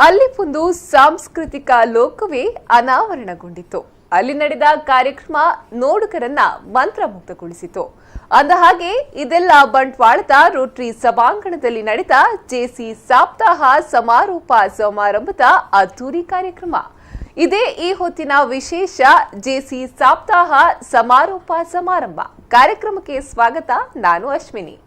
ಅಲ್ಲಿ ಒಂದು ಸಾಂಸ್ಕೃತಿಕ ಲೋಕವೇ ಅನಾವರಣಗೊಂಡಿತು. ಅಲ್ಲಿ ನಡೆದ ಕಾರ್ಯಕ್ರಮ ನೋಡುಗರನ್ನ ಮಂತ್ರಮುಗ್ಧಗೊಳಿಸಿತು. ಅಂದಹಾಗೆ ಇದೆಲ್ಲ ಬಂಟ್ವಾಳದ ರೋಟರಿ ಸಭಾಂಗಣದಲ್ಲಿ ನಡೆದ ಜೆಸಿ ಸಪ್ತಾಹ ಸಮಾರೋಪ ಸಮಾರಂಭದ ಅದ್ದೂರಿ ಕಾರ್ಯಕ್ರಮ. ಇದೇ ಈ ಹೊತ್ತಿನ ವಿಶೇಷ ಜೆಸಿ ಸಪ್ತಾಹ ಸಮಾರೋಪ ಸಮಾರಂಭ ಕಾರ್ಯಕ್ರಮಕ್ಕೆ ಸ್ವಾಗತ. ನಾನು ಅಶ್ವಿನಿ.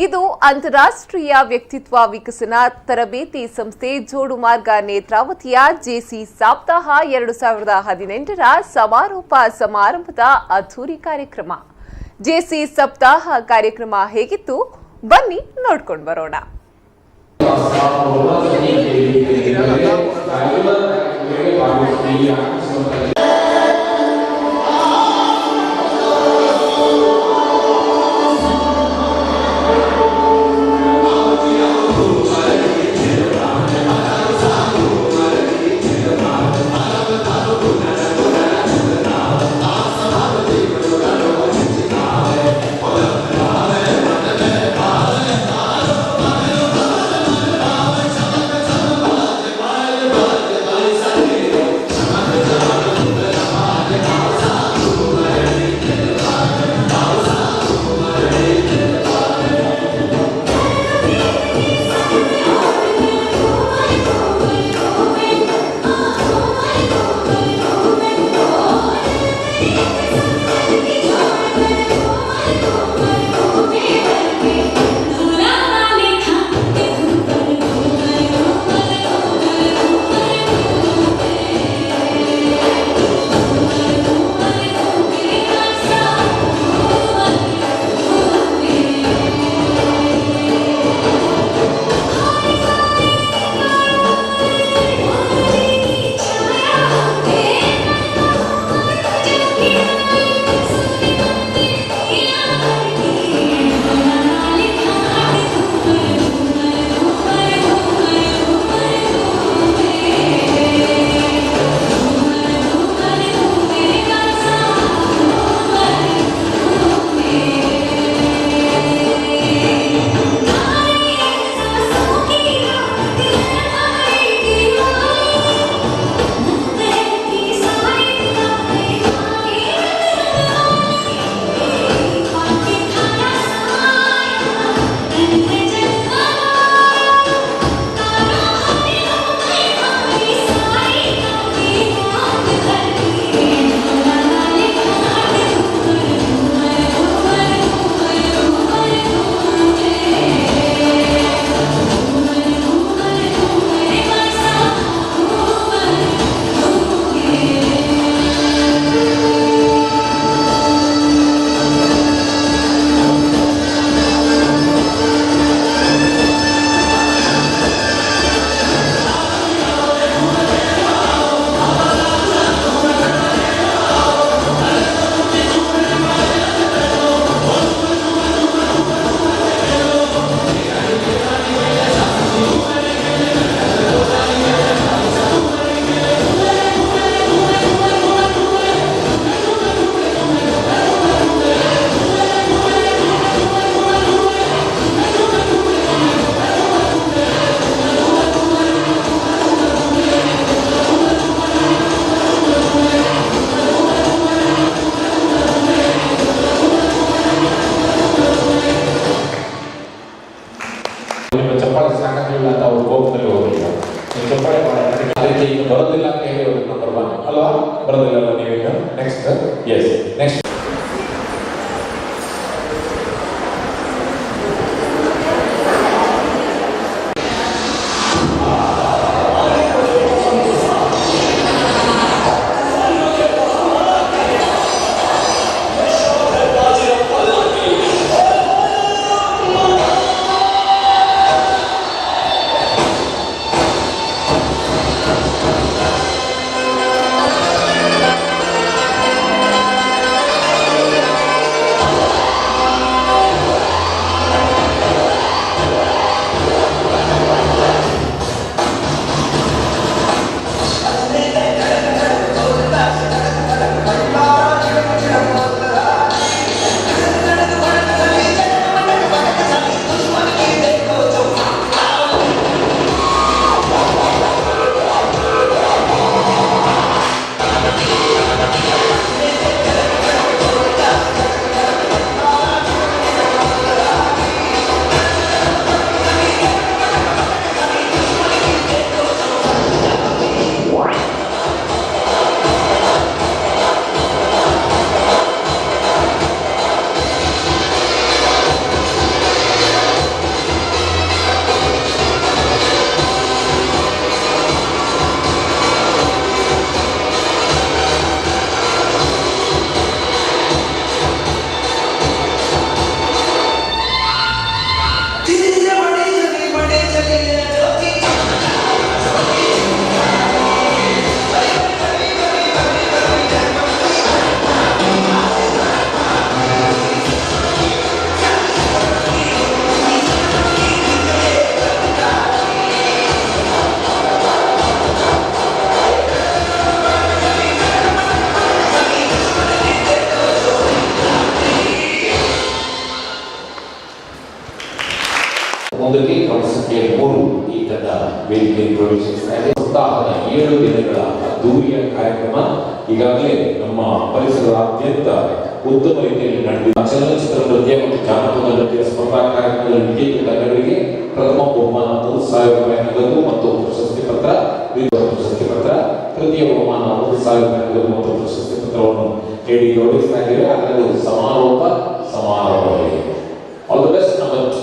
ಇದು ಅಂತಾರಾಷ್ಟ್ರೀಯ ವ್ಯಕ್ತಿತ್ವ ವಿಕಸನ ತರಬೇತಿ ಸಂಸ್ಥೆ ಜೋಡುಮಾರ್ಗ ನೇತ್ರಾವತಿಯ ಜೆಸಿ ಸಪ್ತಾಹ 2018ರ ಸಮಾರೋಪ ಸಮಾರಂಭದ ಅದ್ದೂರಿ ಕಾರ್ಯಕ್ರಮ. ಜೆಸಿ ಸಪ್ತಾಹ ಕಾರ್ಯಕ್ರಮ ಹೇಗಿತ್ತು ಬನ್ನಿ ನೋಡ್ಕೊಂಡು ಬರೋಣ. ಬರೋದಿಲ್ಲ ಅಂತ ಹೇಳಿ ನಂಬರ್ 1 ಅಲ್ವಾ? ಬರೋದಿಲ್ಲ ನೀವೀಗ ನೆಕ್ಸ್ಟ್ ನೆಕ್ಸ್ಟ್ ಮುಂದಕ್ಕೆ ಕ್ರಮ ಸಂಖ್ಯೆ 3 ಈ ತಂಡ ವೇದಿಕೆ ಪ್ರವೇಶಿಸ್ತಾ ಇದೆ. ಸಪ್ತಾಹದ 7 ದಿನಗಳ ಅದ್ದೂರಿಯ ಕಾರ್ಯಕ್ರಮ ಈಗಾಗಲೇ ನಮ್ಮ ಪರಿಸರದಾದ್ಯಂತ ಉತ್ತಮ ರೀತಿಯಲ್ಲಿ ನಡೆದಿದೆ. ಚಲನಚಿತ್ರ ನೃತ್ಯ ಮತ್ತು ಜಾನಪದ ನೃತ್ಯ ಸ್ಪರ್ಧಾ ಕಾರ್ಯಕ್ರಮದಲ್ಲಿ ವಿಜೇತ ತಂಡಗಳಿಗೆ ಪ್ರಥಮ ಬಹುಮಾನ 3,000 ರೂಪಾಯಿ ನಗದು ಮತ್ತು ಪ್ರಶಸ್ತಿ ಪತ್ರ, ತೃತೀಯ ಬಹುಮಾನ 1,000 ರೂಪಾಯಿ ನಗದು ಮತ್ತು ಪ್ರಶಸ್ತಿ ಪತ್ರವನ್ನು ನೀಡಿ ಗೌರವಿಸ್ತಾ ಇದ್ದೇವೆ. ಅದರ ಸಮಾರೋಪ ಸಮಾರಂಭದಲ್ಲಿ all the best. Number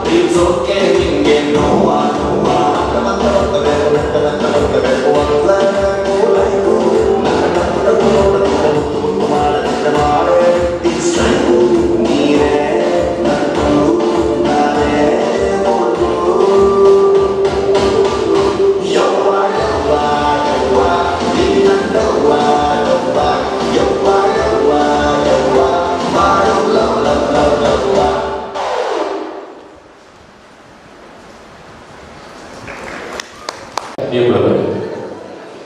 It's okay.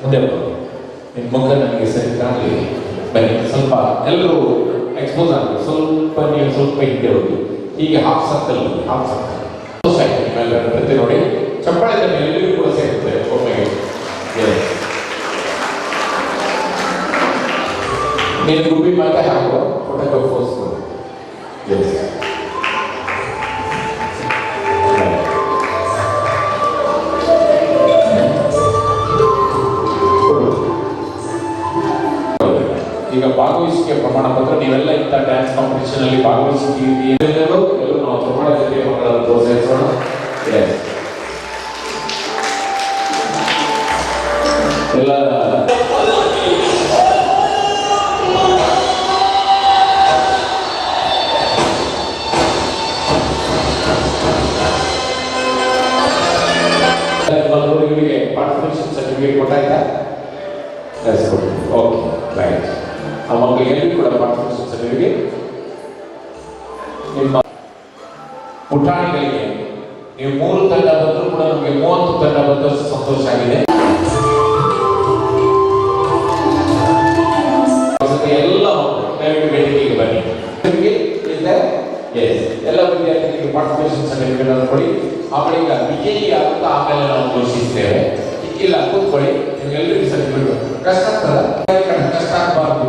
ಮುಂದೆ ನಿಮ್ಮ ಮುಖ ನನಗೆ ಸರಿ ಕಾಣಲಿ. ಬನ್ನಿ, ಸ್ವಲ್ಪ ಎಲ್ಲರೂ ಎಕ್ಸ್ಪೋಸ್ ಆಗಲಿ. ನೀವು ಸ್ವಲ್ಪ ಹಿಂದೆ ಹೋಗಿ. ಹೀಗೆ ಹಾಫ್ ಸರ್ಕಲ್ ಪ್ರತಿ ನೋಡಿ. ಚಪ್ಪಾಳೆ ಎಲ್ಲರಿಗೂ ಕೂಡ ಸೇರುತ್ತೆ ಒಮ್ಮೆಗೆ. ನೀನು ಗುಬ್ಬಿ ಮಾತೆ ಹಾಕುವ ಫೋಟೋ ಫೋರ್ಸ್ ಈಗ ಭಾಗವಹಿಸಿಕೆ ಪ್ರಮಾಣ ಪತ್ರ. ನೀವೆಲ್ಲ ಇಂಥ ಡ್ಯಾನ್ಸ್ ಕಾಂಪಿಟೇಷನ್ ಅಲ್ಲಿ ಭಾಗವಹಿಸಿದ್ದೀವಿ. ಎಲ್ಲರೂ ನಾವು ಪ್ರಮಾಣ ಜೊತೆ ಮಕ್ಕಳನ್ನು ಪ್ರೋತ್ಸಾಹಿಸೋಣ. ಎಲ್ಲ ಇವರಿಗೆ ಪಾರ್ಟಿಸಿಪೇಷನ್ ಸರ್ಟಿಫಿಕೇಟ್ ಕೊಟ್ಟಾಯ್ತಾ? Okay, right. ಆ ಮಕ್ಕಳಿಗೆ ಕೂಡ ಪಾರ್ಟಿಸಿಪೇಷನ್ ಸರ್ಟಿಫಿಕೇಟ್. ನಿಮ್ಮ ಪುಟಾಣಿಗಳಿಗೆ ನೀವು 3 ತಂಡ ಬಂದರೂ ಕೂಡ ನಮಗೆ 30 ತಂಡ ಬಂದಷ್ಟು ಸಂತೋಷ ಆಗಿದೆ. ಎಲ್ಲ ಮಕ್ಕಳು ವೇದಿಕೆಗೆ ಬನ್ನಿ. ಎಲ್ಲ ವಿದ್ಯಾರ್ಥಿಗಳಿಗೆ ಪಾರ್ಟಿಸಿಪೇಷನ್ ಸರ್ಟಿಫಿಕೇಟ್ ಅನ್ನು ಕೊಡಿ. ಆಮೇಲೆ ವಿಜಯಿ ಅಂತ ಆಮೇಲೆ ನಾವು ಘೋಷಿಸ್ತೇವೆ. ಇಲ್ಲ, ಕೂತ್ಕೊಳ್ಳಿ. ನಿಮ್ಗೆಲ್ಲರಿಗೂ ಸರ್ಟಿಫಿಕೇಟ್. ಕಷ್ಟ ಆಗ್ತದ? ಕಷ್ಟ ಆಗಬಾರ್ದು.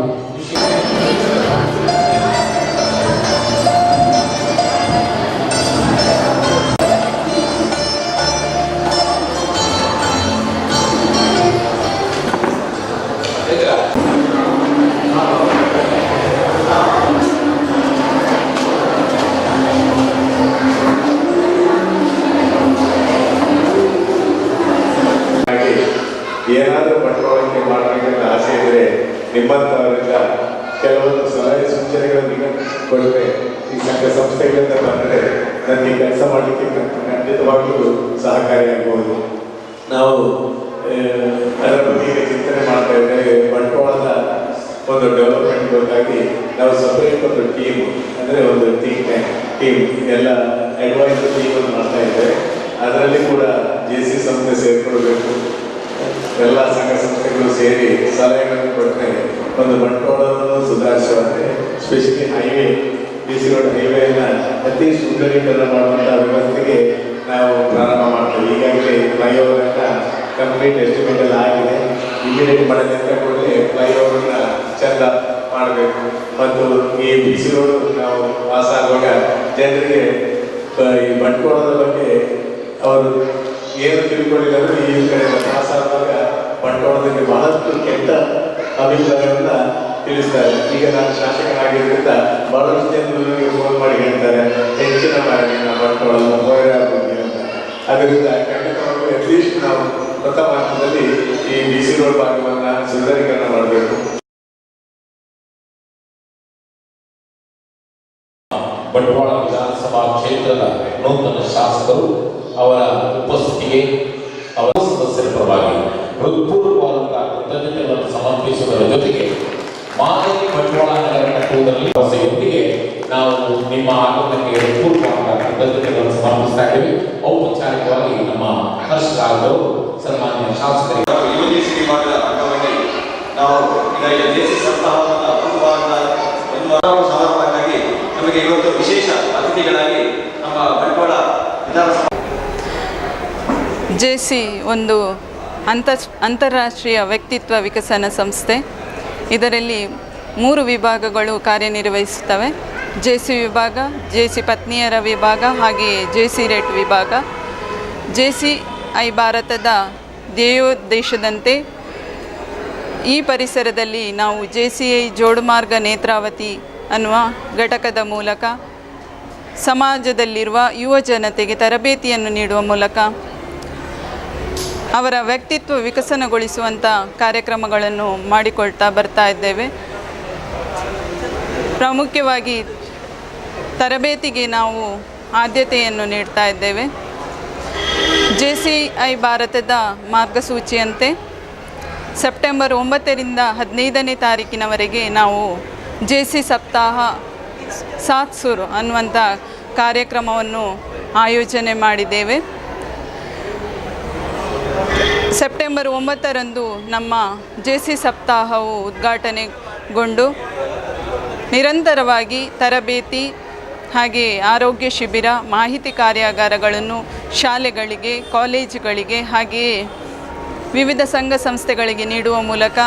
ಏನಾದರೂ ಬಂಡವಾಳಕ್ಕೆ ಮಾಡಬೇಕಂತ ಆಸೆ ಇದ್ದರೆ ನಿಮ್ಮಂಥವರಿಂದ ಕೆಲವೊಂದು ಸಲಹೆ ಸೂಚನೆಗಳನ್ನು ಕೊಟ್ಟರೆ ಈ ಸಂಘ ಸಂಸ್ಥೆಗಳಿಂದ ಬಂದರೆ ನನಗೆ ಕೆಲಸ ಮಾಡಲಿಕ್ಕೆ ಖಂಡಿತವಾಗಲೂ ಸಹಕಾರಿಯಾಗಬಹುದು. ನಾವು ಅದರ ಬಗ್ಗೆ ಚಿಂತನೆ ಮಾಡ್ತಾ ಇದ್ದೇವೆ. ಬಂಡವಾಳದ ಒಂದು ಡೆವಲಪ್ಮೆಂಟ್ಗಾಗಿ ನಾವು ಸಪರೇಟ್ ಒಂದು ಟೀಮ್, ಅಂದರೆ ಒಂದು ಟೀಮ್ ಎಲ್ಲ ಅಡ್ವೈಸರ್ ಟೀಮನ್ನು ಮಾಡ್ತಾ ಇದ್ದೇವೆ. ಅದರಲ್ಲಿ ಕೂಡ JC ಸಂಸ್ಥೆ ಸೇರಿಕೊಳ್ಬೇಕು. ಎಲ್ಲ ಸಂಘ ಸಂಸ್ಥೆಗಳು ಸೇರಿ ಸಲಹೆಗಳನ್ನು ಕೊಟ್ಟರೆ ಒಂದು ಬಂಡವಾಳವನ್ನು ಸುಧಾರಿಸುವಂತೆ, ಸ್ಪೆಷಲಿ ಹೈವೇ, BC ರೋಡ್ ಹೈವೇಯನ್ನು ಅತಿ ಸುಂದರೀಕರಣ ಮಾಡುವಂಥ ವ್ಯವಸ್ಥೆಗೆ ನಾವು ಪ್ರಾರಂಭ ಮಾಡ್ತೇವೆ. ಈಗಾಗಲೇ ಫ್ಲೈಓವರನ್ನು ಕಂಪ್ಲೀಟ್ ಎಸ್ಟಿಮೇಟ್ ಎಲ್ಲ ಆಗಿದೆ. ಇಮಿಡಿಯೇಟ್ ಮಾಡಿದ ಅಂತ ಕೂಡಲೇ ಫ್ಲೈಓವರನ್ನ ಚೆಂದ ಮಾಡಬೇಕು. ಮತ್ತು ಈ BC ರೋಡ್ ನಾವು ಪಾಸ್ ಆಗುವಾಗ ಜನರಿಗೆ ಈ ಬಂಡವಾಳದ ಬಗ್ಗೆ ಅವರು ಏನು ತಿಳ್ಕೊಳ್ಳಿಲ್ಲ. ಈ ಕಡೆ ಪಾಸ್ ಆಗುವಾಗ ಬಂಡವಾಳದಲ್ಲಿ ಬಹಳಷ್ಟು ಕೆಟ್ಟ ಅಭಿಪ್ರಾಯವನ್ನು ತಿಳಿಸ್ತಾರೆ. ಈಗ ನಾನು ಶಾಸಕನಾಗಿದ್ದರಿಂದ ಬಹಳಷ್ಟು ಜನರಿಗೆ ಫೋನ್ ಮಾಡಿ ಹೇಳ್ತಾರೆ, ಹೆಚ್ಚಿನ ಬಂಡವಾಳ ಹೋರಾಡುವುದು ಅಂತ. ಅದರಿಂದ ಖಂಡಿತವಾಗಲೂ ಅಟ್ಲೀಸ್ಟ್ ನಾವು ಪ್ರಥಮ ಹಂತದಲ್ಲಿ ಈ BC ರೋಡ್ ಭಾಗವನ್ನು ಸುಂದರೀಕರಣ ಮಾಡಬೇಕು. ಬಂಟ್ವಾಳ ವಿಧಾನಸಭಾ ಕ್ಷೇತ್ರದ ನೂತನ ಶಾಸಕರು ಅವರ ಉಪಸ್ಥಿತಿಗೆ ಅವರ ಸದಸ್ಯರ ಪರವಾಗಿ ಹೃತ್ಪೂರ್ವಕವಾದಂತಹ ಕೃತಜ್ಞತೆಗಳನ್ನು ಸಮರ್ಪಿಸುವುದರ ಜೊತೆಗೆ ಮಾದರಿ ಬಂಟ್ವಾಳ ನಗರ ಕಟ್ಟುವುದರಲ್ಲಿ ಹೊಸೆಯೊಂದಿಗೆ ನಾವು ನಿಮ್ಮ ಆಗಮನಕ್ಕೆ ಹೃತ್ಪೂರ್ವಕವಾದ ಕೃತಜ್ಞತೆಗಳನ್ನು ಸಮರ್ಪಿಸ್ತಾ ಇದ್ದೇವೆ. ಔಪಚಾರಿಕವಾಗಿ ನಮ್ಮ ಹರ್ಷರಾಜ್ ಅವರು ಸನ್ಮಾನ್ಯ ಶಾಸಕರಿಗೆ UJC ವಿಭಾಗದ ಅಂಗವಾಗಿ ನಾವು ಈಗ JC ಸಪ್ತಾಹದ ಒಂದು ಸಮಾರಂಭಕ್ಕಾಗಿ ನಮಗೆ ಇವತ್ತು ವಿಶೇಷ ಅತಿಥಿಗಳಾಗಿ ನಮ್ಮ ಬಂಟ್ವಾಳ ವಿಧಾನಸಭಾ JC ಒಂದು ಅಂತಾರಾಷ್ಟ್ರೀಯ ವ್ಯಕ್ತಿತ್ವ ವಿಕಸನ ಸಂಸ್ಥೆ. ಇದರಲ್ಲಿ 3 ವಿಭಾಗಗಳು ಕಾರ್ಯನಿರ್ವಹಿಸುತ್ತವೆ. JC ವಿಭಾಗ, JC ಪತ್ನಿಯರ ವಿಭಾಗ, ಹಾಗೆಯೇ JC ರೇಟ್ ವಿಭಾಗ. JCI ಭಾರತದ ಧ್ಯೇಯೋದ್ದೇಶದಂತೆ ಈ ಪರಿಸರದಲ್ಲಿ ನಾವು JCI ಜೋಡುಮಾರ್ಗ ನೇತ್ರಾವತಿ ಅನ್ನುವ ಘಟಕದ ಮೂಲಕ ಸಮಾಜದಲ್ಲಿರುವ ಯುವ ಜನತೆಗೆ ತರಬೇತಿಯನ್ನು ನೀಡುವ ಮೂಲಕ ಅವರ ವ್ಯಕ್ತಿತ್ವ ವಿಕಸನಗೊಳಿಸುವಂಥ ಕಾರ್ಯಕ್ರಮಗಳನ್ನು ಮಾಡಿಕೊಳ್ತಾ ಬರ್ತಾ ಇದ್ದೇವೆ. ಪ್ರಾಮುಖ್ಯವಾಗಿ ತರಬೇತಿಗೆ ನಾವು ಆದ್ಯತೆಯನ್ನು ನೀಡ್ತಾ ಇದ್ದೇವೆ. JCI ಭಾರತದ ಮಾರ್ಗಸೂಚಿಯಂತೆ ಸೆಪ್ಟೆಂಬರ್ 9ರಿಂದ 15ನೇ ತಾರೀಕಿನವರೆಗೆ ನಾವು JC ಸಪ್ತಾಹ ಸಾತ್ ಸುರ್ ಅನ್ನುವಂಥ ಕಾರ್ಯಕ್ರಮವನ್ನು ಆಯೋಜನೆ ಮಾಡಿದ್ದೇವೆ. ಸೆಪ್ಟೆಂಬರ್ 9ರಂದು ನಮ್ಮ JC ಸಪ್ತಾಹವು ಉದ್ಘಾಟನೆಗೊಂಡು ನಿರಂತರವಾಗಿ ತರಬೇತಿ ಹಾಗೆ ಆರೋಗ್ಯ ಶಿಬಿರ, ಮಾಹಿತಿ ಕಾರ್ಯಾಗಾರಗಳನ್ನು ಶಾಲೆಗಳಿಗೆ, ಕಾಲೇಜುಗಳಿಗೆ ಹಾಗೆಯೇ ವಿವಿಧ ಸಂಘ ಸಂಸ್ಥೆಗಳಿಗೆ ನೀಡುವ ಮೂಲಕ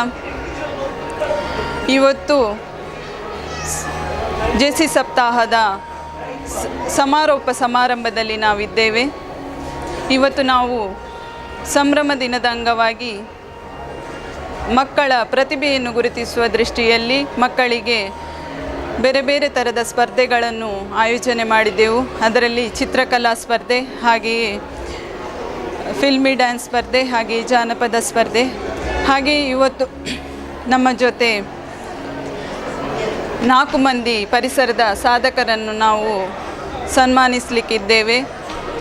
ಇವತ್ತು JC ಸಪ್ತಾಹದ ಸಮಾರೋಪ ಸಮಾರಂಭದಲ್ಲಿ ನಾವಿದ್ದೇವೆ. ಇವತ್ತು ನಾವು ಸಂಭ್ರಮ ದಿನದ ಅಂಗವಾಗಿ ಮಕ್ಕಳ ಪ್ರತಿಭೆಯನ್ನು ಗುರುತಿಸುವ ದೃಷ್ಟಿಯಲ್ಲಿ ಮಕ್ಕಳಿಗೆ ಬೇರೆ ಬೇರೆ ಥರದ ಸ್ಪರ್ಧೆಗಳನ್ನು ಆಯೋಜನೆ ಮಾಡಿದ್ದೆವು. ಅದರಲ್ಲಿ ಚಿತ್ರಕಲಾ ಸ್ಪರ್ಧೆ, ಹಾಗೆಯೇ ಫಿಲ್ಮಿ ಡ್ಯಾನ್ಸ್ ಸ್ಪರ್ಧೆ, ಹಾಗೆಯೇ ಜಾನಪದ ಸ್ಪರ್ಧೆ. ಹಾಗೆಯೇ ಇವತ್ತು ನಮ್ಮ ಜೊತೆ 4 ಮಂದಿ ಪರಿಸರದ ಸಾಧಕರನ್ನು ನಾವು ಸನ್ಮಾನಿಸಲಿಕ್ಕಿದ್ದೇವೆ.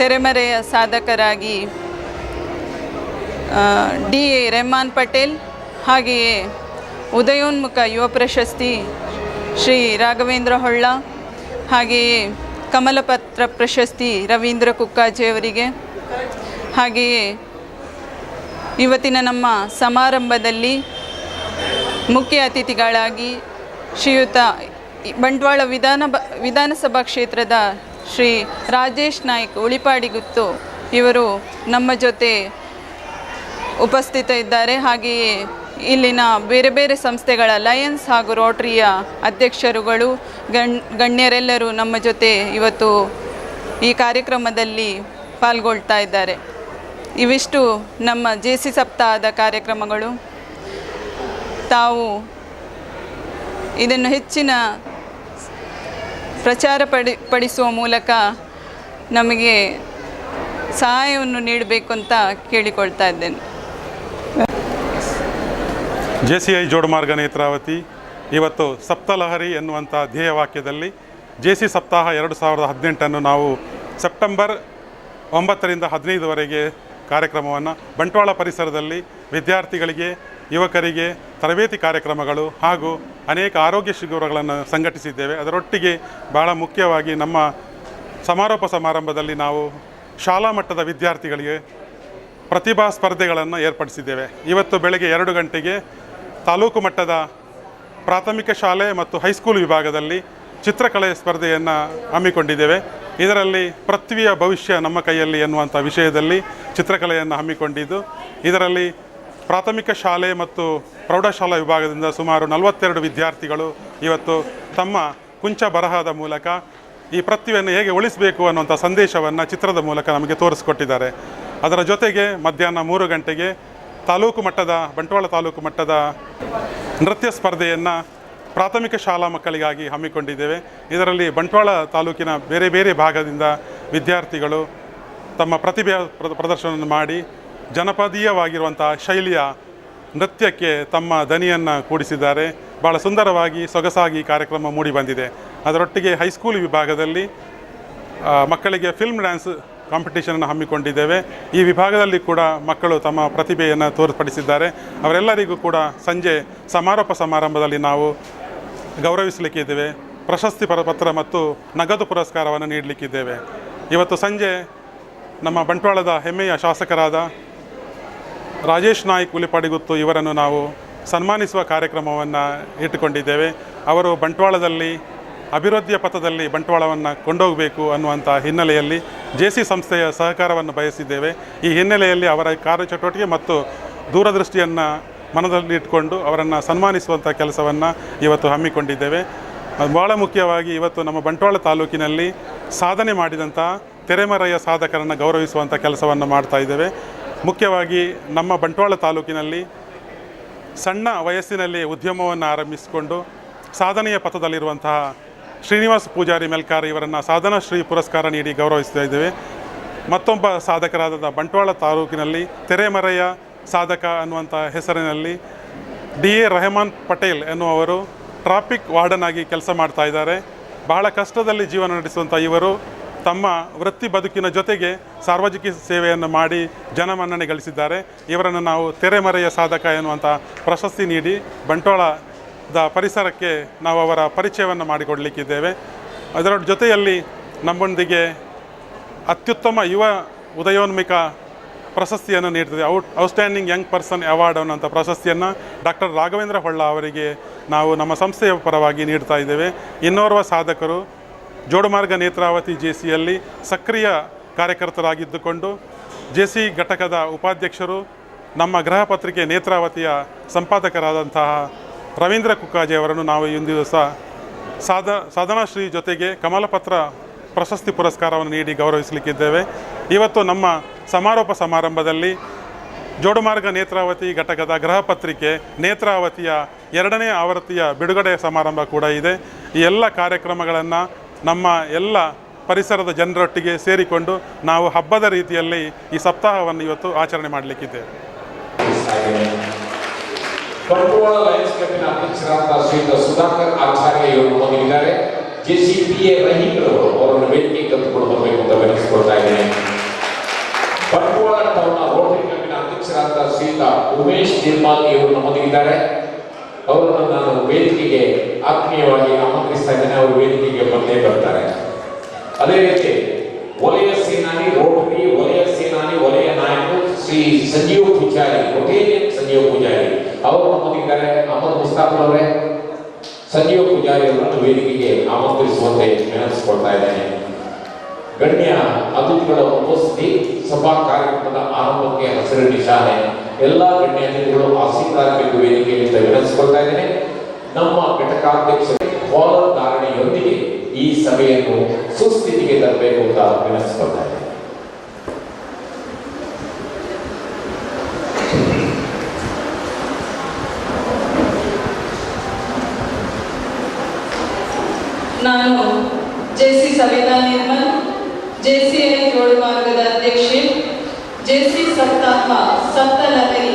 ತೆರೆಮರೆಯ ಸಾಧಕರಾಗಿ DA ರೆಹಮಾನ್ ಪಟೇಲ್, ಹಾಗೆಯೇ ಉದಯೋನ್ಮುಖ ಯುವ ಪ್ರಶಸ್ತಿ ಶ್ರೀ ರಾಘವೇಂದ್ರ ಹೊಳ್ಳ, ಹಾಗೆಯೇ ಕಮಲಪತ್ರ ಪ್ರಶಸ್ತಿ ರವೀಂದ್ರ ಕುಕ್ಕಾಜಿಯವರಿಗೆ, ಹಾಗೆಯೇ ಇವತ್ತಿನ ನಮ್ಮ ಸಮಾರಂಭದಲ್ಲಿ ಮುಖ್ಯ ಅತಿಥಿಗಳಾಗಿ ಶ್ರೀಯುತ ಬಂಟ್ವಾಳ ವಿಧಾನಸಭಾ ಕ್ಷೇತ್ರದ ಶ್ರೀ ರಾಜೇಶ್ ನಾಯ್ಕ್ ಉಳಿಪಾಡಿಗುತ್ತು ಇವರು ನಮ್ಮ ಜೊತೆ ಉಪಸ್ಥಿತ ಇದ್ದಾರೆ. ಹಾಗೆಯೇ ಇಲ್ಲಿನ ಬೇರೆ ಬೇರೆ ಸಂಸ್ಥೆಗಳ ಲಯನ್ಸ್ ಹಾಗೂ ರೋಟರಿಯ ಅಧ್ಯಕ್ಷರುಗಳು, ಗಣ್ಯರೆಲ್ಲರೂ ನಮ್ಮ ಜೊತೆ ಇವತ್ತು ಈ ಕಾರ್ಯಕ್ರಮದಲ್ಲಿ ಪಾಲ್ಗೊಳ್ತಾ ಇದ್ದಾರೆ. ಇವಿಷ್ಟು ನಮ್ಮ JC ಸಪ್ತಾಹದ ಕಾರ್ಯಕ್ರಮಗಳು. ತಾವು ಇದನ್ನು ಹೆಚ್ಚಿನ ಪ್ರಚಾರ ಪಡಿಸುವ ಮೂಲಕ ನಮಗೆ ಸಹಾಯವನ್ನು ನೀಡಬೇಕು ಅಂತ ಕೇಳಿಕೊಳ್ತಾ ಇದ್ದೇನೆ. JCI ಜೋಡುಮಾರ್ಗ ನೇತ್ರಾವತಿ ಇವತ್ತು ಸಪ್ತಲಹರಿ ಎನ್ನುವಂಥ ಧ್ಯೇಯವಾಕ್ಯದಲ್ಲಿ JC ಸಪ್ತಾಹ 2018 ನಾವು ಸೆಪ್ಟೆಂಬರ್ 9ರಿಂದ 15ವರೆಗೆ ಕಾರ್ಯಕ್ರಮವನ್ನು ಬಂಟ್ವಾಳ ಪರಿಸರದಲ್ಲಿ ವಿದ್ಯಾರ್ಥಿಗಳಿಗೆ, ಯುವಕರಿಗೆ ತರಬೇತಿ ಕಾರ್ಯಕ್ರಮಗಳು ಹಾಗೂ ಅನೇಕ ಆರೋಗ್ಯ ಶಿಬಿರಗಳನ್ನು ಸಂಘಟಿಸಿದ್ದೇವೆ. ಅದರೊಟ್ಟಿಗೆ ಬಹಳ ಮುಖ್ಯವಾಗಿ ನಮ್ಮ ಸಮಾರೋಪ ಸಮಾರಂಭದಲ್ಲಿ ನಾವು ಶಾಲಾ ಮಟ್ಟದ ವಿದ್ಯಾರ್ಥಿಗಳಿಗೆ ಪ್ರತಿಭಾ ಸ್ಪರ್ಧೆಗಳನ್ನು ಏರ್ಪಡಿಸಿದ್ದೇವೆ. ಇವತ್ತು ಬೆಳಗ್ಗೆ 2 ಗಂಟೆಗೆ ತಾಲೂಕು ಮಟ್ಟದ ಪ್ರಾಥಮಿಕ ಶಾಲೆ ಮತ್ತು ಹೈಸ್ಕೂಲ್ ವಿಭಾಗದಲ್ಲಿ ಚಿತ್ರಕಲೆ ಸ್ಪರ್ಧೆಯನ್ನು ಹಮ್ಮಿಕೊಂಡಿದ್ದೇವೆ. ಇದರಲ್ಲಿ ಪೃಥ್ವಿಯ ಭವಿಷ್ಯ ನಮ್ಮ ಕೈಯಲ್ಲಿ ಎನ್ನುವಂಥ ವಿಷಯದಲ್ಲಿ ಚಿತ್ರಕಲೆಯನ್ನು ಹಮ್ಮಿಕೊಂಡಿದ್ದು, ಇದರಲ್ಲಿ ಪ್ರಾಥಮಿಕ ಶಾಲೆ ಮತ್ತು ಪ್ರೌಢಶಾಲಾ ವಿಭಾಗದಿಂದ ಸುಮಾರು 42 ವಿದ್ಯಾರ್ಥಿಗಳು ಇವತ್ತು ತಮ್ಮ ಕುಂಚ ಬರಹದ ಮೂಲಕ ಈ ಪೃಥ್ವಿಯನ್ನು ಹೇಗೆ ಉಳಿಸಬೇಕು ಅನ್ನುವಂಥ ಸಂದೇಶವನ್ನು ಚಿತ್ರದ ಮೂಲಕ ನಮಗೆ ತೋರಿಸಿಕೊಟ್ಟಿದ್ದಾರೆ. ಅದರ ಜೊತೆಗೆ ಮಧ್ಯಾಹ್ನ 3 ಗಂಟೆಗೆ ಬಂಟ್ವಾಳ ತಾಲೂಕು ಮಟ್ಟದ ನೃತ್ಯ ಸ್ಪರ್ಧೆಯನ್ನು ಪ್ರಾಥಮಿಕ ಶಾಲಾ ಮಕ್ಕಳಿಗಾಗಿ ಹಮ್ಮಿಕೊಂಡಿದ್ದೇವೆ. ಇದರಲ್ಲಿ ಬಂಟ್ವಾಳ ತಾಲೂಕಿನ ಬೇರೆ ಬೇರೆ ಭಾಗದಿಂದ ವಿದ್ಯಾರ್ಥಿಗಳು ತಮ್ಮ ಪ್ರತಿಭೆಯ ಪ್ರದರ್ಶನವನ್ನು ಮಾಡಿ ಜನಪದೀಯವಾಗಿರುವಂಥ ಶೈಲಿಯ ನೃತ್ಯಕ್ಕೆ ತಮ್ಮ ದನಿಯನ್ನು ಕೂಡಿಸಿದ್ದಾರೆ. ಭಾಳ ಸುಂದರವಾಗಿ ಸೊಗಸಾಗಿ ಕಾರ್ಯಕ್ರಮ ಮೂಡಿಬಂದಿದೆ. ಅದರೊಟ್ಟಿಗೆ ಹೈಸ್ಕೂಲ್ ವಿಭಾಗದಲ್ಲಿ ಮಕ್ಕಳಿಗೆ ಫಿಲ್ಮ್ ಡ್ಯಾನ್ಸ್ ಕಾಂಪಿಟೇಷನನ್ನು ಹಮ್ಮಿಕೊಂಡಿದ್ದೇವೆ. ಈ ವಿಭಾಗದಲ್ಲಿ ಕೂಡ ಮಕ್ಕಳು ತಮ್ಮ ಪ್ರತಿಭೆಯನ್ನು ತೋರ್ಪಡಿಸಿದ್ದಾರೆ. ಅವರೆಲ್ಲರಿಗೂ ಕೂಡ ಸಂಜೆ ಸಮಾರೋಪ ಸಮಾರಂಭದಲ್ಲಿ ನಾವು ಗೌರವಿಸಲಿಕ್ಕಿದ್ದೇವೆ. ಪ್ರಶಸ್ತಿ ಪತ್ರ ಮತ್ತು ನಗದು ಪುರಸ್ಕಾರವನ್ನು ನೀಡಲಿಕ್ಕಿದ್ದೇವೆ. ಇವತ್ತು ಸಂಜೆ ನಮ್ಮ ಬಂಟ್ವಾಳದ ಹೆಮ್ಮೆಯ ಶಾಸಕರಾದ ರಾಜೇಶ್ ನಾಯ್ಕ್ ಉಲಿಪಾಡಿಗುತ್ತು ಇವರನ್ನು ನಾವು ಸನ್ಮಾನಿಸುವ ಕಾರ್ಯಕ್ರಮವನ್ನು ಇಟ್ಟುಕೊಂಡಿದ್ದೇವೆ. ಅವರು ಬಂಟ್ವಾಳದಲ್ಲಿ ಅಭಿವೃದ್ಧಿಯ ಪಥದಲ್ಲಿ ಬಂಟ್ವಾಳವನ್ನು ಕೊಂಡೋಗಬೇಕು ಅನ್ನುವಂಥ ಹಿನ್ನೆಲೆಯಲ್ಲಿ JC ಸಂಸ್ಥೆಯ ಸಹಕಾರವನ್ನು ಬಯಸಿದ್ದೇವೆ. ಈ ಹಿನ್ನೆಲೆಯಲ್ಲಿ ಅವರ ಕಾರ್ಯಚಟುವಟಿಕೆ ಮತ್ತು ದೂರದೃಷ್ಟಿಯನ್ನು ಮನದಲ್ಲಿಟ್ಟುಕೊಂಡು ಅವರನ್ನು ಸನ್ಮಾನಿಸುವಂಥ ಕೆಲಸವನ್ನು ಇವತ್ತು ಹಮ್ಮಿಕೊಂಡಿದ್ದೇವೆ. ಭಾಳ ಮುಖ್ಯವಾಗಿ ಇವತ್ತು ನಮ್ಮ ಬಂಟ್ವಾಳ ತಾಲೂಕಿನಲ್ಲಿ ಸಾಧನೆ ಮಾಡಿದಂಥ ತೆರೆಮರೆಯ ಸಾಧಕರನ್ನು ಗೌರವಿಸುವಂಥ ಕೆಲಸವನ್ನು ಮಾಡ್ತಾ ಇದ್ದೇವೆ. ಮುಖ್ಯವಾಗಿ ನಮ್ಮ ಬಂಟ್ವಾಳ ತಾಲೂಕಿನಲ್ಲಿ ಸಣ್ಣ ವಯಸ್ಸಿನಲ್ಲಿ ಉದ್ಯಮವನ್ನು ಆರಂಭಿಸಿಕೊಂಡು ಸಾಧನೆಯ ಪಥದಲ್ಲಿರುವಂತಹ ಶ್ರೀನಿವಾಸ ಪೂಜಾರಿ ಮೆಲ್ಕಾರ್ ಇವರನ್ನು ಸಾಧನಾ ಶ್ರೀ ಪುರಸ್ಕಾರ ನೀಡಿ ಗೌರವಿಸ್ತಾ ಇದ್ದೇವೆ. ಮತ್ತೊಬ್ಬ ಸಾಧಕರಾದ ಬಂಟ್ವಾಳ ತಾಲೂಕಿನಲ್ಲಿ ತೆರೆಮರೆಯ ಸಾಧಕ ಅನ್ನುವಂಥ ಹೆಸರಿನಲ್ಲಿ ಡಿ ಎ ರೆಹಮಾನ್ ಪಟೇಲ್ ಎನ್ನುವರು ಟ್ರಾಫಿಕ್ ವಾರ್ಡನ್ ಆಗಿ ಕೆಲಸ ಮಾಡ್ತಾ ಇದ್ದಾರೆ. ಬಹಳ ಕಷ್ಟದಲ್ಲಿ ಜೀವನ ನಡೆಸುವಂಥ ಇವರು ತಮ್ಮ ವೃತ್ತಿ ಬದುಕಿನ ಜೊತೆಗೆ ಸಾರ್ವಜನಿಕ ಸೇವೆಯನ್ನು ಮಾಡಿ ಜನಮನ್ನಣೆ ಗಳಿಸಿದ್ದಾರೆ. ಇವರನ್ನು ನಾವು ತೆರೆಮರೆಯ ಸಾಧಕ ಎನ್ನುವಂಥ ಪ್ರಶಸ್ತಿ ನೀಡಿ ಬಂಟ್ವಾಳದ ಪರಿಸರಕ್ಕೆ ನಾವು ಅವರ ಪರಿಚಯವನ್ನು ಮಾಡಿಕೊಡಲಿಕ್ಕಿದ್ದೇವೆ. ಅದರ ಜೊತೆಯಲ್ಲಿ ನಮ್ಮೊಂದಿಗೆ ಅತ್ಯುತ್ತಮ ಯುವ ಉದಯೋನ್ಮುಖ ಪ್ರಶಸ್ತಿಯನ್ನು ನೀಡ್ತದೆ. ಔಟ್ಸ್ಟ್ಯಾಂಡಿಂಗ್ ಯಂಗ್ ಪರ್ಸನ್ ಅವಾರ್ಡ್ ಅನ್ನೋಂಥ ಪ್ರಶಸ್ತಿಯನ್ನು ಡಾಕ್ಟರ್ ರಾಘವೇಂದ್ರ ಹೊಳ್ಳ ಅವರಿಗೆ ನಾವು ನಮ್ಮ ಸಂಸ್ಥೆಯ ಪರವಾಗಿ ನೀಡ್ತಾ ಇದ್ದೇವೆ. ಇನ್ನೋರ್ವ ಸಾಧಕರು ಜೋಡುಮಾರ್ಗ ನೇತ್ರಾವತಿ ಜೆಸಿಯಲ್ಲಿ ಸಕ್ರಿಯ ಕಾರ್ಯಕರ್ತರಾಗಿದ್ದುಕೊಂಡು ಜೆಸಿ ಘಟಕದ ಉಪಾಧ್ಯಕ್ಷರು, ನಮ್ಮ ಗೃಹ ಪತ್ರಿಕೆ ನೇತ್ರಾವತಿಯ ಸಂಪಾದಕರಾದಂತಹ ರವೀಂದ್ರ ಕುಕ್ಕಾಜೆ ಅವರನ್ನು ನಾವು ಇಂದು ದಿವಸ ಸಾಧನಾ ಶ್ರೀ ಜೊತೆಗೆ ಕಮಲಪತ್ರ ಪ್ರಶಸ್ತಿ ಪುರಸ್ಕಾರವನ್ನು ನೀಡಿ ಗೌರವಿಸಲಿಕ್ಕಿದ್ದೇವೆ. ಇವತ್ತು ನಮ್ಮ ಸಮಾರೋಪ ಸಮಾರಂಭದಲ್ಲಿ ಜೋಡುಮಾರ್ಗ ನೇತ್ರಾವತಿ ಘಟಕದ ಗೃಹ ಪತ್ರಿಕೆ ನೇತ್ರಾವತಿಯ 2ನೇ ಆವೃತ್ತಿಯ ಬಿಡುಗಡೆ ಸಮಾರಂಭ ಕೂಡ ಇದೆ. ಈ ಎಲ್ಲ ಕಾರ್ಯಕ್ರಮಗಳನ್ನು ನಮ್ಮ ಎಲ್ಲ ಪರಿಸರದ ಜನರೊಟ್ಟಿಗೆ ಸೇರಿಕೊಂಡು ನಾವು ಹಬ್ಬದ ರೀತಿಯಲ್ಲಿ ಈ ಸಪ್ತಾಹವನ್ನು ಇವತ್ತು ಆಚರಣೆ ಮಾಡಲಿಕ್ಕಿದ್ದೇವೆ. ಬಂಟ್ವಾಳ ಲಯನ್ಸ್ ಕ್ಲಬ್ಬಿನ ಅಧ್ಯಕ್ಷರಾದ ಶ್ರೀಯುತ ಸುಧಾಕರ್ ಆಚಾರ್ಯ ಇವರು ನಮ್ಮೊಂದಿಗಿದ್ದಾರೆ. JCPA ರಹೀಮ್ರು ಅವರನ್ನು ವೇದಿಕೆಗೆ ಕರೆದುಕೊಂಡು ಬರಬೇಕು ಅಂತ ವಿನಂತಿಸ್ಕೊಳ್ತಾ ಇದ್ದೇನೆ. ಬಂಟ್ವಾಳ ಟೌನ್ ರೋಟರಿ ಕ್ಲಬ್ಬಿನ ಅಧ್ಯಕ್ಷರಾದ ಶ್ರೀಯುತ ಉಮೇಶ್ ನಿರ್ಮಾಲ್ ಇವರು ನಮ್ಮೊಂದಿಗಿದ್ದಾರೆ. ಅವರನ್ನು ನಾನು ವೇದಿಕೆಗೆ ಆತ್ಮೀಯವಾಗಿ ಆಮಂತ್ರಿಸ್ತಾ ಇದ್ದೇನೆ. ಅವರು ವೇದಿಕೆಗೆ ಬಂದೇ ಬರ್ತಾರೆ. ಅದೇ ರೀತಿ ವಲಯ ಸೇನಾನಿ ರೋಟರಿ ವಲಯ ನಾಯಕರು ಶ್ರೀ ಸಂಜೀವ್ ಪೂಜಾರಿ, ರೊಟೇರಿಯನ್ ಸಂಜೀವ್ ಪೂಜಾರಿ ಅವರು ನಮ್ಮೊಂದಿಗಿದ್ದಾರೆ. ಅಹಮದ್ ಮುಸ್ತಾಫ್ ಅವರೇ, ಸಂಜೀವ್ ಪೂಜಾರಿ ಅವರನ್ನು ವೇದಿಕೆಗೆ ಆಮಂತ್ರಿಸುವಂತೆ ವಿನಂತಿಸಿಕೊಳ್ತಾ ಇದ್ದೇನೆ. ಗಣ್ಯ ಅತಿಥಿಗಳ ಉಪಸ್ಥಿತಿ, ಸಭಾ ಕಾರ್ಯಕ್ರಮದ ಆರಂಭಕ್ಕೆ ಹಸಿರು ನಿಶಾನೆ, ಎಲ್ಲ ಗಣ್ಯ ಅತಿಥಿಗಳು ಆಸೀನರಾಗಬೇಕು ವೇದಿಕೆಯಲ್ಲಿ ಅಂತ ವಿನಂತಿಸಿಕೊಳ್ತಾ ಇದ್ದೇನೆ. ನಮ್ಮ ಘಟಕಾಧ್ಯಕ್ಷರು ಫಾಲೋ ಧಾರಣೆಯೊಂದಿಗೆ ಈ ಸಭೆಯನ್ನು ಸುಸ್ಥಿತಿಗೆ ತರಬೇಕು ಅಂತ ವಿನಂತಿಸಿಕೊಳ್ತಾ ಇದ್ದೇನೆ. ನಾನು ಜೆಸಿ ಸವಿತಾ ನಿರ್ಮಲ್, ಜೆಸಿಐ ಜೋಡುಮಾರ್ಗದ ಅಧ್ಯಕ್ಷೆ, ಜೆಸಿ ಸಪ್ತಾಹ ಸಪ್ತಲಹರಿ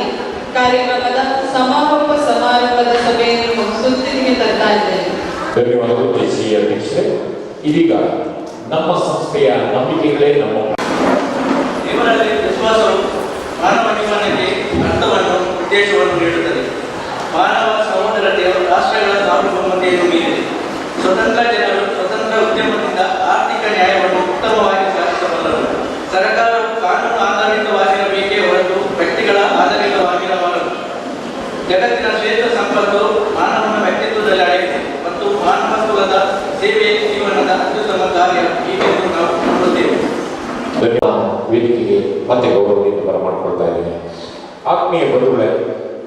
ಕಾರ್ಯಕ್ರಮದ ಸಮಾರೋಪ ಸಮಾರಂಭದ ಸಭೆಯನ್ನು ಸುಸ್ಥಿತಿಗೆ ತರ್ತಾ ಇದ್ದೇನೆ. ಧನ್ಯವಾದಗಳು ಜೆಸಿ ಅಧ್ಯಕ್ಷರೇ. ಇದೀಗ ನಮ್ಮ ಸಂಸ್ಥೆಯ ನಂಬಿಕೆಗಳೇ ನಮ್ಮ ಇವರಲ್ಲಿ ವಿಶ್ವಾಸವು ಮಾನವ ಜೀವನಕ್ಕೆ ಅರ್ಥವನ್ನು ಉದ್ದೇಶವನ್ನು ನೀಡುತ್ತದೆ. ಮಾನವ ಸಹೋದರತೆಯು ರಾಷ್ಟ್ರಗಳ ಸಾರ್ವಭೌಮತೆಯನ್ನು ಮೀರಿದೆ. ಸ್ವತಂತ್ರ ಜನರು ಸ್ವತಂತ್ರ ಉದ್ಯಮದಿಂದ ಆರ್ಥಿಕ ನ್ಯಾಯವನ್ನು ಉತ್ತಮವಾಗಿ ಸಾಧಿಸಬಲ್ಲರು. ಸರ್ಕಾರವು ಕಾನೂನು ಆಧಾರಿತವಾಗಿರಬೇಕೇ ಹೊರತು ವ್ಯಕ್ತಿಗಳ ಆಧಾರಿತವಾಗಿರಬಾರದು. ಜಗತ್ತಿನ ಶ್ರೇಷ್ಠ ಸಂಪತ್ತು ಮಾನವನ ವ್ಯಕ್ತಿತ್ವದಲ್ಲಿ ಅಡಗಿದೆ ಮತ್ತು ಮಾನವ ಕುಲದ ಸೇವೆ ಜೀವನದ ಅತ್ಯುತ್ತಮ ಕಾರ್ಯ ಹೀಗೆಂದು ನಾವು ನೋಡುತ್ತೇವೆ. ವೇದಿಕೆಗೆ ಮತ್ತೆ ಗೌರವದಿಂದ ಬರಮಾಡಿಕೊಳ್ತಾ ಇದ್ದೇನೆ. ಆತ್ಮೀಯ ಬಂಧುಗಳೇ,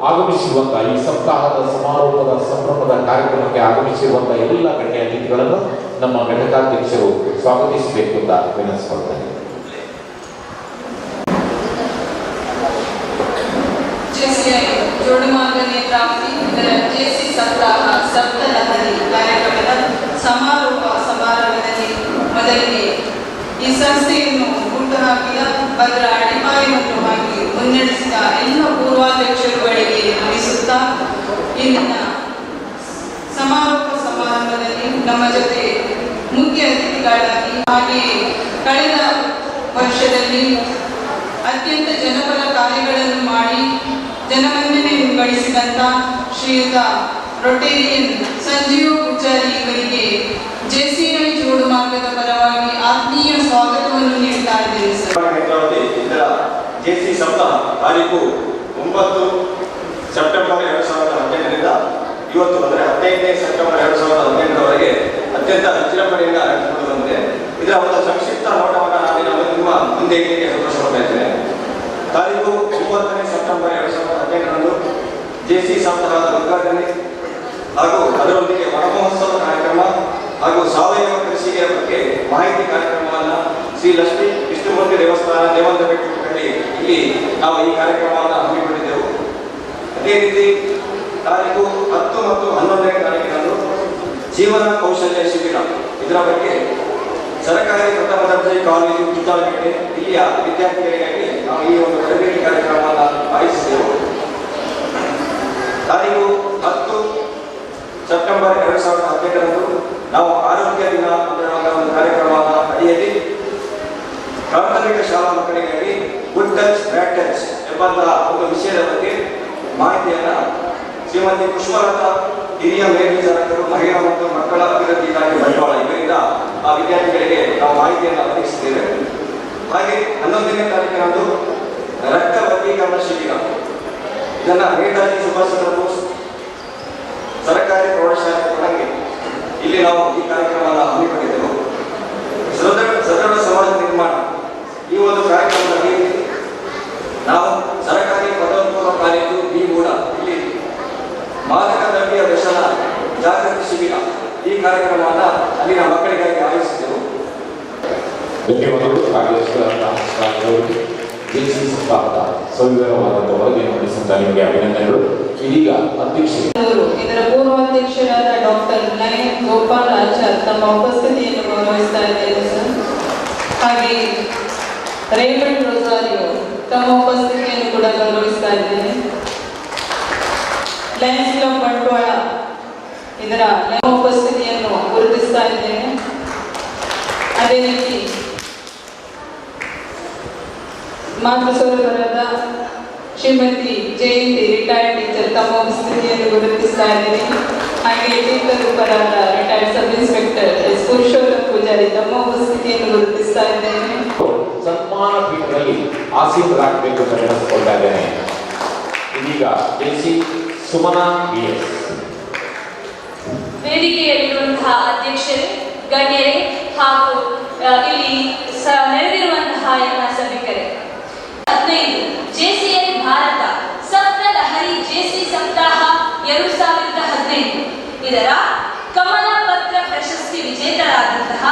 ಆಗಮಿಸಿರುವಂತಹ ಈ ಸಪ್ತಾಹದ ಸಮಾರೋಪದ ಸಂಭ್ರಮದ ಕಾರ್ಯಕ್ರಮಕ್ಕೆ ಆಗಮಿಸಿರುವಂತಹ ಎಲ್ಲ ಗಣ್ಯ ಅತಿಥಿಗಳನ್ನು ನಮ್ಮ ಘಟಕಾಧ್ಯಕ್ಷರು ಸ್ವಾಗತಿಸಬೇಕು ಅಂತ ವಿನಂತಿಸಿಕೊಳ್ತಾರೆ. ಜೋಡುಮಾರ್ಗ ನೇತ್ರಾವತಿ ಜೆಸಿ ಸಪ್ತಾಹ ಸಪ್ತಲಹರಿ ಕಾರ್ಯಕ್ರಮದ ಸಮಾರೋಪ ಸಮಾರಂಭದಲ್ಲಿ ಮೊದಲಿಗೆ ಈ ಸಂಸ್ಥೆಯನ್ನು ಹುಟ್ಟುಹಾಕಿದ ಭದ್ರ ಅಡಿಪಾಯವನ್ನು ಹಾಕಿ ಮುನ್ನಡೆಸಿದ ಎಲ್ಲ ಪೂರ್ವಾಧ್ಯಕ್ಷರುಗಳಿಗೆ ನಮಿಸುತ್ತಾ ಇಂದಿನ ಸಮಾರೋಪ ಸಮಾರಂಭದಲ್ಲಿ ನಮ್ಮ ಜೊತೆ ಮುಖ್ಯ ಅತಿಥಿಗಳಾಗಿ ಹಾಗೆಯೇ ಕಳೆದ ವರ್ಷದಲ್ಲಿ ಅತ್ಯಂತ ಜನಪರ ಕಾರ್ಯಗಳನ್ನು ಮಾಡಿ ಜನಮನ್ನಣೆಯನ್ನು ಗಳಿಸಿದಂತ ಶ್ರೀಯುತ ರೊಟೇರಿಯನ್ ಸಂಜೀವ್ ಪೂಜಾರಿ ಇವರಿಗೆ ಜೆಸಿಐ ಜೋಡುಮಾರ್ಗದ ಪರವಾಗಿ ಆತ್ಮೀಯ ಸ್ವಾಗತವನ್ನು ನೀಡುತ್ತಾ ಇದ್ದೇನೆ ಸರ್. ಇದರ ಜೆಸಿ ಸಪ್ತಾಹ ತಾರೀಕು 9 ಸೆಪ್ಟೆಂಬರ್ 2018ರಿಂದ ಇವತ್ತು ಅಂದರೆ 15ನೇ ಸೆಪ್ಟೆಂಬರ್ 2018ರವರೆಗೆ ಅತ್ಯಂತ ವಿಜೃಂಭಣೆಯಿಂದ ನಡೆಸಿಕೊಂಡು ಬಂದಿದೆ. ಇದರ ಒಂದು ಸಂಕ್ಷಿಪ್ತ ನೋಟವನ್ನು ನಾನು ನಿಮ್ಮ ಮುಂದೆ ಇಡಲಿಕ್ಕೆ ಸಂತೋಷಪಡ್ತಾ ಇದ್ದೇನೆ. ತಾರೀಕು 9ನೇ ಸೆಪ್ಟೆಂಬರ್ 2018ರಂದು ಜೆಸಿ ಸಪ್ತಾಹದ ಉದ್ಘಾಟನೆ ಹಾಗೂ ಅದರೊಂದಿಗೆ ವನಮಹೋತ್ಸವ ಕಾರ್ಯಕ್ರಮ ಹಾಗೂ ಸಾವಯವ ಕೃಷಿಯ ಬಗ್ಗೆ ಮಾಹಿತಿ ಕಾರ್ಯಕ್ರಮವನ್ನು ಶ್ರೀ ಲಕ್ಷ್ಮೀ ವಿಷ್ಣುಮೂರ್ತಿ ದೇವಸ್ಥಾನ ದೇವಂತಪೇಟೆಯಲ್ಲಿ ಇಲ್ಲಿ ನಾವು ಈ ಕಾರ್ಯಕ್ರಮವನ್ನು ಹಮ್ಮಿಕೊಂಡಿದ್ದೆವು. ಅದೇ ರೀತಿ ತಾರೀಕು 10 ಮತ್ತು 11ನೇ ತಾರೀಕಿನಂದು ಜೀವನ ಕೌಶಲ್ಯ ಶಿಬಿರ ಇದರ ಬಗ್ಗೆ ಸರ್ಕಾರಿ ಪ್ರಥಮ ದರ್ಜೆ ಕಾಲೇಜು ಚಿತ್ತಾಲಪೇಟೆ ಇಲ್ಲಿಯ ವಿದ್ಯಾರ್ಥಿಗಳಿಗಾಗಿ ನಾವು ಈ ಒಂದು ತರಬೇತಿ ಕಾರ್ಯಕ್ರಮವನ್ನು ಆಯೋಜಿಸಿದೆವು. ತಾರೀಕು 10 ಸೆಪ್ಟೆಂಬರ್ 2018ರಂದು ನಾವು ಆರೋಗ್ಯ ದಿನ ಅಂತ ಒಂದು ಕಾರ್ಯಕ್ರಮದ ಅಡಿಯಲ್ಲಿ ಪ್ರಾಥಮಿಕ ಶಾಲಾ ಮಕ್ಕಳಿಗಾಗಿ ಗುಡ್ ಟಚ್ ಬ್ಯಾಡ್ ಟಚ್ ಎಂಬಂತಹ ಒಂದು ವಿಷಯದ ಬಗ್ಗೆ ಮಾಹಿತಿಯನ್ನು ಶ್ರೀಮತಿ ಪುಷ್ಪಲತಾ ಹಿರಿಯ ಮೇಲ್ವಿಚಾರಕರು ಮಹಿಳಾ ಮತ್ತು ಮಕ್ಕಳ ಅಭಿವೃದ್ಧಿ ಇಲಾಖೆ ಬಂಡವಾಳ ಇವರಿಂದ ಆ ವಿದ್ಯಾರ್ಥಿಗಳಿಗೆ ನಾವು ಮಾಹಿತಿಯನ್ನು ಒದಗಿಸಿದ್ದೇವೆ. ಹಾಗೆ 11ನೇ ತಾರೀಕಿನಂದು ರಕ್ತ ವರ್ಗೀಕರಣ ಶಿಬಿರ ಇದನ್ನು ನೇತಾಜಿ ಸುಭಾಷ್ ಚಂದ್ರ ಬೋಸ್ ಸರ್ಕಾರಿ ಪ್ರೌಢಶಾಲೆ ಕೊಡಂಗೆ ಇಲ್ಲಿ ನಾವು ಈ ಕಾರ್ಯಕ್ರಮವನ್ನು ಹಮ್ಮಿಕೊಂಡಿದ್ದೆವು. ಸದೃಢ ಸಮಾಜ ನಿರ್ಮಾಣ ಈ ಒಂದು ಕಾರ್ಯಕ್ರಮದಲ್ಲಿ ನಾವು ಸರ್ಕಾರಿ ಪದವಿ ಪೂರ್ವ ಕಾಲೇಜು ಬೀಗೂಡ ಇಲ್ಲಿ ಮಾದಕ ದ್ರವ್ಯ ವ್ಯಸನ ಜಾಗೃತಿ ಶಿಬಿರ ಈ ಕಾರ್ಯಕ್ರಮವನ್ನು ಅಲ್ಲಿನ ಮಕ್ಕಳಿಗಾಗಿ ಆಯೋಜಿಸಿದ್ದೆವು. ಧನ್ಯವಾದಗಳು. ಜೆಸಿ ಸಪ್ತಾಹದ ಸವಿವರವಾದಂಥ ವರದಿಯನ್ನು ನಡೆಸಿದ ನಿಮಗೆ ಅಭಿನಂದನೆಗಳು. ಇದೀಗ ಅಧ್ಯಕ್ಷರು ಇದರ ಪೂರ್ವಾಧ್ಯಕ್ಷರಾದ ಡಾಕ್ಟರ್ ನಯನ್ ಗೋಪಾಲ್ ಆಚಾರ್ ತಮ್ಮ ಉಪಸ್ಥಿತಿಯನ್ನು ಗೌರವಿಸ್ತಾ ಇದ್ದೇನೆ ಸರ್. ಹಾಗೆ ರೇಮಂಡ್ ರೊಸಾರಿಯೋ ತಮ್ಮ ಉಪಸ್ಥಿತಿಯನ್ನು ಕೂಡ ಗೌರವಿಸ್ತಾ ಇದ್ದೇನೆ. ಲಯನ್ಸ್ ಕ್ಲಬ್ ಬಂಟ್ವಾಳ ಇದರ ಉಪಸ್ಥಿತಿಯನ್ನು ಗುರುತಿಸ್ತಾ ಇದ್ದೇನೆ. ಅದೇ ರೀತಿ ಮಾತೃಸೋದರರಾದ ಶ್ರೀಮತಿ ಜಯಂತಿ ರಿಟೈರ್ಡ್ ಟೀಚರ್ ತಮ್ಮ ಉಪಸ್ಥಿತಿಯನ್ನು ಗುರುತಿಸ್ತಾ ಇದ್ದೇನೆ. ಹಾಗೆ ಟೀಕರೂಪರಾದ ರಿಟೈರ್ಡ್ ಸಬ್ ಇನ್ಸ್ಪೆಕ್ಟರ್ ಎಸ್ ಪುರುಷೋತ್ತಮ ಪೂಜಾರಿ ತಮ್ಮ ಉಪಸ್ಥಿತಿಯನ್ನು ಗುರುತಿಸ್ತಾ ಇದ್ದೇನೆ. ಸನ್ಮಾನ ಪೀಠದಲ್ಲಿ ಆಸೀನರಾಗಬೇಕು ಅಂತ ನೆನೆಸಿಕೊಳ್ತಾ ಇದ್ದೇನೆ. ಇದೀಗ ಜೆಸಿ ಸುಮನಾ BS. ವೇದಿಕೆಯಲ್ಲಿರುವಂತಹ ಅಧ್ಯಕ್ಷರೇ, ಗಣ್ಯರೇ ಹಾಗೂ ಇಲ್ಲಿ ನೆರೆದಿರುವಂತಹ ಎಲ್ಲ ಸಭಿಕರೇ, 15 JCI ಭಾರತ ಸಪ್ತ ಲಹರಿ ಜೆಸಿ ಸಪ್ತಾಹ 2018 ಇದರ ಕಮಲ ಪತ್ರ ಪ್ರಶಸ್ತಿ ವಿಜೇತರಾದಂತಹ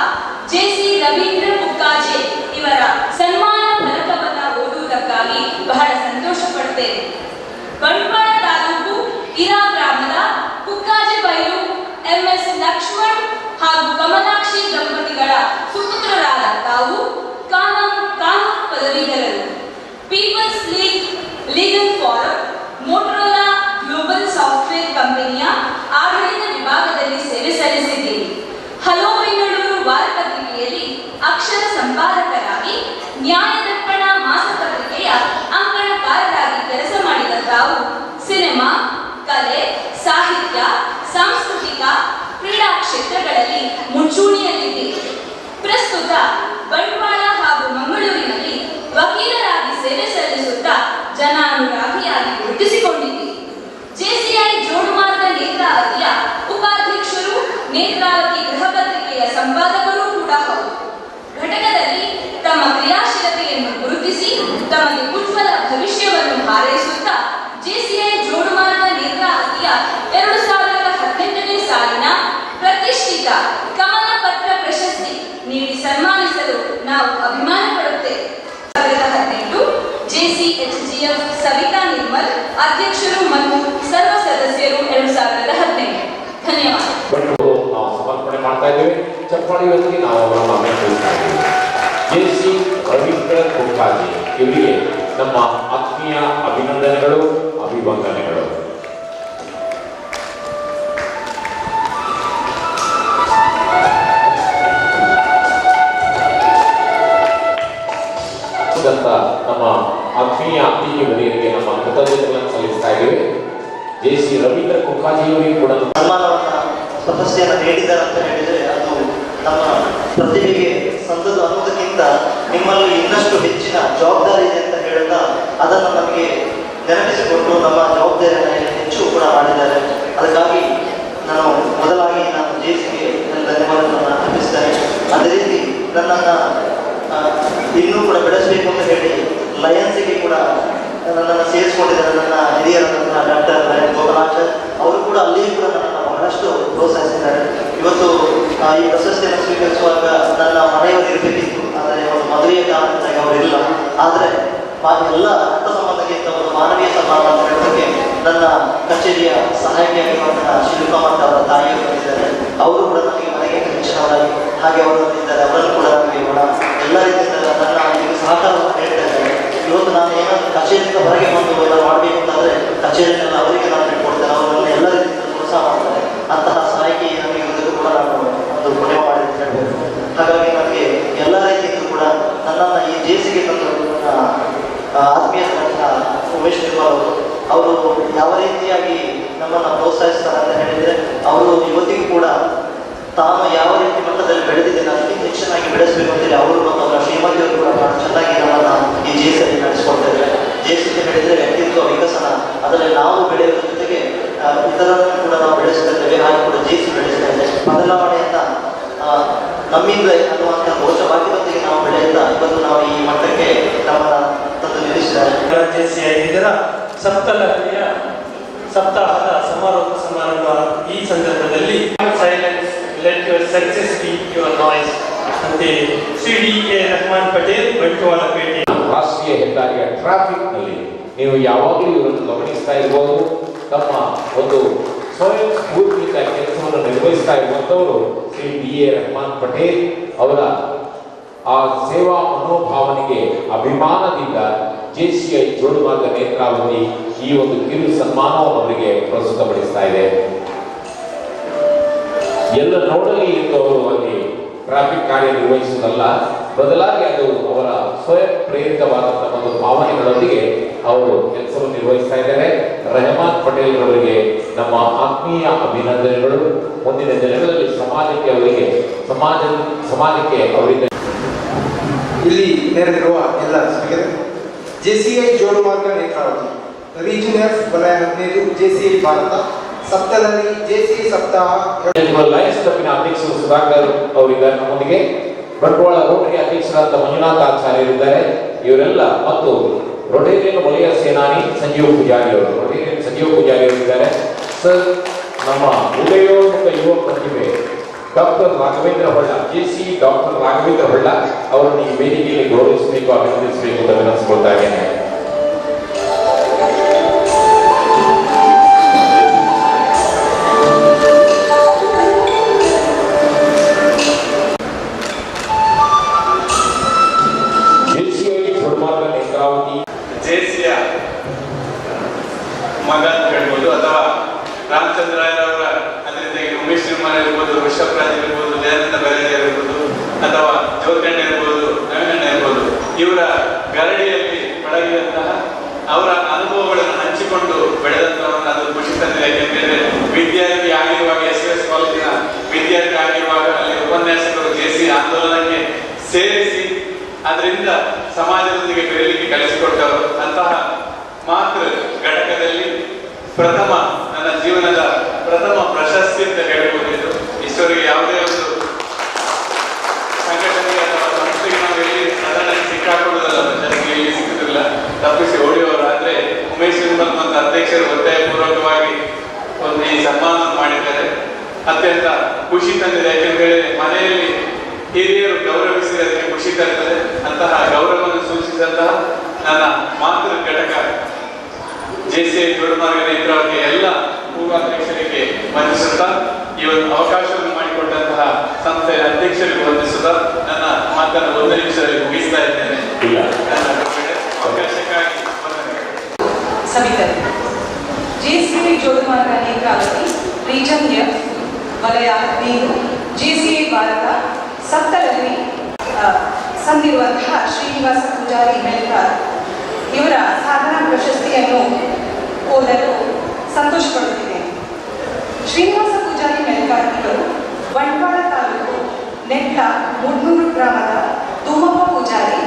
ಜೆಸಿ ರವೀಂದ್ರ ಕುಕ್ಕಾಜೆ ಇವರ ಸನ್ಮಾನ ಫಲಕವನ್ನು ಓದುವುದಕ್ಕಾಗಿ ಬಹಳ ಸಂತೋಷ ಪಡುತ್ತೇನೆ. ಬಂಟ್ವಾಳ ತಾಲೂಕು ಇರಾ ಗ್ರಾಮದ ಕುಕ್ಕಾಜೆ ಬೈಲು MS ಲಕ್ಷ್ಮಣ್ ಹಾಗೂ ಕಮಲಾಕ್ಷಿ ದಂಪತಿಗಳ ಸುಪುತ್ರರಾದ ತಾವು ಕಾನೂನು ಪದವೀಧರರು. People's legal forum Motorola global software ಕಂಪನಿಯ ಆಡಳಿತ ವಿಭಾಗದಲ್ಲಿ ಸೇವೆ ಸಲ್ಲಿಸಿದ್ದೀರಿ. ಹಲೋ ಬೆಂಗಳೂರು ವಾರಪತ್ರಿಕೆಯಲ್ಲಿ ಅಕ್ಷರ ಸಂಪಾದಕರಾಗಿ, ನ್ಯಾಯದರ್ಪಣ ಮಾಸಪತ್ರಿಕೆಯ ಅಂಕಣಕಾರರಾಗಿ ಕೆಲಸ ಮಾಡಿದ ತಾವು ಸಿನಿಮಾ, ಕಲೆ, ಸಾಹಿತ್ಯ, ಸಾಂಸ್ಕೃತಿಕ, ಕ್ರೀಡಾ ಕ್ಷೇತ್ರಗಳಲ್ಲಿ ಮುಂಚೂಣಿಯಲ್ಲಿದ್ದೀರಿ. ಪ್ರಸ್ತುತ ಬಂಟ್ವಾಳ ಹಾಗೂ ಮಂಗಳೂರಿನಲ್ಲಿ ವಕೀಲರಾಗಿ ಸೇವೆ ಸಲ್ಲಿಸುತ್ತಾ ಜನಾನುರಾಗಿಯಾಗಿ ಗುರುತಿಸಿಕೊಂಡಿದ್ದೀರಿ. JCI ಜೋಡುಮಾರ್ಗ ನೇತ್ರಾವತಿಯ ಉಪಾಧ್ಯಕ್ಷರು, ನೇತ್ರಾವತಿ ಗೃಹ ಪತ್ರಿಕೆಯ ಸಂಪಾದಕರೂ ಕೂಡ ಹೌದು. ಘಟಕದಲ್ಲಿ ತಮ್ಮ ಕ್ರಿಯಾಶೀಲತೆಯನ್ನು ಗುರುತಿಸಿ ತಮಗೆ ಉಜ್ವಲ ಭವಿಷ್ಯವನ್ನು ಹಾರೈಸುತ್ತಾ JCI ಜೋಡುಮಾರ್ಗ ನೇತ್ರಾವತಿಯ 2018ನೇ ಸಾಲಿನ ಪ್ರತಿಷ್ಠಿತ ಕಮಲ ಪತ್ರ ಪ್ರಶಸ್ತಿ ನೀಡಿ ಸನ್ಮಾನಿಸಲು ನಾವು ಅಭಿಮಾನ ಪಡುತ್ತೇವೆ. 2018 JCHGF ಸವಿತಾ ನಿರ್ಮಲ್ ಅಧ್ಯಕ್ಷರು ಮತ್ತು ಸರ್ವ ಸದಸ್ಯರು 2018. ಧನ್ಯವಾದ. ನಾವು ಸಮರ್ಪಣೆ ಮಾಡ್ತಾ ಇದ್ದೇವೆ. ಚಪ್ಪಾಳಿಯೊಂದಿಗೆ ನಾವು ಅವರನ್ನು ಅಭಿನಂದಿಸ್ತಾ ಇದ್ದೇವೆ. ಜೆಸಿ ರವೀಂದ್ರ ಕುಕ್ಕಾಜೆ ಇವರಿಗೆ ನಮ್ಮ ಆತ್ಮೀಯ ಅಭಿನಂದನೆಗಳು, ಅಭಿವಂದನೆಗಳು. ನಮ್ಮ ಆತ್ಮೀಯ ಅತಿಥಿ ವರಿಯರಿಗೆ ನಮ್ಮ ಕೃತಜ್ಞತೆಗಳನ್ನು ಸಲ್ಲಿಸ್ತಾ ಇದ್ದೇವೆ. ಜೆಸಿ ರವೀಂದ್ರ ಕುಕ್ಕಾಜಿಯವರಿಗೆ ಕೂಡ ಸನ್ಮಾನವನ್ನು ಪ್ರಶಸ್ತಿಯನ್ನು ನೀಡಿದ್ದಾರೆ ಅಂತ ಹೇಳಿದರೆ ಅದು ನಮ್ಮ ಪ್ರತಿಭೆಗೆ ಸಂದದ್ದು ಅನ್ನೋದಕ್ಕಿಂತ ನಿಮ್ಮಲ್ಲಿ ಇನ್ನಷ್ಟು ಹೆಚ್ಚಿನ ಜವಾಬ್ದಾರಿ ಇದೆ ಅಂತ ಹೇಳುತ್ತಾ ಅದನ್ನು ನಮಗೆ ನೆನಪಿಸಿಕೊಂಡು ನಮ್ಮ ಜವಾಬ್ದಾರಿಯನ್ನು ಹೆಚ್ಚು ಕೂಡ ಮಾಡಿದ್ದಾರೆ. ಅದಕ್ಕಾಗಿ ಮೊದಲಾಗಿ ನಾನು ಜೆಸಿಗೆ ಧನ್ಯವಾದಗಳನ್ನು ಅರ್ಪಿಸ್ತೇನೆ. ಅದೇ ರೀತಿ ನನ್ನನ್ನು ಇನ್ನೂ ಕೂಡ ಬೆಳೆಸಬೇಕು ಅಂತ ಹೇಳಿ ಲಯನ್ಸ್ಗೆ ಕೂಡ ನನ್ನನ್ನು ಸೇರಿಸಿಕೊಂಡಿದ್ದಾರೆ. ನನ್ನ ಹಿರಿಯರಾದಂತಹ ಡಾಕ್ಟರ್ ನಯನ್ ಗೋಪಾಲಾಚಾರ್ ಅವರು ಕೂಡ ಅಲ್ಲಿಯೂ ಕೂಡ ನನ್ನನ್ನು ಬಹಳಷ್ಟು ಪ್ರೋತ್ಸಾಹಿಸಿದ್ದಾರೆ. ಇವತ್ತು ಈ ಪ್ರಶಸ್ತಿಯನ್ನು ಸ್ವೀಕರಿಸುವಾಗ ನನ್ನ ಮನೆಯವರು ಇರಬೇಕಿತ್ತು, ಆದರೆ ಒಂದು ಮದುವೆಯ ಕಾರಣಕ್ಕಾಗಿ ಅವರಿಲ್ಲ. ಆದರೆ ಎಲ್ಲ ರಕ್ತ ಸಂಬಂಧಕ್ಕಿಂತ ಒಂದು ಮಾನವೀಯ ಸನ್ಮಾನ ಅಂತ ಹೇಳೋದಕ್ಕೆ ನನ್ನ ಕಚೇರಿಯ ಸಹಾಯಕಿಯಾಗಿರುವಂತಹ ಶಿಲ್ಪಾ ಅವರ ತಾಯಿಯವರು ಬಂದಿದ್ದಾರೆ. ಅವರು ಕೂಡ ನನಗೆ ಮನೆಗೆ ಹೆಚ್ಚಿನವರಾಗಿ ಹಾಗೆ ಅವರೊಂದಿದ್ದಾರೆ, ಅವರನ್ನು ಕೂಡ ನನಗೆ ಕೂಡ ಎಲ್ಲ ರೀತಿಯಿಂದ ನನ್ನ ಇಲ್ಲಿ ಸಹಕಾರವನ್ನು ನೀಡ್ತಾ ಇದ್ದಾರೆ. ಇವತ್ತು ನಾನು ಏನಾದರೂ ಕಚೇರಿಯಿಂದ ಹೊರಗೆ ಬಂದು ಎಲ್ಲ ಮಾಡಬೇಕು ಅಂತಂದರೆ ಕಚೇರಿಯನ್ನು ಅವರಿಗೆ ನಾನು ಬಿಟ್ಕೊಡ್ತೇನೆ, ಅವರು ನನ್ನ ಎಲ್ಲ ರೀತಿಯಿಂದ ಪ್ರೋತ್ಸಾಹ ಮಾಡ್ತಾರೆ. ಅಂತಹ ಸಹಾಯಕ್ಕೆ ನನಗೆ ಇವತ್ತು ಕೂಡ ನಾನು ಒಂದು ಪುಣ್ಯ ಮಾಡಿ ಅಂತ ಹೇಳ್ಬೋದು. ಹಾಗಾಗಿ ನನಗೆ ಎಲ್ಲ ರೀತಿಯಲ್ಲೂ ಕೂಡ ನನ್ನನ್ನು ಈ ಜೇಸಿಗೆ ತಂದು ಆತ್ಮೀಯ ಉಮೇಶ್ ನಿರ್ಮಲ್ ಅವರು ಯಾವ ರೀತಿಯಾಗಿ ನಮ್ಮನ್ನು ಪ್ರೋತ್ಸಾಹಿಸ್ತಾರೆ ಅಂತ ಹೇಳಿದರೆ, ಅವರು ಇವತ್ತಿಗೂ ಕೂಡ ತಾನು ಯಾವ ರೀತಿ ಮಟ್ಟದಲ್ಲಿ ಬೆಳೆದಿದ್ದೇನೆ ಅದಕ್ಕಿಂತ ಹೆಚ್ಚಿನಾಗಿ ಬೆಳೆಸಬೇಕು ಅಂತೇಳಿ ಅವರು ಮತ್ತು ಅವರ ಶ್ರೀಮತಿಯವರು ಕೂಡ ಬಹಳ ಚೆನ್ನಾಗಿ ನಮ್ಮನ್ನು ಈ ಜೇಸಿಯಲ್ಲಿ ನಡೆಸಿಕೊಡ್ತಾ ಇದ್ದಾರೆ. ಜೇಸಿ ಅಂತ ಹೇಳಿದರೆ ವ್ಯಕ್ತಿತ್ವ ವಿಕಸನ, ಅದರಲ್ಲಿ ನಾವು ಬೆಳೆಯುವ ಜೊತೆಗೆ ಇತರರನ್ನು ಕೂಡ ನಾವು ಬೆಳೆಸ್ತಾ ಇದ್ದೇವೆ, ಹಾಗೆ ಕೂಡ ಜೇಸಿ ಬೆಳೆಸ್ತಾ ಇದ್ದೇವೆ. ಬದಲಾವಣೆಯನ್ನು ನಮ್ಮಿಂದ ಅನ್ನುವಂಥ ಘೋಷವಾಕ್ಯದೊಂದಿಗೆ ನಾವು ಬೆಳೆಯುತ್ತಾ ಇವತ್ತು ನಾವು ಈ ಮಟ್ಟಕ್ಕೆ ನಮ್ಮನ್ನು ತಂದು ನಿಲ್ಲಿಸಿದ್ದಾರೆ. ಜೇಸಿಯ ಇದರ ಸಪ್ತಲಹರಿಯ ಸಪ್ತಾಹದ ಸಮಾರೋಪ ಸಮಾರಂಭ ಈ ಸಂದರ್ಭದಲ್ಲಿ silence let your success be your noise ಅಂತೆ ಶ್ರೀ ರಹಮಾನ್ ಪಟೇಲ್ ಬಂಟ್ವಾಳಪೇಟೆ. ರಾಷ್ಟ್ರೀಯ ಹೆದ್ದಾರಿಯ ಟ್ರಾಫಿಕ್ ನಲ್ಲಿ ನೀವು ಯಾವಾಗಲೂ ಇವರನ್ನು ಗಮನಿಸ್ತಾ ಇರಬಹುದು. ತಮ್ಮ ಒಂದು ಸ್ವಯಂ ಸ್ಫೂರ್ತಿಯಿಂದ ಕೆಲಸವನ್ನು ನಿರ್ವಹಿಸ್ತಾ ಇರುವಂತವರು ಶ್ರೀ ರಹಮಾನ್ ಪಟೇಲ್ ಅವರ ಆ ಸೇವಾ ಮನೋಭಾವನೆಗೆ ಅಭಿಮಾನದಿಂದ ಜೆಸಿಐ ಜೋಡುಮಾರ್ಗ ನೇತ್ರಾವತಿ ಈ ಒಂದು ಕಿರು ಸನ್ಮಾನವನ್ನು ಅವರಿಗೆ ಪ್ರಸ್ತುತಪಡಿಸ್ತಾ ಇದೆ. ಎಲ್ಲ ನೋಡಲಿ ಎಂದು ಅವರು ಅಲ್ಲಿ ಟ್ರಾಫಿಕ್ ಕಾರ್ಯ ನಿರ್ವಹಿಸುವುದಲ್ಲ, ಬದಲಾಗಿ ಅದು ಅವರ ಸ್ವಯಂ ಪ್ರೇರಿತವಾದಂತಹ ಒಂದು ಭಾವನೆಗಳೊಂದಿಗೆ ಅವರು ಕೆಲಸವನ್ನು ನಿರ್ವಹಿಸ್ತಾ ಇದ್ದಾರೆ. ರೆಹಮಾನ್ ಪಟೇಲ್ ಅವರಿಗೆ ನಮ್ಮ ಆತ್ಮೀಯ ಅಭಿನಂದನೆಗಳು. ಮುಂದಿನ ದಿನಗಳಲ್ಲಿ ಸಮಾಜಕ್ಕೆ ಅವರಿಂದ ಇಲ್ಲಿ ನೆರೆದಿರುವ ಎಲ್ಲ speaker JCI Jodumarga Netravati region F ವಲಯ 15 ಜೆಸಿಐ ಭಾರತ ಸಪ್ತಾಹದಲ್ಲಿ ಜೆಸಿಐ ಸಪ್ತಾಹ ಲಯನ್ಸ್ ಕ್ಲಬ್ಬಿನ ಅಧ್ಯಕ್ಷರು ಸುಧಾಕರ್ ಅವರಿದ್ದಾರೆ ನಮ್ಮೊಂದಿಗೆ. ಬಂಟ್ವಾಳ ರೋಟರಿ ಅಧ್ಯಕ್ಷರಾದ ಮಂಜುನಾಥ್ ಆಚಾರ್ಯರಿದ್ದಾರೆ. ಇವರೆಲ್ಲ ಮತ್ತು ರೊಟೇರಿಯನ್ ವಲಯ ಸೇನಾನಿ ಸಂಜೀವ್ ಪೂಜಾರಿ ಅವರಿದ್ದಾರೆ. ಸರ್, ನಮ್ಮ ಉದಯೋನ್ಮುಖ ಯುವ ಪ್ರತಿಭೆ doctor Raghavendra Holla, JC doctor Raghavendra Holla ಅವರನ್ನು ಈ ವೇದಿಕೆಯಲ್ಲಿ ಗೌರವಿಸಬೇಕು, ಅಭಿನಂದಿಸಬೇಕು ಅಂತ ವಿನಂತಿಸಿಕೊಳ್ತಾ ಇದ್ದೇನೆ. ಜೆಸಿಯ ಮಗ ಅಂತ ಹೇಳ್ಬೋದು, ಅಥವಾ ರಾಮಚಂದ್ರಾಯರವರ ಅದರಿಂದ ಉಮೇಶ್ ನಿರ್ಮಾಣ ಇರ್ಬೋದು, ವಿಶ್ವಪ್ರಾಜ್ ಇರ್ಬೋದು, ದಯಾನಂದ ಬೈರಾಜ್ ಇರ್ಬೋದು, ಅಥವಾ ಜ್ಯೋತಿಯಣ್ಣ ಇರ್ಬೋದು, ನವೀನಣ್ಣ ಇರ್ಬೋದು, ಇವರ ಗರಡಿಯಲ್ಲಿ ಪಳಗಿದಂತಹ ಅವರ ಅನುಭವಗಳನ್ನು ಹಂಚಿಕೊಂಡು ಬೆಳೆದಂತವರನ್ನು ಅದು ಖುಷಿ ತಂದಿದೆ. ಯಾಕೆಂದ್ರೆ ವಿದ್ಯಾರ್ಥಿ ಆಗಿರುವಾಗ ಎಸ್ ಕಾಲೇಜಿನ ವಿದ್ಯಾರ್ಥಿ ಆಗಿರುವಾಗ ಅಲ್ಲಿ ಉಪನ್ಯಾಸಕರು ಜೆಸಿ ಆಂದೋಲನಕ್ಕೆ ಸೇರಿಸಿ ಅದರಿಂದ ಸಮಾಜದೊಂದಿಗೆ ಬೆರೆಯಲಿಕ್ಕೆ ಕಲಿಸಿಕೊಟ್ಟವರು. ಅಂತಹ ಮಾತೃ ಘಟಕದಲ್ಲಿ ನನ್ನ ಜೀವನದ ಪ್ರಥಮ ಪ್ರಶಸ್ತಿ ಅಂತ ಹೇಳ್ಬೋದು. ಇದು ಈಶ್ವರಿಗೆ ಯಾವುದೇ ಒಂದು ಸಂಘಟನೆಗೆ ಅಥವಾ ಸಂಸ್ಥೆಗೆ ನಾವು ಎಲ್ಲಿ ಸಾಧಾರಣ ಸಿಕ್ಕಾಕೊಳ್ಳೋದಲ್ಲ, ಜನರಿಗೆ ಎಲ್ಲಿ ಸಿಕ್ಕುದಿಲ್ಲ, ತಪ್ಪಿಸಿ ಓಡಿಯವರಾದ್ರೆ ಉಮೇಶ್ ನಿರ್ಮಲ್ ಮತ್ತು ಅಧ್ಯಕ್ಷರು ಒತ್ತಾಯಪೂರ್ವಕವಾಗಿ ಒಂದು ಈ ಸನ್ಮಾನ ಮಾಡಿದ್ದಾರೆ. ಅತ್ಯಂತ ಖುಷಿ ತಂದಿದೆ. ಯಾಕೆಂದ್ರೆ ಮನೆಯಲ್ಲಿ ಹಿರಿಯರು ಗೌರವಿಸಿ ಅದಕ್ಕೆ ಖುಷಿ ತರುತ್ತದೆ. ಅಂತಹ ಗೌರವವನ್ನು ಸೂಚಿಸಿದಂತಹ ನನ್ನ ಮಾತೃ ಘಟಕ ಜೆಸಿಐ ಜೋಡುಮಾರ್ಗ ನೇತ್ರಾವತಿ ಎಲ್ಲ ಪೂರ್ವಾಧ್ಯಕ್ಷರಿಗೆ ವಂದಿಸುತ್ತಾ, ಈ ಒಂದು ಅವಕಾಶವನ್ನು ಮಾಡಿಕೊಟ್ಟಂತಹ ಸಂಸ್ಥೆಯ ಅಧ್ಯಕ್ಷರಿಗೆ ವಂದಿಸುತ್ತಾ ನನ್ನ ಮಾತನ್ನು 1 ನಿಮಿಷದಲ್ಲಿ ಮುಗಿಸ್ತಾ ಇದ್ದೇನೆ. ಅವಕಾಶಕ್ಕಾಗಿ ಸಭಿಕರು, JCI Jodumarga Netravati region F ವಲಯ 15 ಜೆಸಿಐ ಭಾರತ ಸಪ್ತಲಹರಿ ಸಂದಿರುವಂತಹ ಶ್ರೀನಿವಾಸ ಪೂಜಾರಿ ಮೆಲ್ಕಾರ್ ಇವರ ಸಾಧನಾ ಪ್ರಶಸ್ತಿಯನ್ನು ಓದಲು ಸಂತೋಷಪಡುತ್ತಿದ್ದೇನೆ. ಶ್ರೀನಿವಾಸ ಪೂಜಾರಿ ಮೆಲ್ಕಾರ್ ಇವರು ಬಂಟ್ವಾಳ ತಾಲೂಕು ನೆಟ್ಟ ಮುಡ್ನೂರು ಗ್ರಾಮದ ಧೂಮಪ್ಪ ಪೂಜಾರಿ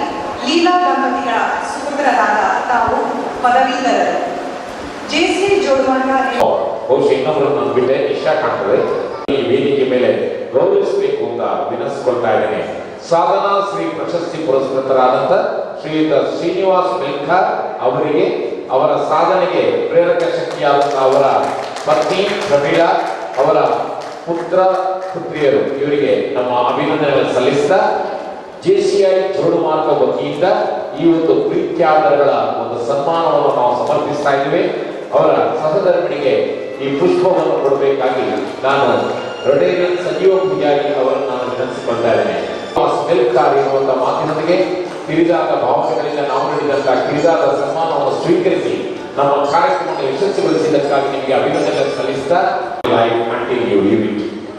ಲೀಲಾ ದಂಪತಿಗಳ ಸುಪುತ್ರರಾದ ತಾವು ಪದವೀಧರರು. ಜೆಸಿಐ ಜೋಡುಮಾರ್ಗ ಬಹುಶಃ ಇನ್ನೊಬ್ಬರನ್ನು ಬಿಟ್ಟರೆ ಇಷ್ಟ ಕಾಣ್ತದೆ. ಈ ವೇದಿಕೆ ಮೇಲೆ ಗೌರವಿಸಬೇಕು ಅಂತ ವಿನಂತಿಸಿಕೊಳ್ತಾ ಇದ್ದೇನೆ. ಸಾಧನಾ ಶ್ರೀ ಪ್ರಶಸ್ತಿ ಪುರಸ್ಕೃತರಾದಂಥ ಶ್ರೀಯುತ ಶ್ರೀನಿವಾಸ್ ಮೆಲ್ಕಾರ್ ಅವರಿಗೆ ಅವರ ಸಾಧನೆಗೆ ಪ್ರೇರಕ ಶಕ್ತಿಯಾದಂಥ ಅವರ ಪತ್ನಿ ಪ್ರಮೀಳಾ, ಅವರ ಪುತ್ರಿಯರು, ಇವರಿಗೆ ನಮ್ಮ ಅಭಿನಂದನೆಗಳನ್ನು ಸಲ್ಲಿಸಿದ ಜೆಸಿಐ ಜೋಡುಮಾರ್ಗ ವತಿಯಿಂದ ಈ ಒಂದು ಪ್ರೀತ್ಯಾದರಗಳ ಒಂದು ಸನ್ಮಾನವನ್ನು ನಾವು ಸಮರ್ಪಿಸ್ತಾ ಇದ್ದೇವೆ. ಅವರ ಸಹಧರ್ಮಿಣಿಗೆ ಈ ಪುಷ್ಪವನ್ನು ಕೊಡಬೇಕಾಗಿ ನಾನು ರೊಟೇರಿಯನ್ ಸಂಜೀವ ಪೂಜಾರಿ ಅವರನ್ನು ನಾನು ವಿನಂತಿಸಿಕೊಳ್ತಾ ಇದ್ದೇನೆ. ಮೇಲ್ಕಾರಿ ಎನ್ನುವಂತಹ ಮಾತಿನೊಂದಿಗೆ ಕಿರಿದಾದ ಭಾವನೆಗಳಿಂದ ನಾವು ನೀಡಿದಂತಹ ಕಿರಿದಾದ ಸನ್ಮಾನವನ್ನು ಸ್ವೀಕರಿಸಿ ನಮ್ಮ ಕಾರ್ಯಕ್ರಮವನ್ನು ಯಶಸ್ವಿಗೊಳಿಸಿದ್ದಕ್ಕಾಗಿ ನಿಮಗೆ ಅಭಿನಂದನೆ ಸಲ್ಲಿಸ್ತಾ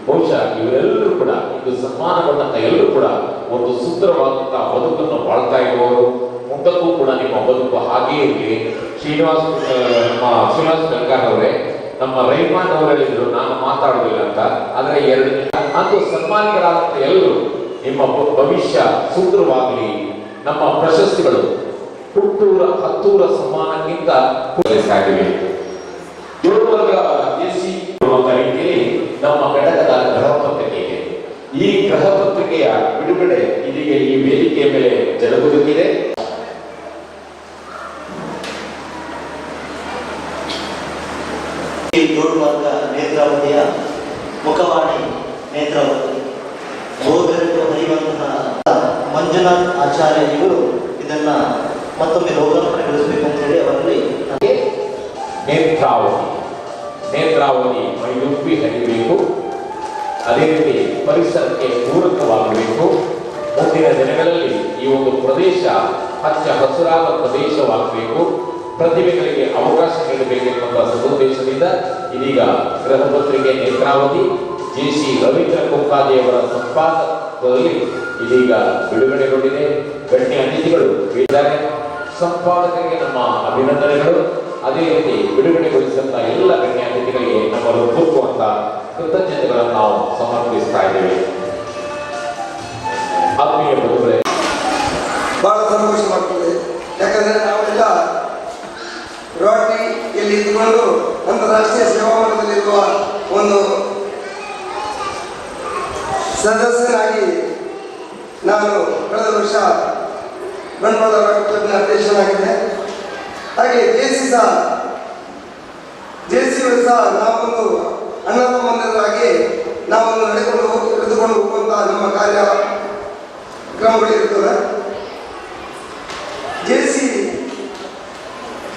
ಬಹುಶಃ ಇವರೆಲ್ಲರೂ ಕೂಡ ಇದು ಸನ್ಮಾನಗೊಂಡಂತ ಎಲ್ಲರೂ ಕೂಡ ಒಂದು ಸುಂದರವಾದಂತಹ ಬದುಕನ್ನು ಬಾಳ್ತಾ ಇರುವವರು. ಮುಂದಕ್ಕೂ ಕೂಡ ನಿಮ್ಮ ಬದುಕು ಹಾಗೇ ಇರಲಿ. ನಮ್ಮ ಶ್ರೀನಿವಾಸ್ ಗಂಗಾರ್ ಅವರೇ, ನಮ್ಮ ರೈಮಾನ್ ಅವರಲ್ಲಿದ್ರು ನಾನು ಮಾತಾಡುವುದಿಲ್ಲ ಅಂತ, ಆದರೆ ಅಂದು ಸನ್ಮಾನಿಗಳಾದಂತ ಎಲ್ಲರೂ ನಿಮ್ಮ ಭವಿಷ್ಯ ಸುಂದರವಾಗಲಿ. ನಮ್ಮ ಪ್ರಶಸ್ತಿಗಳು ಹುಟ್ಟೂರ ಹತ್ತೂರ ಸನ್ಮಾನಕ್ಕಿಂತ ಸಾಗಿವೆ. ಜೋಡುವರ್ಗ ಜೆಸಿ ರೀತಿಯಲ್ಲಿ ನಮ್ಮ ಘಟಕದ ಗೃಹ ಪತ್ರಿಕೆ ಇದೆ. ಈ ಗೃಹ ಪತ್ರಿಕೆಯ ಬಿಡುಗಡೆ ಇದೀಗ ಈ ವೇದಿಕೆಯ ಮೇಲೆ ಜರುಗುತ್ತಿದೆ. ಜೋಡುಮಾರ್ಗ ನೇತ್ರಾವತಿಯ ಮುಖವಾಣಿ ನೇತ್ರಾವತಿ ಗೋಗರೆಂದು ಹರಿಯುವಂತಹ ಮಂಜುನಾಥ್ ಆಚಾರ್ಯ ಇವರು ಇದನ್ನ ಮತ್ತೊಮ್ಮೆ ಲೋಕಾರ್ಪಣೆಗೊಳಿಸಬೇಕು ಅಂತ ಹೇಳಿ ಅವರಲ್ಲಿ ನೇತ್ರಾವತಿ ಮೈದುಂಬಿ ಹರಿಯಬೇಕು. ಅದೇ ರೀತಿ ಪರಿಸರಕ್ಕೆ ಪೂರಕವಾಗಬೇಕು. ಮುಂದಿನ ದಿನಗಳಲ್ಲಿ ಈ ಒಂದು ಪ್ರದೇಶ ಹಚ್ಚ ಹಸುರಾದ ಪ್ರದೇಶವಾಗಬೇಕು. ಪ್ರತಿಭೆಗಳಿಗೆ ಅವಕಾಶ ನೀಡಬೇಕೆನ್ನುವ ಸದುದ್ದೇಶದಿಂದ ಇದೀಗ ಗೃಹ ಪತ್ರಿಕೆ ನೇತ್ರಾವತಿ ಜೆ.ಸಿ. ರವೀಂದ್ರ ಕುಂಕಾದಿಯವರ ಸಂಪಾದಕದಲ್ಲಿ ಇದೀಗ ಬಿಡುಗಡೆಗೊಂಡಿದೆ. ಗಣ್ಯ ಅತಿಥಿಗಳು ಇದ್ದಾರೆ. ಸಂಪಾದಕರಿಗೆ ನಮ್ಮ ಅಭಿನಂದನೆಗಳು. ಅದೇ ರೀತಿ ಬಿಡುಗಡೆಗೊಳಿಸಿದಂತಹ ಎಲ್ಲ ಗಣ್ಯ ಅತಿಥಿಗಳಿಗೆ ನಮ್ಮ ಹೃತ್ಪೂರ್ವಕ ಕೃತಜ್ಞತೆಗಳನ್ನು ನಾವು ಸಮರ್ಪಿಸ್ತಾ ಇದ್ದೇವೆ. ಆತ್ಮೀಯ ಬಂಧುಗಳೇ, ಬಹಳ ಸಂತೋಷವಾಗ್ತದೆ. ಯಾಕಂದ್ರೆ ನಾವೆಲ್ಲ ರೋಟರಿಯಲ್ಲಿ ಇದ್ದುಕೊಂಡು ಅಂತಾರಾಷ್ಟ್ರೀಯ ಸೇವಾ ಮಟ್ಟದಲ್ಲಿರುವ ಒಂದು ಸದಸ್ಯನಾಗಿ ನಾನು ಕಳೆದ ವರ್ಷ ಬಂಡವಾಳ ಕ್ಲಬ್ನ ಅಧ್ಯಕ್ಷನಾಗಿದ್ದೆ. ಹಾಗೆ ಜೆಸಿಯು ಸಹ ನಾವೊಂದು ಅಣ್ಣ ತಮ್ಮಂದಿರಾಗಿ ನಾವೊಂದು ನಡೆದುಕೊಂಡು ಹೋಗುವಂತಹ ನಮ್ಮ ಕಾರ್ಯಕ್ರಮಗಳಿರ್ತವೆ. ಜೆಸಿ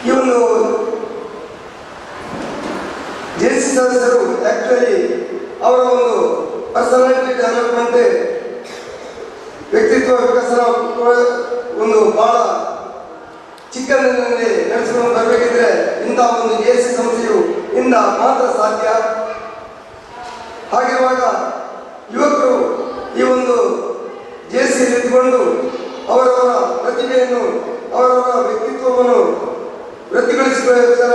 ಈ ಒಂದು ಜೆಸಿ ಸದಸ್ಯರು ಆಕ್ಚುಲಿ ಅವರ ಒಂದು ಪರ್ಸನಾಲಿಟಿ ಡೆವಲಪ್ಮೆಂಟ್, ವ್ಯಕ್ತಿತ್ವ ವಿಕಸನ ಒಂದು ಬಹಳ ಚಿಕ್ಕಂದಿನಲ್ಲಿ ನಡೆಸಿಕೊಂಡು ಬರಬೇಕಿದ್ರೆ ಇಂತಹ ಒಂದು ಜೆಸಿ ಸಂಸ್ಥೆಯು ಇಂದ ಮಾತ್ರ ಸಾಧ್ಯ. ಹಾಗಿರುವಾಗ ಯುವಕರು ಈ ಒಂದು ಜೆಸಿಯಲ್ಲಿ ಇದ್ದುಕೊಂಡು ಅವರವರ ಪ್ರತಿಭೆಯನ್ನು ಅವರವರ ವ್ಯಕ್ತಿತ್ವವನ್ನು ವೃತ್ತಿಗೊಳಿಸಿಕೊಳ್ಳೋಸ್ಕರ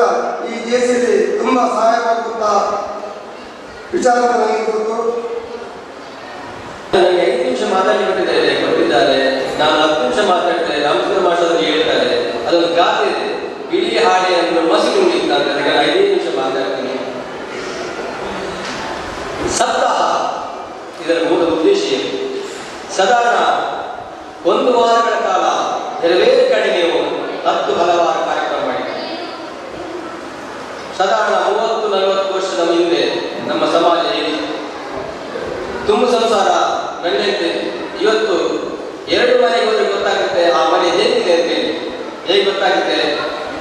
ಈ ಜೆಸಿಯಲ್ಲಿ ತುಂಬಾ ಸಹಾಯವಾಗುವಂತಹ ವಿಚಾರ ನನಗೆ ಗೊತ್ತು. ನನಗೆ 5 ನಿಮಿಷ ಮಾತಾಡಿಬಿಟ್ಟಿದ್ದಾರೆ ಕೊಟ್ಟಿದ್ದಾರೆ. ನಾನು 10 ನಿಮಿಷ ಮಾತಾಡ್ತೇನೆ. ರಾಮಚಂದ್ರ ಮಾಸ್ಟರ್ ಹೇಳ್ತಾರೆ, ಅದೊಂದು ಗಾದೆ ಇದೆ, ಬಿಳಿ ಹಾಡೆ ಅಂದ್ರೆ ಮಸಿಗುಂಡಿತ್ತು ಅಂತ. ನಾನು 5 ನಿಮಿಷ ಮಾತಾಡ್ತೀನಿ. ಸಪ್ತಾಹ ಇದರ ಮೂಲ ಉದ್ದೇಶ ಏನು? ಸಾಧಾರಣ 1 ವಾರಗಳ ಕಾಲ ಬೇರೆ ಬೇರೆ ಕಡೆ ನೀವು 10 ಹಲವಾರು ಕಾರ್ಯಕ್ರಮ ಮಾಡಿದ್ದೀರಿ. ಸಾಧಾರಣ 30-40 ವರ್ಷದ ಹಿಂದೆ ನಮ್ಮ ಸಮಾಜ ಹೇಗಿತ್ತು? ತುಂಬ ಸಂಸಾರ ಗಂಡಂತೆ. ಇವತ್ತು 2 ಮನೆಗೆ ಹೋದ್ರೆ ಗೊತ್ತಾಗುತ್ತೆ ಆ ಮನೆ ಹೇಗಿದೆ ಅಂತೇಳಿ. ಹೇಗೆ ಗೊತ್ತಾಗುತ್ತೆ?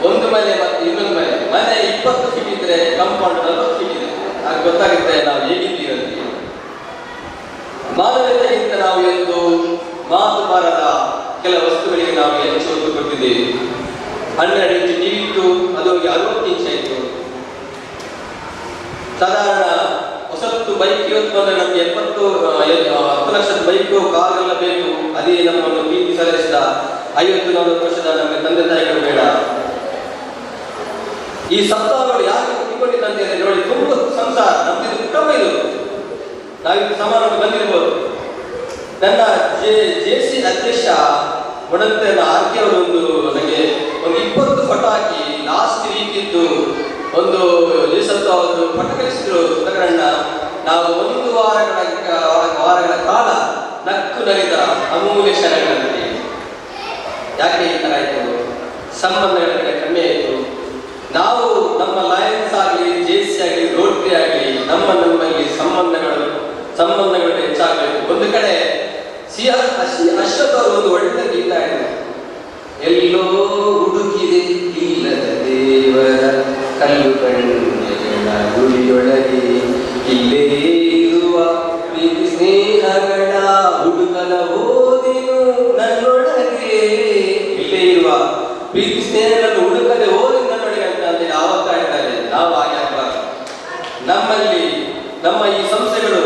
ಒಂದು ಮನೆ ಮತ್ತು ಇನ್ನೊಂದು ಮನೆ 20 ಫೀಟ್ ಇದ್ರೆ ಕಾಂಪೌಂಡ್ 40 ಫೀಟ್ ಇದೆ. ಆಗ ಗೊತ್ತಾಗುತ್ತೆ ನಾವು ಹೇಗಿದ್ದೀವಿ ಅಂತ. ಮಾನವತೆಗಿಂತ ನಾವು ಎಂದು ಮಾತು ಬಾರದ ಕೆಲ ವಸ್ತುಗಳಿಗೆ ನಾವು ಹೆಚ್ಚು ಒತ್ತು ಕೊಟ್ಟಿದ್ದೇವೆ. 12 ಇಂಚ್ ಟಿವಿ ಇತ್ತು, ಅದು 60 ಇಂಚ್ ಆಯಿತು. ಸಾಧಾರಣ ಹೊಸತ್ತು ಬೈಕ್ ಇವತ್ತು ಬಂದರೆ ನಮಗೆ 10 ಲಕ್ಷದ ಬೈಕು ಕಾರೆಲ್ಲ ಬೇಕು. ಅದೇ ನಮ್ಮನ್ನು ಪ್ರೀತಿ ಸಲ್ಲಿಸಿದ 50-40 ವರ್ಷದ ನಮ್ಮ ತಂದೆ ತಾಯಿಗಳು ಬೇಡ. ಈ ಸಪ್ತಾಹಗಳು ಯಾಕೆ ಹುಟ್ಟಿಕೊಂಡಿದ್ದಂತೆ ನೋಡಿ, ತುಂಬ ಸಂಸಾರ ನಮ್ದು ಕುಟುಂಬ. ಇದು ನಾವಿದು ಸಮಾರಂಭ ಬಂದಿರ್ಬೋದು. ನನ್ನ ಜೆಸಿ ಅಧ್ಯಕ್ಷ ಒಡಂತೆ ಆರ್ಕೆ ಅವರು ನನಗೆ ಒಂದು 20 ಫೋಟೋ ಹಾಕಿ ಲಾಸ್ಟ್ ವೀಕ್ ಇದ್ದು ಒಂದು ಒಂದು ಫೋಟೋ ಕಳಿಸಿದ್ರು. ಪ್ರಕರಣ ನಾವು 1 ವಾರಗಳ ಕಾಲ ನಕ್ಕು ನಲಿದ ಅಮೂಲ್ಯ ಕ್ಷಣಗಳಲ್ಲಿ. ಯಾಕೆ ಈ ತರ ಆಯಿತು? ಸಂಬಂಧಗಳ ಕಡೆ ಕಮ್ಮಿ ಆಯಿತು. ನಾವು ನಮ್ಮ ಲಯನ್ಸ್ ಆಗಲಿ, ಜೆಸಿ ಆಗಲಿ, ರೋಟರಿ ಆಗಲಿ ನಮ್ಮಲ್ಲಿ ಸಂಬಂಧಗಳು ಹೆಚ್ಚಾಗಬೇಕು. ಒಂದು ಕಡೆ ಅಶ್ವಥ್ ಅವರು ಒಂದು ಒಳ್ಳೆ ಗೀತ ಹೇಳಿದ್ರು, ಎಲ್ಲೋ ಹುಡುಕಿದೆ ಇಲ್ಲದ ದೇವರ ಕಲ್ಲು ಕಣ್ಣುಗಳ ಗುಡಿಯೊಳಗೆ ಇಲ್ಲೇ ಇಷ್ಟೇನನ್ನು ಹುಡುಕದೆ ಓದಿಂದ ನೋಡಿ ಅಂತ ಯಾವತ್ತ ಹೇಳ್ತಾರೆ. ನಾವು ಹಾಗೆ ಆಗಬಾರ್ದು. ನಮ್ಮಲ್ಲಿ ನಮ್ಮ ಈ ಸಂಸ್ಥೆಗಳು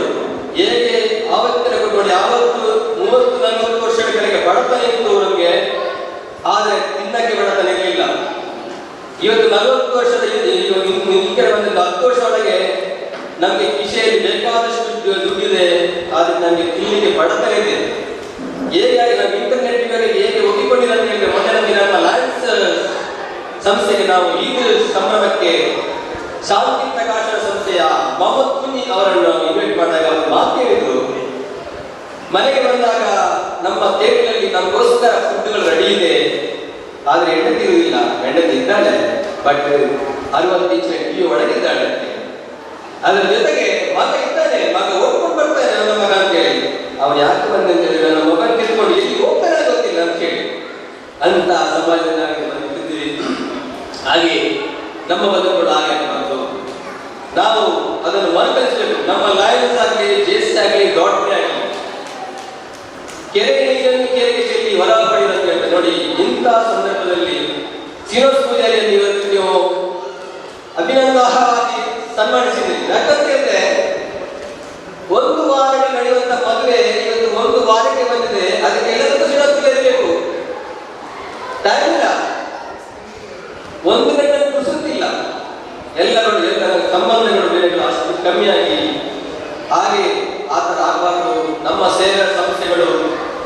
ಹೇಗೆ ಆವತ್ತಿನ ಕೊಟ್ಟು ಯಾವತ್ತು 30-40 ವರ್ಷಗಳ ಕೆಳಗೆ ಬಡತನ ಇತ್ತು ನಮಗೆ, ಆದರೆ ತಿನ್ನಕ್ಕೆ ಬಡತನ ಇರಲಿಲ್ಲ. ಇವತ್ತು 40 ವರ್ಷದ ಈಗ ಬಂದ 10 ವರ್ಷ ಒಳಗೆ ನಮಗೆ ಕಿಶೆಯಲ್ಲಿ ಬೇಕಾದಷ್ಟು ದುಡ್ಡಿದೆ, ಆದ್ರೆ ನಮಗೆ ತಿನ್ನಲಿಕ್ಕೆ ಬಡತನ ಇದೆ. ಹೇಗಾಗಿ ನಾವು ಇಂಟರ್ನೆಟ್ ಹೇಗೆ ಒಪ್ಪಿಕೊಂಡಿಲ್ಲ ಅಂತ ಹೇಳಿದ್ರೆ, ಮೊನ್ನೆ ನಮಗೆ ನಮ್ಮ ಲಯನ್ಸ್ ಸಂಸ್ಥೆಗೆ ನಾವು ಈದ್ ಸಂಭ್ರಮಕ್ಕೆ ಶಾಂತಿ ಪ್ರಕಾಶ ಸಂಸ್ಥೆಯ ಮೊಹಮ್ಮದ್ ಕುನಿ ಅವರನ್ನು ಇನ್ವೈಟ್ ಮಾಡಿದಾಗ ಅವರು ಮಾತು ಹೇಳಿದ್ರು, ಮನೆಗೆ ಬಂದಾಗ ನಮ್ಮ ಟೇಬಲಲ್ಲಿ ನಮಗೋಸ್ಕರ ಫುಡ್ಗಳು ರೆಡಿ ಇದೆ, ಆದ್ರೆ ಹೆಂಡತಿ ಇರುವುದಿಲ್ಲ. ಹೆಂಡತಿ ಇದ್ದಾಳೆ, ಬಟ್ 60 ಇಂಚಿನ ಟಿವಿ ಒಳಗಿದ್ದಾಳೆ. ಅದರ ಜೊತೆಗೆ ಮಗ ಇದ್ದಾನೆ, ಮಗ ಓದ್ಕೊಂಡು ಬರ್ತಾನೆ ನನ್ನ ಮಗ ಅಂತ ಹೇಳಿ. ಅವ್ರು ಯಾಕೆ ಬಂದ ಅಂತ ಹೇಳಿ ನನ್ನ ಮಗನ ಕಿತ್ಕೊಂಡು ಎಲ್ಲಿ ಹೋಗ್ತಾನೆ ಗೊತ್ತಿಲ್ಲ ಅಂತ ಹೇಳಿ ಅಂತ ಸಮಾಜದಲ್ಲಿ ನಾವು ಬಂದಿದ್ದೀವಿ. ಹಾಗೆ ನಮ್ಮ ಬದುಕುಗಳು ಹಾಗೆ ಬಂತು. ನಾವು ಅದನ್ನು ಮರುಕಳಿಸಬೇಕು. ನಮ್ಮ ಲಯನ್ಸ್ ಆಗಲಿ, ಜೆಸಿ ಆಗಲಿ, ಡಾಟ್ರಿ ಆಗಲಿ, ಕೆರೆ ನೀರನ್ನು ಕೆರೆಗೆ ಚೆಲ್ಲಿ ಹೊರ ಪಡೆಯುವ ಅಂತ ಹೇಳ್ತಾರೆ ನೋಡಿ. ಇಂಥ ಸಂದರ್ಭದಲ್ಲಿ ಸಿರೋಸ್ ಪೂಜಾರಿಯನ್ನು ಇವತ್ತು ನೀವು ಅಭಿನಂದನವಾಗಿ ಸನ್ಮಾನಿಸಿದ್ರಿ. ಯಾಕಂತ ಹೇಳಿದ್ರೆ 1 ವಾರಕ್ಕೆ ನಡೆಯುವಂತ ಮದುವೆ ಇವತ್ತು 1 ವಾರಕ್ಕೆ ಬಂದಿದೆ. ಅದಕ್ಕೆ ಎಲ್ಲದಕ್ಕೂ ಸಿರೋಸ್ ಪೂಜಾರಿ ಬೇಕು. ಟೈಮ್ ಇಲ್ಲ, 1 ಗಂಟೆ ಕುಡಿಸುತ್ತಿಲ್ಲ. ಎಲ್ಲರೂ ಸಂಬಂಧಗಳು ಬೆಲೆಗಳು ಅಷ್ಟು ಕಮ್ಮಿಯಾಗಿ, ಹಾಗೆ ಆ ಥರ ಆಗಬಾರ್ದು. ನಮ್ಮ ಸೇವಾ ಸಂಸ್ಥೆಗಳು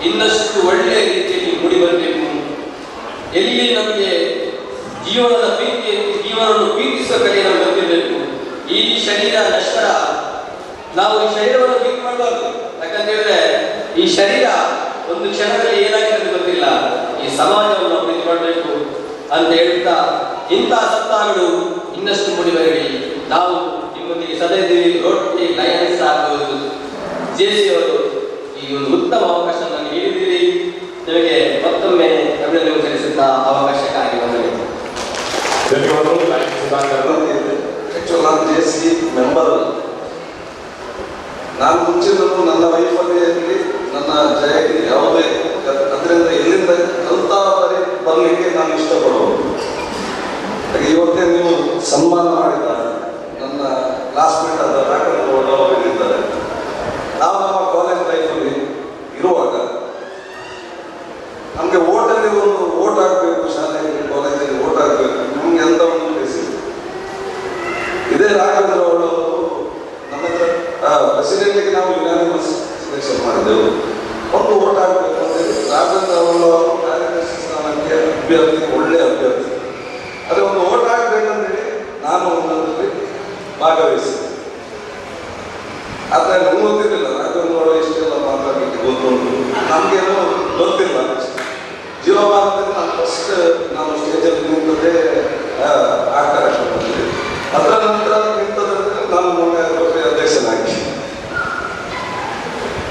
ಇನ್ನಷ್ಟು ಒಳ್ಳೆಯ ರೀತಿಯಲ್ಲಿ ಮೂಡಿ ಬರಬೇಕು. ಎಲ್ಲಿ ನಮಗೆ ಜೀವನವನ್ನು ಪ್ರೀತಿಸುವ ಕಡೆ ನಾವು ಗೊತ್ತಿರಬೇಕು. ಈ ಶರೀರ ನಶ್ವರ, ನಾವು ಈ ಶರೀರವನ್ನು ಪ್ರೀತಿ ಮಾಡಬಾರ್ದು. ಯಾಕಂತ ಹೇಳಿದ್ರೆ ಈ ಶರೀರ ಒಂದು ಕ್ಷಣದಲ್ಲಿ ಏನಾಗಿದೆ ಗೊತ್ತಿಲ್ಲ. ಈ ಸಮಾಜವನ್ನು ನಾವು ಪ್ರೀತಿ ಮಾಡಬೇಕು ಅಂತ ಹೇಳ್ತಾ, ಇಂತಹ ಸಪ್ತಾಹಗಳು ಇನ್ನಷ್ಟು ಮೂಡಿ ಬರಲಿ. ನಾವು ನಿಮ್ಮೊಂದಿಗೆ ಸದೈದಿವಿ. ರೋಟರಿ ಲಯನ್ಸ್ ಆಗಬಹುದು, ಜೆಸಿ ಅವರು ಈ ಒಂದು ಉತ್ತಮ ಅವಕಾಶ ನನಗೆ ನೀಡಿದ್ದೀರಿ. ನಿಮಗೆ ಮತ್ತೊಮ್ಮೆ ಅಭಿನಂದನೆ ಸಲ್ಲಿಸುತ್ತಾ ಅವಕಾಶಕ್ಕಾಗಿ ಬಂದಿದೆ. ಧನ್ಯವಾದಗಳು. ನಾನು ಜೆಸಿ ಮೆಂಬರ್. ನಾನು ಮುಂಚಿನೂ ನನ್ನ ವೈಫಲ್ಯದಲ್ಲಿ ನನ್ನ ಜಯಕ್ಕೆ ಯಾವುದೇ ಅದರಿಂದ ಎಲ್ಲಿಂದ ಕಲಿತ ಬರಲಿಕ್ಕೆ ನಾನು ಇಷ್ಟಪಡುವುದು. ಇವತ್ತೇ ನೀವು ಸನ್ಮಾನ ಮಾಡಿದ ನನ್ನ ಕ್ಲಾಸ್ಮೇಟ್ ಆದ ರಾಘವೇಂದ್ರ ಅವರಿದ್ದಾರೆ. ನಾವು ನಮ್ಮ ಕಾಲೇಜ್ ಲೈಫಲ್ಲಿ ಇರುವಾಗ ನಮಗೆ ಓಟಲ್ಲಿ ಒಂದು ಓಟ್ ಹಾಕಬೇಕು, ಶಾಲೆಯಲ್ಲಿ ಕಾಲೇಜಲ್ಲಿ ಓಟ್ ಹಾಕಬೇಕು. ನಮ್ಗೆ ಎಂತ ಒಂದು ಬೇಸಿದೆ. ಇದೇ ರಾಘವೇಂದ್ರ ಅವರು ನಮ್ಮ ಪ್ರೆಸಿಡೆಂಟ್ಗೆ ನಾವು ಯುನಾನಿಮಸ್ ಸೆಲೆಕ್ಷನ್ ಮಾಡಿದೆವು. ಒಂದು ಓಟ್ ಹಾಕಬೇಕು ಅಂತೇಳಿ ರಾಘವೇಂದ್ರ ಅವರು ಕಾರ್ಯದರ್ಶಿ ಸ್ಥಾನಕ್ಕೆ ಅಭ್ಯರ್ಥಿ, ಒಳ್ಳೆಯ ಅಭ್ಯರ್ಥಿ. ಅದೇ ಒಂದು ಓಟ್ ಹಾಕಬೇಕಂತೇಳಿ ನಾನು ಒಂದರಲ್ಲಿ ಭಾಗವಹಿಸಿದೆ. ಆದರೆ ನಮ್ಗೆ ಗೊತ್ತಿರಲಿಲ್ಲ ರಾಘವೇಂದ್ರ ಇಷ್ಟೆಲ್ಲ ಮಾತಾಡಲಿಕ್ಕೆ ಗೊತ್ತುಂಟು, ನಮಗೇನು ಗೊತ್ತಿಲ್ಲ. ಜೀವಮಾನದಲ್ಲಿ ನಾನು ಸ್ಟೇಜಲ್ಲಿ ನಿಂತದ್ದೇ ಆ ಕಾರ್ಯಕ್ರಮದಲ್ಲಿ. ಅದರ ನಂತರ ನಿಂತದಂದ್ರೆ ನಾನು ಮೊನ್ನೆ ಅಧ್ಯಕ್ಷನಾಗಿ.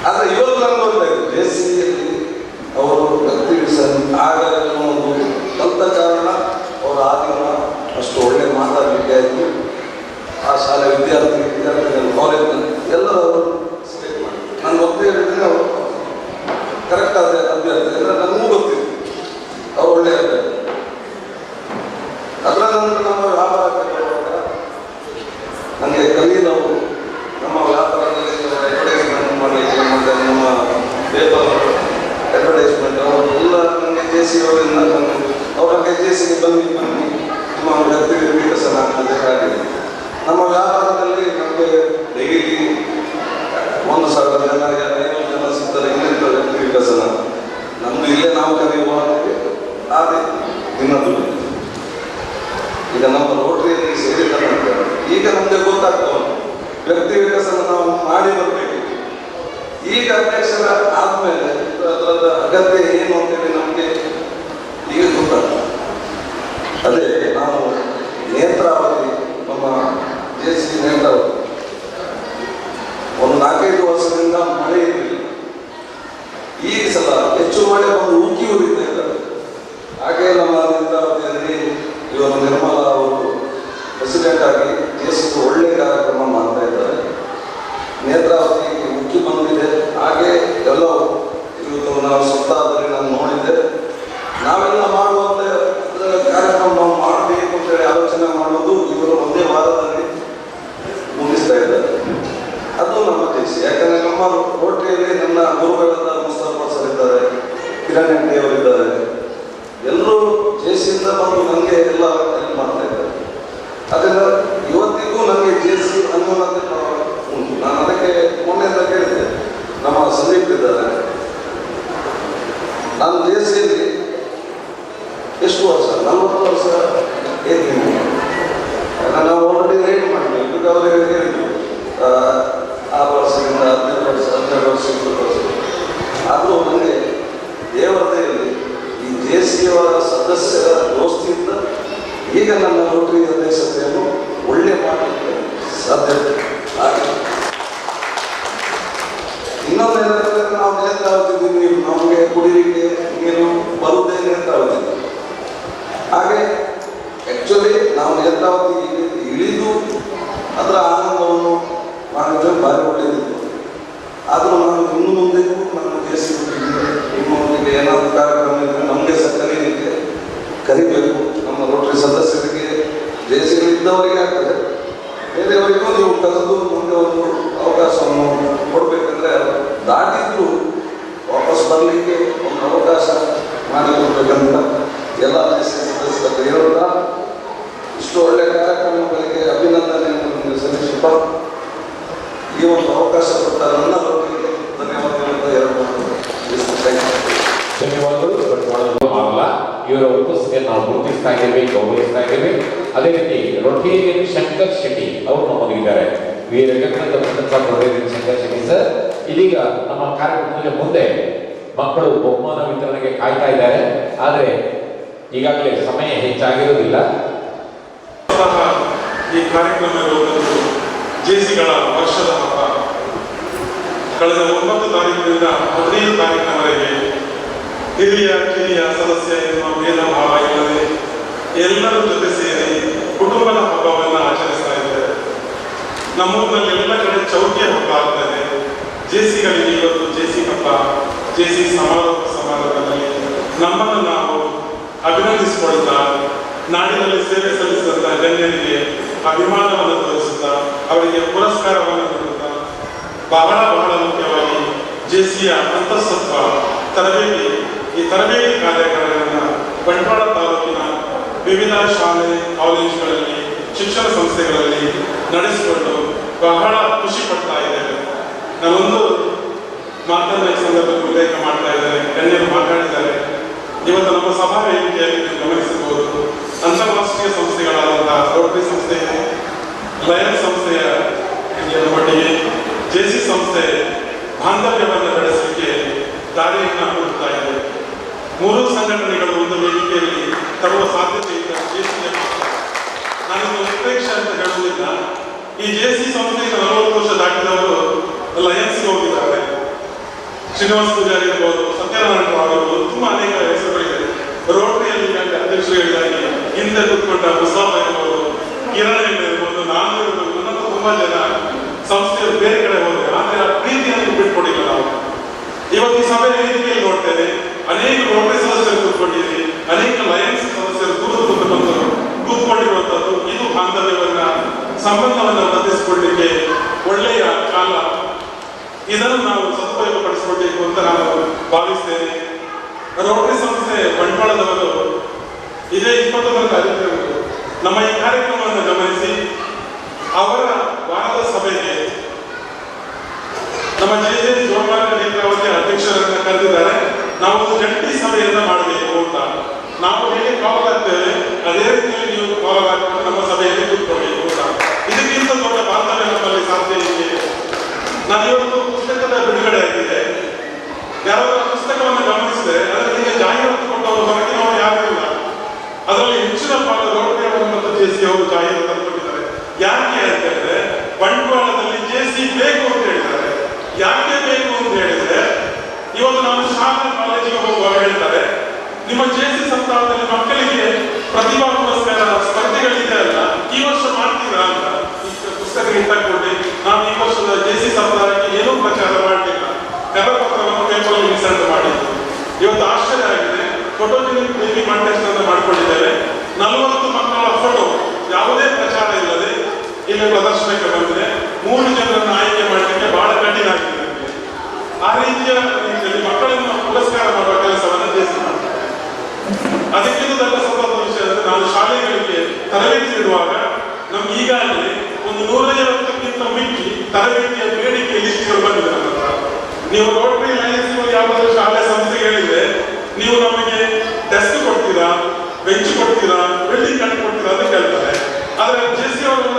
ಆದರೆ ಇವತ್ತು ನನಗೆ ಗೊತ್ತಾಯಿತು, ಜೆಸಿಯಲ್ಲಿ ಅವರು ಆಗ ಒಂದು ಕಲಿತ ಕಾರಣ ಅವರ ಆದಿನ ಅಷ್ಟು ಒಳ್ಳೆ ಮಾತಾಡಲಿಕ್ಕೆ ಆಯಿತು. ಆ ಶಾಲೆ ವಿದ್ಯಾರ್ಥಿಗಳು ಕಾಲೇಜ್ನಲ್ಲಿ ಎಲ್ಲರೂ ಅವರು ಸೆಲೆಕ್ಟ್ ಮಾಡಿ ನಾನು ಒಬ್ಬ ಹೇಳಿದ್ರೆ ಅವರು ಕರೆಕ್ಟ್ ಆದ ಅಭ್ಯರ್ಥಿ ಅಂದರೆ ನನಗೂ ಗೊತ್ತಿತ್ತು ಅವ್ರು ಒಳ್ಳೆಯ ಅಭ್ಯರ್ಥಿ. ಅದರ ನಂತರ ನಮ್ಮ ವ್ಯಾಪಾರಕ್ಕೆ ಬರುವಾಗ ನನಗೆ ಕಲೀಲವರು ನಮ್ಮ ವ್ಯಾಪಾರದಲ್ಲಿ ಅಡ್ವರ್ಟೈಸ್ಮೆಂಟ್ ಮಾಡಲಿಕ್ಕೆ ಮತ್ತು ನಮ್ಮ ಪೇಪರ್ ಅಡ್ವರ್ಟೈಸ್ಮೆಂಟ್ ಅವರೆಲ್ಲ ನನಗೆ ಜೆಸಿ ಅವರಿಂದ ಅವರಿಗೆ ಜೆಸಿಗೆ ಬನ್ನಿ ನಿಮ್ಮ ವ್ಯಕ್ತಿ ವಿಕಸನ ಆಗ್ತದೆ. ಹಾಗೆ ನಮ್ಮ ವ್ಯಾಪಾರದಲ್ಲಿ ನಮಗೆ ಡೈಲಿ 1,000 ಜನ 500 ಜನ ಸಿಗ್ತಾರೆ. ಇನ್ನಿಂತ ವ್ಯಕ್ತಿ ವಿಕಸನ ನಮ್ದು ಇಲ್ಲೇ ನಾವು ಕರೆಯುವ ಅದೇ ದಿನದ್ದು. ಈಗ ನಮ್ಮ ರೋಟರಿಯಲ್ಲಿ ಸೇರಿದ ನಂತರ ಈಗ ನಮಗೆ ಗೊತ್ತಾಗ್ತವೆ ವ್ಯಕ್ತಿ ವಿಕಸನ ನಾವು ಮಾಡಿ ಬರಬೇಕು. ಈಗ ಅಧ್ಯಕ್ಷರ ಆದ್ಮೇಲೆ ಅದರ ಅಗತ್ಯ ಏನು ಅಂತೇಳಿ ನಮಗೆ ಈಗ ಗೊತ್ತಾಗ್ತದೆ. ಅದೇ ನಾವು ನೇತ್ರಾವತಿ, ನಮ್ಮ ಜೆಸಿ ನೇತ್ರಾವತಿ ಒಂದು 4-5 ವರ್ಷದಿಂದ ಮಳೆ ಇರಲಿಲ್ಲ. ಈಗ ಸಲ ಹೆಚ್ಚು ಮಳೆ ಒಂದು ಉಕ್ಕಿ ಉರಿತಾ ಇದ್ದಾರೆ. ಹಾಗೆ ನಮ್ಮ ನೇತ್ರಾವತಿಯಲ್ಲಿ ಇವರು ನಿರ್ಮಲಾ ಅವರು ಪ್ರೆಸಿಡೆಂಟ್ ಆಗಿ ಜೆಸಿ ಒಳ್ಳೆ ಕಾರ್ಯಕ್ರಮ ಮಾಡ್ತಾ ಇದ್ದಾರೆ. ನೇತ್ರಾವತಿ ಉಕ್ಕಿ ಬಂದಿದೆ. ಹಾಗೆ ಎಲ್ಲವೂ ಇವತ್ತು ನಾವು ಸಪ್ತಾಹದಲ್ಲಿ ನಾನು ನೋಡಿದ್ದೆ. ನಾವೆಲ್ಲ ಮಾಡುವಂತೆ ಕಾರ್ಯ ಅವರ ಸದಸ್ಯರ ದೋಸ್ತಿಯಿಂದ ಈಗ ನನ್ನ ರೋಟರಿ ಅಧ್ಯಕ್ಷತೆಯನ್ನು ಒಳ್ಳೆ ಮಾಡಲಿಕ್ಕೆ ಸಾಧ್ಯತೆ ಆಗಿದೆ. ಇನ್ನೊಂದೇನೆಂದರೆ ನಾವು ನೇತಾಡ್ತಿದ್ದೀವಿ, ನೀವು ನಮಗೆ ಕುಡಿಲಿಕ್ಕೆ ನೀರು ಬರುವುದೇ ನೇತಾಡ್ತಿದ್ದೀವಿ. ಹಾಗೆ ಆ್ಯಕ್ಚುಲಿ ನಾವು ನೇತ್ರಾವತಿ ಇಳಿದು ಅದರ ಆನಂದವನ್ನು ಮಾಡಿದ್ರೆ ಭಾರಿ ಒಳ್ಳೆಯದಿತ್ತು. ಆದರೂ ನಾನು ಇನ್ನು ಮುಂದೆಗೂ ನಮ್ಮ ನಿಮ್ಮೊಂದಿಗೆ ಏನಾದರೂ ಕಾರ್ಯಕ್ರಮ ಇದ್ದರೆ ನಮಗೆ ಸಹ ಕರೀಲಿಕ್ಕೆ ಕರಿಬೇಕು. ನಮ್ಮ ರೋಟರಿ ಸದಸ್ಯರಿಗೆ ಜೇಸಿಗಳಿದ್ದವರಿಗೆ ಆಗ್ತದೆ, ಬೇರೆಯವರಿಗೂ ನೀವು ಕರೆದು ಮುಂದೆ ಒಂದು ಅವಕಾಶವನ್ನು ಕೊಡಬೇಕಂದ್ರೆ ದಾಟಿದ್ರು ವಾಪಸ್ ಬರಲಿಕ್ಕೆ ಒಂದು ಅವಕಾಶ ಮಾಡಿಕೊಡ್ಬೇಕಂತ ಎಲ್ಲ ಜೇಸಿ ಸದಸ್ಯರು ಹೇಳುತ್ತಾ ಇಷ್ಟು ಒಳ್ಳೆಯ ಕಾರ್ಯಕ್ರಮಗಳಿಗೆ ಅಭಿನಂದನೆಯನ್ನು ಸಲ್ಲಿಸುತ್ತಾ ಈ ಒಂದು ಅವಕಾಶ ಕೊಟ್ಟ ನನ್ನ ರೋಟರಿಗೆ ಧನ್ಯವಾದಗಳನ್ನು ಧನ್ಯವಾದಗಳು. ಬಟ್ ಮಾಡೋದು ಆಗಲ್ಲ, ಇವರ ಉಪಸ್ಥಿತಿಯನ್ನು ನಾವು ಗುರುತಿಸ್ತಾ ಇದ್ದೇವೆ, ಗೌರವಿಸ್ತಾ ಇದ್ದೇವೆ. ಅದೇ ರೀತಿ ರೊಟೇರಿಯನ್ ಶಂಕರ್ ಶೆಟ್ಟಿ ಅವರು ನಮ್ಮೊಂದಿಗಿದ್ದಾರೆ. ಶಂಕರ್ ಶೆಟ್ಟಿ ಸರ್ ಇದೀಗ ನಮ್ಮ ಕಾರ್ಯಕ್ರಮದಲ್ಲಿ ಮುಂದೆ ಮಕ್ಕಳು ಬಹುಮಾನ ವಿತರಣೆಗೆ ಕಾಯ್ತಾ ಇದ್ದಾರೆ. ಆದರೆ ಈಗಾಗಲೇ ಸಮಯ ಹೆಚ್ಚಾಗಿರುವುದಿಲ್ಲ. ಈ ಕಾರ್ಯಕ್ರಮ ಇರುವುದನ್ನು ಜೇಸಿಗಳ ವರ್ಷದ ಹಬ್ಬ ಕಳೆದ 9 ತಾರೀಕಿನಿಂದ 15 ತಾರೀಕಿನವರೆಗೆ ಹಿರಿಯ ಕಿರಿಯ ಸದಸ್ಯ ಎನ್ನುವ ಭೇದ ಭಾವ ಇಲ್ಲದೆ ಎಲ್ಲರೂ ಜೊತೆ ಸೇರಿ ಕುಟುಂಬದ ಹಬ್ಬವನ್ನು ಆಚರಿಸ್ತಾ ಇದ್ದಾರೆ. ನಮ್ಮೂರಿನಲ್ಲಿ ಎಲ್ಲ ಕಡೆ ಚೌಕಿಯ ಹಬ್ಬ ಆಗ್ತದೆ. ಜೇಸಿಗಳಿಗೆ ಇವತ್ತು ಜೇಸಿ ಹಬ್ಬ, ಜೇಸಿ ಸಮಾರೋಪ ಸಮಾರಂಭದಲ್ಲಿ ನಮ್ಮನ್ನು ನಾವು ಅಭಿನಂದಿಸಿಕೊಳ್ಳುತ್ತಾ ನಾಡಿನಲ್ಲಿ ಸೇವೆ ಸಲ್ಲಿಸಿದಂತಹ ಗಣ್ಯರಿಗೆ ಅಭಿಮಾನವನ್ನು ತೋರಿಸುತ್ತಾ ಅವರಿಗೆ ಪುರಸ್ಕಾರವನ್ನು ನೀಡುತ್ತಾ ಬಹಳ ಮುಖ್ಯವಾಗಿ ಜೇಸಿಯ ಅಂತಃಸತ್ವ ತರಬೇತಿ, ಈ ತರಬೇತಿ ಕಾರ್ಯಕ್ರಮಗಳನ್ನು ಬಂಟ್ವಾಳ ತಾಲೂಕಿನ ವಿವಿಧ ಶಾಲೆ ಕಾಲೇಜುಗಳಲ್ಲಿ ಶಿಕ್ಷಣ ಸಂಸ್ಥೆಗಳಲ್ಲಿ ನಡೆಸಿಕೊಂಡು ಬಹಳ ಖುಷಿ ಪಡ್ತಾ ಇದ್ದೇವೆ. ನಾನೊಂದು ಮಾತನ್ನ ಈ ಸಂದರ್ಭದಲ್ಲಿ ಉಲ್ಲೇಖ ಮಾಡ್ತಾ ಇದ್ದೇನೆ. ಗಣ್ಯರು ಮಾತಾಡಿದ್ದಾರೆ. ಇವತ್ತು ನಮ್ಮ ಸಭಾ ವೇದಿಕೆಯಲ್ಲಿ ನೀವು ಗಮನಿಸಬಹುದು, ಅಂತಾರಾಷ್ಟ್ರೀಯ ಸಂಸ್ಥೆಗಳಾದಂತಹ ರೋಟರಿ ಸಂಸ್ಥೆ, ಲಯನ್ಸ್ ಸಂಸ್ಥೆಯ ಒಟ್ಟಿಗೆ ಜೇಸಿ ಸಂಸ್ಥೆ ಬಾಂಧವ್ಯವನ್ನು ಬೆಳೆಸಲಿಕ್ಕೆ ದಾರಿಯನ್ನು ಹುಡುಕ್ತಾ ಇದೆ. 3 ಸಂಘಟನೆಗಳು ಒಂದು ವೇದಿಕೆಯಲ್ಲಿ ತರುವ ಸಾಧ್ಯತೆ ಇದೆ. ಜೇಸಿಗೆ ನಾನಿನ್ನು ಉತ್ಪ್ರೇಕ್ಷೆ ಅಂತ ಹೇಳುವುದಿಲ್ಲ. ಈ ಜೇಸಿ ಸಂಸ್ಥೆಯಿಂದ 40 ವರ್ಷ ದಾಟಿದವರು ಲಯನ್ಸ್ಗೆ ಹೋಗಿದ್ದಾರೆ. ಶ್ರೀನಿವಾಸ ಪೂಜಾರಿ ಇರ್ಬೋದು, ಸತ್ಯನಾರಾಯಣ ರಾವ್ ಇರ್ಬೋದು, ತುಂಬಾ ಅನೇಕ ಹೆಸರುಗಳಿದೆ. ರೋಟರಿಯಲ್ಲಿ ಅಧ್ಯಕ್ಷರು ಹೇಳಿದಾಗೆ ಹಿಂದೆ ಕೂತ್ಕೊಂಡ ಮುಸಾಫ ಇರ್ಬೋದು, ಕಿರಣ್ ಇರ್ಬೋದು, ನಾನು ಇರ್ಬೋದು, ನನ್ನಂತ ತುಂಬಾ ಜನ ಸಂಸ್ಥೆಯವರು ಬೇರೆ ಕಡೆ ಹೋದ್ರೆ ಆದ್ರೆ ಆ ಪ್ರೀತಿಯನ್ನು ಬಿಟ್ಕೊಡಿಲ್ಲ ನಾವು. ಇವತ್ತು ಈ ಸಭೆ ವೇದಿಕೆಯಲ್ಲಿ ನೋಡ್ತೇವೆ, ಅನೇಕ ರೋಟರಿ ಸದಸ್ಯರು ಕೂತ್ಕೊಂಡಿದ್ದೀರಿ, ಅನೇಕ ಲಯನ್ಸ್ ಸದಸ್ಯರು ದೂರ ಬಂದು ಕೂತ್ಕೊಂಡಿರುವಂತದ್ದು. ಇದು ಬಾಂಧವ್ಯವನ್ನ, ಸಂಬಂಧವನ್ನು ವೃದ್ಧಿಸಿಕೊಳ್ಳಲಿಕ್ಕೆ ಒಳ್ಳೆಯ ಕಾಲ. ಇದನ್ನು ನಾವು ಸದುಪಯೋಗಪಡಿಸಿಕೊಳ್ಬೇಕು ಅಂತ ನಾನು ಭಾವಿಸ್ತೇನೆ. ರೋಟರಿ ಸಂಸ್ಥೆ ಬಂಟ್ವಾಳದವರು ಇದೇ 21ನೇ ತಾರೀಕು ನಮ್ಮ ಈ ಕಾರ್ಯಕ್ರಮವನ್ನು ಗಮನಿಸಿ ಅವರ ವಾರದ ಸಭೆಗೆ ನಮ್ಮ ಜೆ ಜೋಡಮಾರ್ಗ ನೇತ್ರಾವತಿ ಅಧ್ಯಕ್ಷರನ್ನ ಕರೆದಿದ್ದಾರೆ. ನಾವು ಒಂದು ಜಂಟಿ ಸಭೆಯನ್ನ ಮಾಡಬೇಕು ಅಂತ ನಾವು ಹೇಗೆ ಕಾಲ್ ಆಗ್ತೇವೆ, ಅದೇ ರೀತಿಯಲ್ಲಿ ನೀವು ಕಾಲ್ ಹಾಕಿಕೊಂಡು ನಮ್ಮ ಸಭೆಯಲ್ಲಿ ಕೂತ್ಕೊಳ್ಬೇಕು ಅಂತ. ಇದಕ್ಕಿಂತ ದೊಡ್ಡ ಬಾಂಧವ್ಯ ನಮ್ಮಲ್ಲಿ ಸಾಧ್ಯ ಇದೆ. ನಾನು ಇವತ್ತು ಪುಸ್ತಕದ ಬಿಡುಗಡೆ ಆಗಿದೆ. ಯಾರಾದ್ರೂ ಪುಸ್ತಕವನ್ನು ಗಮನಿಸಿದ್ರೆ ಅದರಲ್ಲಿ ಜಾಹೀರಾತು ಕೊಟ್ಟವರು ಹೊರಗಿನವರು ಯಾರೂ ಇಲ್ಲ. ಅದರಲ್ಲಿ ಹೆಚ್ಚಿನ ಭಾಗ ರೋಟರಿ ಅವರು ಮತ್ತು ಜೇಸಿ ಅವರು ಜಾಹೀರಾತು ಕೊಟ್ಟಿದ್ದಾರೆ. ಯಾಕೆ ಅಂತ ಹೇಳಿದ್ರೆ ಬಂಟ್ವಾಳದಲ್ಲಿ ಜೇಸಿ ಬೇಕು ಅಂತ ಹೇಳಿದ್ದಾರೆ. ಯಾಕೆ ಬೇಕು ಅಂತ ಹೇಳಿದ್ರೆ ಇವತ್ತು ನಾವು ಶಾಲಾ ಕಾಲೇಜಿಗೆ ಹೋಗುವಾಗ ಹೇಳ್ತಾರೆ, ನಿಮ್ಮ ಜೇಸಿ ಸಪ್ತಾಹದಲ್ಲಿ ಮಕ್ಕಳಿಗೆ ಪ್ರತಿಭಾ ಪುರಸ್ಕಾರ ಸ್ಪರ್ಧೆಗಳಿದೆ ಅಲ್ಲ, ಈ ವರ್ಷ ಮಾಡ್ತೀರಾ ಅಂತ ಪುಸ್ತಕ ಇಟ್ಟುಕೊಂಡು ನಾವು ಈ ವರ್ಷದ ಜೇಸಿ ಸಪ್ತಾಹಕ್ಕೆ ಏನೂ ಪ್ರಚಾರ ಮಾಡಲಿಲ್ಲ. ಕರಪತ್ರವನ್ನು ಪೇಪರಲ್ಲಿ ಮಿಸರ್ಟ್ ಮಾಡಿದ್ದು. ಇವತ್ತು ಆಶ್ಚರ್ಯ ಆಗಿದೆ. ಫೋಟೋಜೆನಿಕ್ ಬೇಬಿ ಕಾಂಟೆಸ್ಟ್ ಅಂತ ಮಾಡಿಕೊಂಡಿದ್ದೇವೆ. 40 ಮಕ್ಕಳ ಫೋಟೋ ಯಾವುದೇ ಪ್ರಚಾರ ಇಲ್ಲದೆ ಇಲ್ಲಿ ಪ್ರದರ್ಶನಕ್ಕೆ ಬಂದಿದೆ. 3 ಜನರನ್ನು ಆಯ್ಕೆ ಮಾಡಲಿಕ್ಕೆ ಬಹಳ ಕಠಿಣ ಆಗಿದೆ. ಆ ರೀತಿಯ ರೀತಿಯಲ್ಲಿ ಮಕ್ಕಳನ್ನು ಪುರಸ್ಕಾರ ಮಾಡುವ ಕೆಲಸವನ್ನು ಜೇಸಿ ಮಾಡ್ತಾರೆ. ಅದಕ್ಕಿಂತ ದೊಡ್ಡ ಸಂದರ್ಭದ ವಿಷಯ ಅಂದರೆ ನಾನು ಶಾಲೆಗಳಿಗೆ ತರಬೇತಿ ನೀಡುವಾಗ ನಮ್ಗೆ ಈಗಾಗಲೇ ಒಂದು 150ಕ್ಕಿಂತ ಮಿಕ್ಕಿ ತರಬೇತಿಯ ಬೇಡಿಕೆ ಲಿಸ್ಟ್ಗಳು ಬಂದಿದೆ ನನ್ನ ಹತ್ರ. ನೀವು ರೋಟರಿ ಲಯನ್ಸ್ ಯಾವುದಾದ್ರೂ ಶಾಲೆ ಸಂಸ್ಥೆಗೆ ಹೇಳಿದ್ರೆ ನೀವು ನಮಗೆ ಡೆಸ್ಕ್ ಕೊಡ್ತೀರಾ, ಬೆಂಚ್ ಕೊಡ್ತೀರಾ, ಬಿಲ್ಡಿಂಗ್ ಕಟ್ಟಿ ಕೊಡ್ತೀರಾ ಅಂತ ಕೇಳ್ತಾರೆ. ಆದ್ರೆ ಜೆಸಿ ಅವರು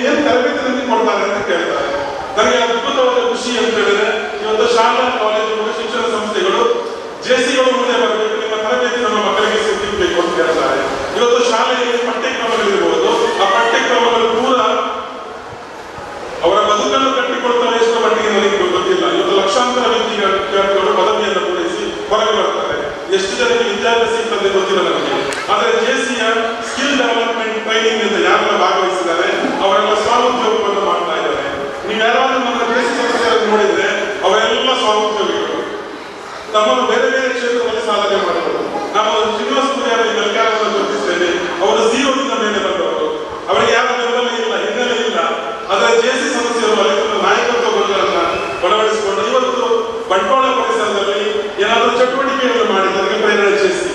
ಏನು ತರಬೇತಿ ನನಗೆ ಕೊಡ್ತಾರೆ ಅಂತ ಕೇಳ್ತಾರೆ. ನನಗೆ ಅದ್ಭುತವಾದ ಖುಷಿ ಅಂತ ಹೇಳಿದ್ರೆ ಶಾಲಾ ಕಾಲೇಜುಗಳು ಶಿಕ್ಷಣ ಸಂಸ್ಥೆಗಳು ಜೆಸಿಗಳು ಮುಂದೆ ಬರಬೇಕು, ನಿಮ್ಮ ತರಬೇತಿ ನಮ್ಮ ಮಕ್ಕಳಿಗೆ ಇವತ್ತು ಶಾಲೆಯಲ್ಲಿ ಪಠ್ಯಕ್ರಮಗಳಿರ್ಬೋದು, ಆ ಪಠ್ಯಕ್ರಮಗಳು ಪೂರ ಅವರ ಬದುಕನ್ನು ಕಟ್ಟಿಕೊಳ್ತಾರೆ ಎಷ್ಟರ ಮಟ್ಟಿಗೆ ನನಗೆ ಗೊತ್ತಿಲ್ಲ. ಇವತ್ತು ಲಕ್ಷಾಂತರ ವಿದ್ಯಾರ್ಥಿಗಳು ಪದವಿಯನ್ನು ಪೂರೈಸಿ ಹೊರಗೆ ಬರ್ತಾರೆ. ಎಷ್ಟು ಜನಕ್ಕೆ ವಿದ್ಯಾಭ್ಯಾಸ ಸಿಗ್ತದೆ ಗೊತ್ತಿಲ್ಲ ನಮಗೆ. ಆದರೆ ಜೆಸಿಯ ಸ್ಕಿಲ್ ಡೆವಲಪ್ಮೆಂಟ್ ಟ್ರೈನಿಂಗ್ ನಿಂದ ಯಾರೆಲ್ಲ ಭಾಗವಹಿಸಿದ್ದಾರೆ ಅವರೆಲ್ಲ ಸ್ವಉದ್ಯೋಗವನ್ನು ಮಾಡ್ತಾ ಇದ್ದಾರೆ. ನೀವು ಯಾರಾದ್ರೂ ನಮ್ಮ ಜೆಸಿ ಸಂಸ್ಥೆಯನ್ನು ನೋಡಿದ್ರೆ ಅವರೆಲ್ಲ ಸ್ವಉದ್ಯೋಗಿಗಳು, ತಮ್ಮನ್ನು ಬೇರೆ ಬೇರೆ ಕ್ಷೇತ್ರದಲ್ಲಿ ಸಾಧನೆ ಮಾಡಿದರು. ನಾವು ಶ್ರೀನಿವಾಸ ಪೂಜಾರಿ ಮೆಲ್ಕಾರವನ್ನು ಗುರುತಿಸ್ತೇವೆ. ಅವರು ಜೀರೋದಿಂದ ಮೇಲೆ ಬಂದವರು, ಅವರಿಗೆ ಯಾವ ಬೆಂಬಲ ಇಲ್ಲ, ಹಿನ್ನೆಲೆ ಇಲ್ಲ. ಆದರೆ ಜೆಸಿ ಸಂಸ್ಥೆಯವರು ಅಲ್ಲಿ ನಾಯಕತ್ವ ಗುಣಗಳನ್ನು ಅಳವಡಿಸಿಕೊಂಡು ಇವತ್ತು ಬಂಟ್ವಾಳ ಪರಿಸರದಲ್ಲಿ ಏನಾದರೂ ಚಟುವಟಿಕೆಗಳನ್ನು ಮಾಡಿದ್ದಕ್ಕೆ ಪ್ರೇರಣೆ ಜೆಸಿ.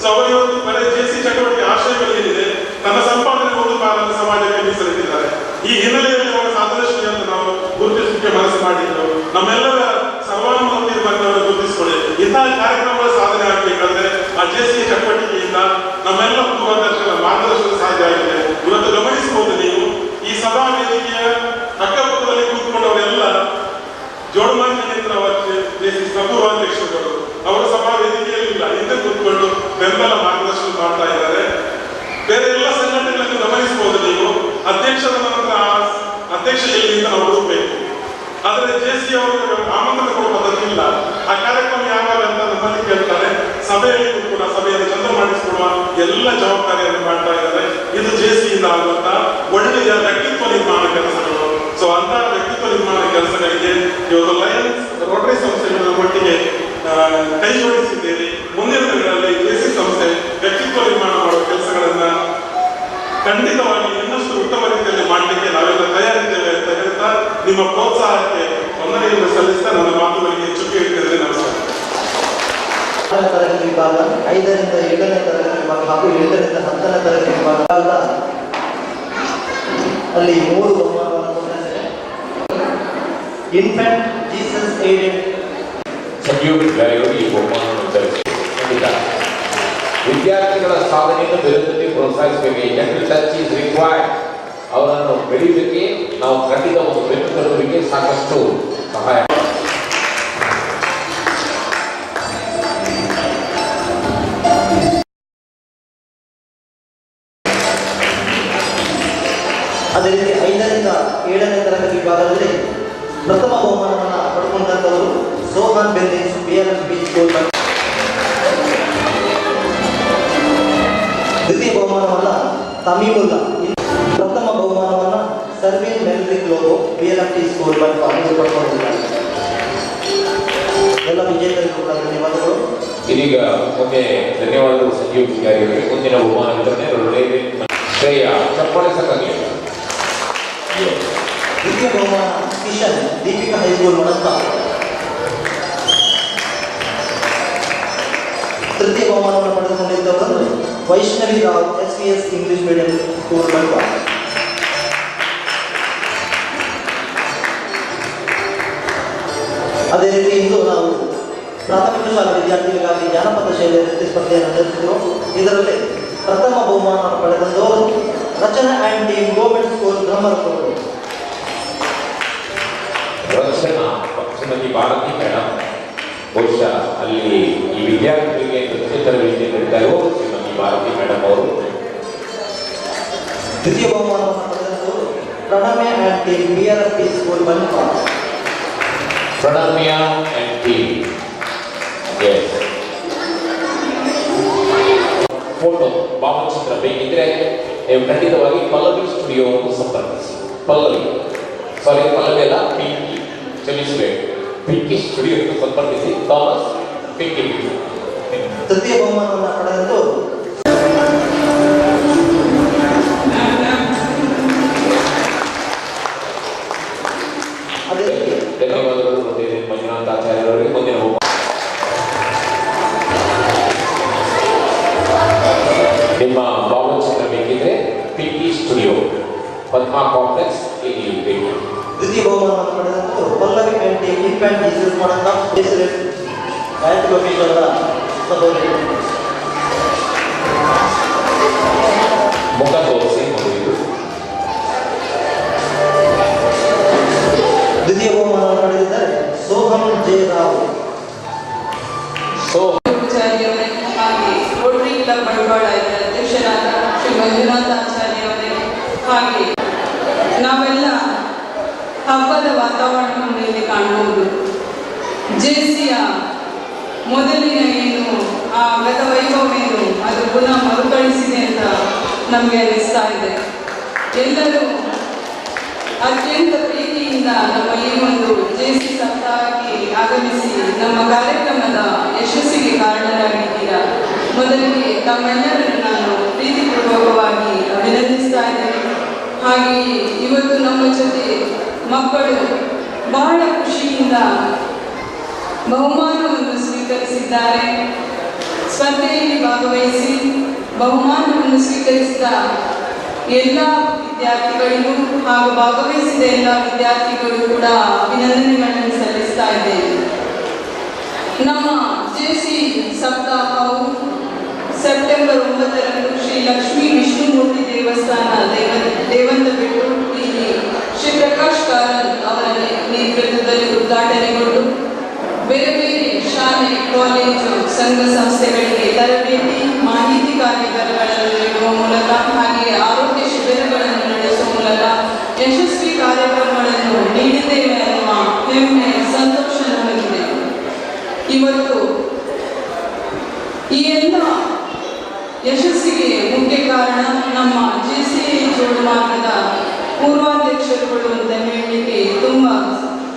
ಸೊ ಅವರು ಇವತ್ತು ಬರೀ ಜೆಸಿ ಚಟುವಟಿಕೆ ಆಶಯಗಳು ಏನಿದೆ ತನ್ನ ಸಂಪಾದನೆ ಒಂದು ಕಾಲದ ಸಮಾಜಕ್ಕೆ ಮೀಸಲಿಟ್ಟಿದ್ದಾರೆ. ಈ ಹಿನ್ನೆಲೆಯಲ್ಲಿ ಅವರ ಸಾಧನಶ್ರೀಯನ್ನು ನಾವು ಗುರುತಿಸಲಿಕ್ಕೆ ಮನಸ್ಸು ಮಾಡಿದ್ದು ನಮ್ಮೆಲ್ಲರ ಸರ್ವಾನುಮತಿ ಬಂದವರು ಗುರುತಿಸಿಕೊಳ್ಳಿ. ಇಂತಹ ಕಾರ್ಯಕ್ರಮಗಳ ಸಾಧನೆ ಆಗಬೇಕಾದ್ರೆ ಆ ಜೆಸಿ ಚಟುವಟಿಕೆಯಿಂದ ನಮ್ಮೆಲ್ಲ ಪೂರ್ವದರ್ಶನ ಮಾರ್ಗದರ್ಶನ ಸಾಧ್ಯ ಆಗಿದೆ. ಇವತ್ತು ಗಮನಿಸಬಹುದು ನೀವು, ಈ ಸಭಾ ವೇದಿಕೆಯ ಅಕ್ಕಪಕ್ಕದಲ್ಲಿ ಕೂತ್ಕೊಂಡವರೆಲ್ಲ ಜೋಡುಮಾರ್ಗ ನೇತ್ರಾವತಿ ಜೆಸಿ ಪೂರ್ವಾಧ್ಯಕ್ಷರುಗಳು. ಅವರ ಸಭಾ ವೇದಿಕೆಯಲ್ಲಿ ಇಲ್ಲ, ಹಿಂದೆ ಕೂತ್ಕೊಂಡು ಬೆಂಬಲ ಮಾರ್ಗದರ್ಶನ ಮಾಡ್ತಾ ಇದ್ದಾರೆ. ಬೇರೆ ಎಲ್ಲ ಸಂಘಟನೆಗಳನ್ನು ಗಮನಿಸಬಹುದು ನೀವು, ಅಧ್ಯಕ್ಷರ ನಂತರ ಅಧ್ಯಕ್ಷ ಎಲ್ಲಿಂದ ನಾವು ಹುಡುಕಬೇಕು. ಆದರೆ ಜೆಸಿ ಅವರಿಗೆ ಆಮಂತ್ರಣ ಕೊಡುವ ಪದ್ಧತಿ ಇಲ್ಲ. ಆ ಕಾರ್ಯಕ್ರಮ ಯಾವಾಗ ಅಂತ ನಮ್ಮಲ್ಲಿ ಕೇಳ್ತಾರೆ. ಸಭೆಯಲ್ಲಿ ಕೂಡ ಸಭೆಯನ್ನು ಚಂದ ಮಾಡಿಸಿಕೊಡುವ ಎಲ್ಲ ಜವಾಬ್ದಾರಿಯನ್ನು ಮಾಡ್ತಾ ಇದ್ದಾರೆ. ಇದು ಜೆಸಿಯಿಂದ ಆಗುವಂತ ಒಳ್ಳೆಯ ವ್ಯಕ್ತಿತ್ವ ನಿರ್ಮಾಣ ಕೆಲಸಗಳು. ಸೊ ಅಂತ ವ್ಯಕ್ತಿತ್ವ ನಿರ್ಮಾಣ ಕೆಲಸಗಳಿಗೆ ಇವತ್ತು ಲಯನ್ಸ್ ರೋಟರಿ ಸಂಸ್ಥೆಗಳ ಒಟ್ಟಿಗೆ ಕೈ ಜೋಡಿಸಿದ್ದೇವೆ. ಮುಂದಿನ ದಿನಗಳಲ್ಲಿ ಜೆಸಿ ಸಂಸ್ಥೆ ವ್ಯಕ್ತಿತ್ವ ನಿರ್ಮಾಣ ಮಾಡುವ ಕೆಲಸಗಳನ್ನ ಖಂಡಿತವಾಗಿ ಇನ್ನಷ್ಟು ಉತ್ತಮ ರೀತಿಯಲ್ಲಿ ಮಾಡಲಿಕ್ಕೆ ನಾವೆಲ್ಲ ತಯಾರಿದ್ದೇವೆ ಅಂತ ಹೇಳ್ತಾ ನಿಮ್ಮ ಪ್ರೋತ್ಸಾಹಕ್ಕೆ ವಂದನೆಯನ್ನು ಸಲ್ಲಿಸ್ತಾ ನನ್ನ ಮಾತುಗಳಿಗೆ ಹೆಚ್ಚುಕ್ಕೆ ಇಟ್ಟಿದ್ದೇನೆ. ನಮಸ್ಕಾರ. ತರಗತಿ ವಿಭಾಗ, 5ರಿಂದ 7ನೇ ತರಗತಿ ವಿಭಾಗ ಹಾಗೂ 7ರಿಂದ 10ನೇ ತರಗತಿ ವಿಭಾಗ ಅಲ್ಲಿ 3 ಬಹುಮಾನವನ್ನು ಕೊಟ್ಟಿದ್ದಾರೆ. ಇನ್ಫ್ಯಾಂಟ್ ಜೀಸಸ್ ಏಡೆಡ್ ಸಂಯೋಗ ಈ ಬಹುಮಾನವನ್ನು ವಿತರಿಸಿದೆ. ವಿದ್ಯಾರ್ಥಿಗಳ ಸಾಧನೆಯನ್ನು ಬೆಳೆದಲ್ಲಿ ಪ್ರೋತ್ಸಾಹಿಸಬೇಕು. General touch is required. ಅವರನ್ನು ಬೆಳೆಯಲಿಕ್ಕೆ ನಾವು ಖಂಡಿತ ಒಂದು ಬೆನ್ನು ತರುವುದಕ್ಕೆ ಸಾಕಷ್ಟು ಸಹಾಯ. ಅದೇ ರೀತಿ 5ರಿಂದ 7ನೇ ತರಗತಿ ವಿಭಾಗದಲ್ಲಿ ಪ್ರಥಮ ಬಹುಮಾನವನ್ನು ಪಡ್ಕೊಂಡಂತವರು ಸೋಹನ್ ಬೆಲ್ಲಿಸ್ BLMP ಸ್ಕೂಲ್. ದ್ವಿತೀಯ ಬಹುಮಾನವನ್ನ ತಮೀಮುಲ್ಲಾ. ಪ್ರಥಮ ಬಹುಮಾನವನ್ನ Sarvin ಮೆಲ್ರಿಕ್ logo BLMP school Bantwal ಪಡ್ಕೊಂಡಿದ್ದಾರೆ. ಎಲ್ಲ ವಿಜೇತರಿಗೂ ಕೂಡ ಧನ್ಯವಾದಗಳು. ಇದೀಗ ಮುಂದೆ ಧನ್ಯವಾದಗಳು ಸಂಜೀವ್ ಪೂಜಾರಿ ಅವರಿಗೆ. ಮುಂದಿನ ಬಹುಮಾನ ವಿತರಣೆ ಶ್ರೇಯ ಚಪ್ಪಾಳೆ ಸಾಕಾಗಲಿ. ದ್ವಿತೀಯ ಬಹುಮಾನ ಕಿಶನ್ ದೀಪಿಕಾ ಹೈಸ್ಕೂಲ್ ಮಣಂತ. ತೃತೀಯ ಬಹುಮಾನವನ್ನು ಪಡೆದುಕೊಂಡಿದ್ದವರು Vaishnavi Rao SVS English medium school Bantwal. ಅದೇ ರೀತಿ ಇಂದು ನಾವು ಪ್ರಾಥಮಿಕ ಶಾಲಾ ವಿದ್ಯಾರ್ಥಿಗಳಿಗಾಗಿ ಜಾನಪದ ಶೈಲಿಯ ನೃತ್ಯ ಸ್ಪರ್ಧೆಯನ್ನು ನಡೆಸಿದ್ರು. ಇದರಲ್ಲಿ ಪ್ರಥಮ ಬಹುಮಾನವನ್ನು ಪಡೆದಂತವರು Rachana and team government school Brahmarakote. Rachana Shrimati Bharati madam, ಬಹುಶಃ ಅಲ್ಲಿ ಈ ವಿದ್ಯಾರ್ಥಿಗಳಿಗೆ ನೃತ್ಯ ತರಬೇತಿ ನೀಡ್ತಾ ಇರುವ ಶ್ರೀಮತಿ ಭಾರತಿ ಮೇಡಮ್ ಅವರು. ದ್ವಿತೀಯ ಬಹುಮಾನವನ್ನು ಪಡೆದಂತವರು Pranamya and team BLMP school Bantwal. Pranamya and team. Photo ಭಾವಚಿತ್ರ ಬೇಕಿದ್ರೆ ನೀವು ಖಂಡಿತವಾಗಿ ಪಲ್ಲವಿ ಸ್ಟುಡಿಯೋವನ್ನು ಸಂಪರ್ಕಿಸಿ. ಪಲ್ಲವಿ ಅಲ್ಲ, ಪಿಂಕಿ, ಕ್ಷಮಿಸಬೇಕು, ಪಿಂಕಿ ಸ್ಟುಡಿಯೋಕ್ಕೆ ಸಂಪರ್ಕಿಸಿ. ಥಾಮಸ್ ಪಿಂಕಿ. ತೃತೀಯ ಬಹುಮಾನವನ್ನು ಪಡೆದಂತವರು ಧನ್ಯವಾದಗಳು ಮಂಜುನಾಥ ಆಚಾರ್ಯವರಿಗೆ. ಮುಂದಿನ ನಿಮ್ಮ ಭಾವಚಿತ್ರ ಬೇಕಿದ್ರೆ ಪಿಂಕಿ ಸ್ಟುಡಿಯೋ, ಪದ್ಮಾ ಕಾಂಪ್ಲೆಕ್ಸ್, ಇಲ್ಲಿ ಬೇಕು. ದ್ವಿತೀಯ ಬಹುಮಾನವನ್ನು ಪಡೆದಂತವರು Pallavi and team Infant Jesus ಮಣಂತ ಗಾಯತ್ರಿ ಲೋಕೇಶ್ ಅವರ ಸಹೋದರಿ. ಮುಖ ತೋರಿಸಿ ಮಗುವಿದು. ದ್ವಿತೀಯ ಬಹುಮಾನವನ್ನು ಪಡೆದಿದ್ದಾರೆ ಸೋಹಂ ಜೆ ರಾವ್. ಪೂಜಾರಿ ಅವರೇ ಹಾಗೆ ರೋಟರಿ ಕ್ಲಬ್ ಬಂಟ್ವಾಳ ಇದರ ಅಧ್ಯಕ್ಷರ ಉಪಾಧ್ಯಕ್ಷರಾದ ಶ್ರೀ ಮಂಜುನಾಥ ಆಚಾರ್ಯ ಅವರೇ, ಹಾಗೆ ನಾವೆಲ್ಲ ಹಬ್ಬದ ವಾತಾವರಣವನ್ನು ಇಲ್ಲಿ ಕಾಣಬಹುದು. ಜೆಸಿಯ ಮೊದಲಿನ ಏನು ಆ ಗತ ವೈಭವೇನು ಅದು ಪುನಃ ಮರುಕಳಿಸಿದೆ ಅಂತ ನಮಗೆ ಅನಿಸ್ತಾ ಇದೆ. ಎಲ್ಲರೂ ಅತ್ಯಂತ ಪ್ರೀತಿಯಿಂದ ನಮ್ಮ ಈ ಒಂದು ಜೆಸಿ ಸಪ್ತಾಹಕ್ಕೆ ಆಗಮಿಸಿ ನಮ್ಮ ಕಾರ್ಯಕ್ರಮದ ಯಶಸ್ಸಿಗೆ ಕಾರಣರಾಗಿದ್ದೀರಾ. ಮೊದಲಿಗೆ ತಮ್ಮೆಲ್ಲರನ್ನು ನಾನು ಪ್ರೀತಿಪೂರ್ವಕವಾಗಿ ಅಭಿನಂದಿಸ್ತಾ ಇದ್ದೇನೆ. ಹಾಗೆಯೇ ಇವತ್ತು ನಮ್ಮ ಜೊತೆ ಮಕ್ಕಳು ಬಹಳ ಖುಷಿಯಿಂದ ಬಹುಮಾನವನ್ನು ಸ್ವೀಕರಿಸಿದ್ದಾರೆ. ಸ್ಪರ್ಧೆಯಲ್ಲಿ ಭಾಗವಹಿಸಿ ಬಹುಮಾನವನ್ನು ಸ್ವೀಕರಿಸಿದ ಎಲ್ಲ ವಿದ್ಯಾರ್ಥಿಗಳಿಗೂ ಹಾಗೂ ಭಾಗವಹಿಸಿದ ಎಲ್ಲ ವಿದ್ಯಾರ್ಥಿಗಳು ಕೂಡ ಅಭಿನಂದನೆಗಳನ್ನು ಸಲ್ಲಿಸ್ತಾ ಇದ್ದೇವೆ. ನಮ್ಮ ಜೆಸಿ ಸಪ್ತಾಹವು ಸೆಪ್ಟೆಂಬರ್ 9ರಂದು ಶ್ರೀ ಲಕ್ಷ್ಮೀ ವಿಷ್ಣುಮೂರ್ತಿ ದೇವಸ್ಥಾನ ದೇವಂತಬೆಟ್ಟು ಇಲ್ಲಿ ಶ್ರೀ ಪ್ರಕಾಶ್ ಕಾರನ್ ಅವರ ನೇತೃತ್ವದಲ್ಲಿ ಉದ್ಘಾಟನೆಗೊಂಡು ಬೇರೆ ಬೇರೆ ಶಾಲೆ, ಕಾಲೇಜು, ಸಂಘ ಸಂಸ್ಥೆಗಳಿಗೆ ತರಬೇತಿ, ಮಾಹಿತಿ ಕಾರ್ಯಕ್ರಮಗಳನ್ನು ನೀಡುವ ಮೂಲಕ ಹಾಗೆಯೇ ಆರೋಗ್ಯ ಶಿಬಿರಗಳನ್ನು ನಡೆಸುವ ಮೂಲಕ ಯಶಸ್ವಿ ಕಾರ್ಯಕ್ರಮಗಳನ್ನು ನೀಡಿದ್ದೇವೆ ಅನ್ನುವ ಹೆಮ್ಮೆ, ಸಂತೋಷ ನಮಗಿದೆ. ಇವತ್ತು ಈ ಎಲ್ಲ ಯಶಸ್ಸಿಗೆ ಮುಖ್ಯ ಕಾರಣ ನಮ್ಮ ಜೆಸಿಐ ಜೋಡುಮಾರ್ಗದ ಪೂರ್ವಾಧ್ಯಕ್ಷರುಗಳು ಅಂತ ಹೇಳಲಿಕ್ಕೆ ತುಂಬ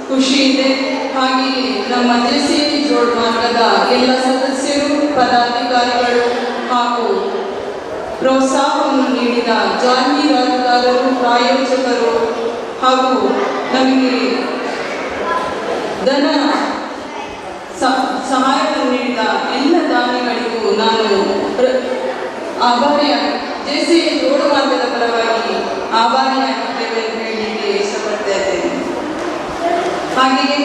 ಖುಷಿ ಇದೆ. ಹಾಗೆಯೇ ನಮ್ಮ ಜೆಸಿಐ ಜೋಡುಮಾರ್ಗದ ಎಲ್ಲ ಸದಸ್ಯರು, ಪದಾಧಿಕಾರಿಗಳು ಹಾಗೂ ಪ್ರೋತ್ಸಾಹವನ್ನು ನೀಡಿದ ಜಾಹೀರಾತುದಾರರು, ಪ್ರಾಯೋಜಕರು ಹಾಗೂ ನಮಗೆ ಧನ ಸಹಾಯವನ್ನು ನೀಡಿದ ಎಲ್ಲ ದಾನಿಗಳಿಗೂ ನಾನು ಜೆಸಿಐ ಜೋಡುಮಾರ್ಗದ ಪರವಾಗಿ ಆಭಾರಿಯಾಗಿದ್ದೇವೆ ಅಂತ ಹೇಳಲಿಕ್ಕೆ ಇಷ್ಟಪಡ್ತಾ ಇದ್ದೇನೆ. ಹಾಗೆಯೇ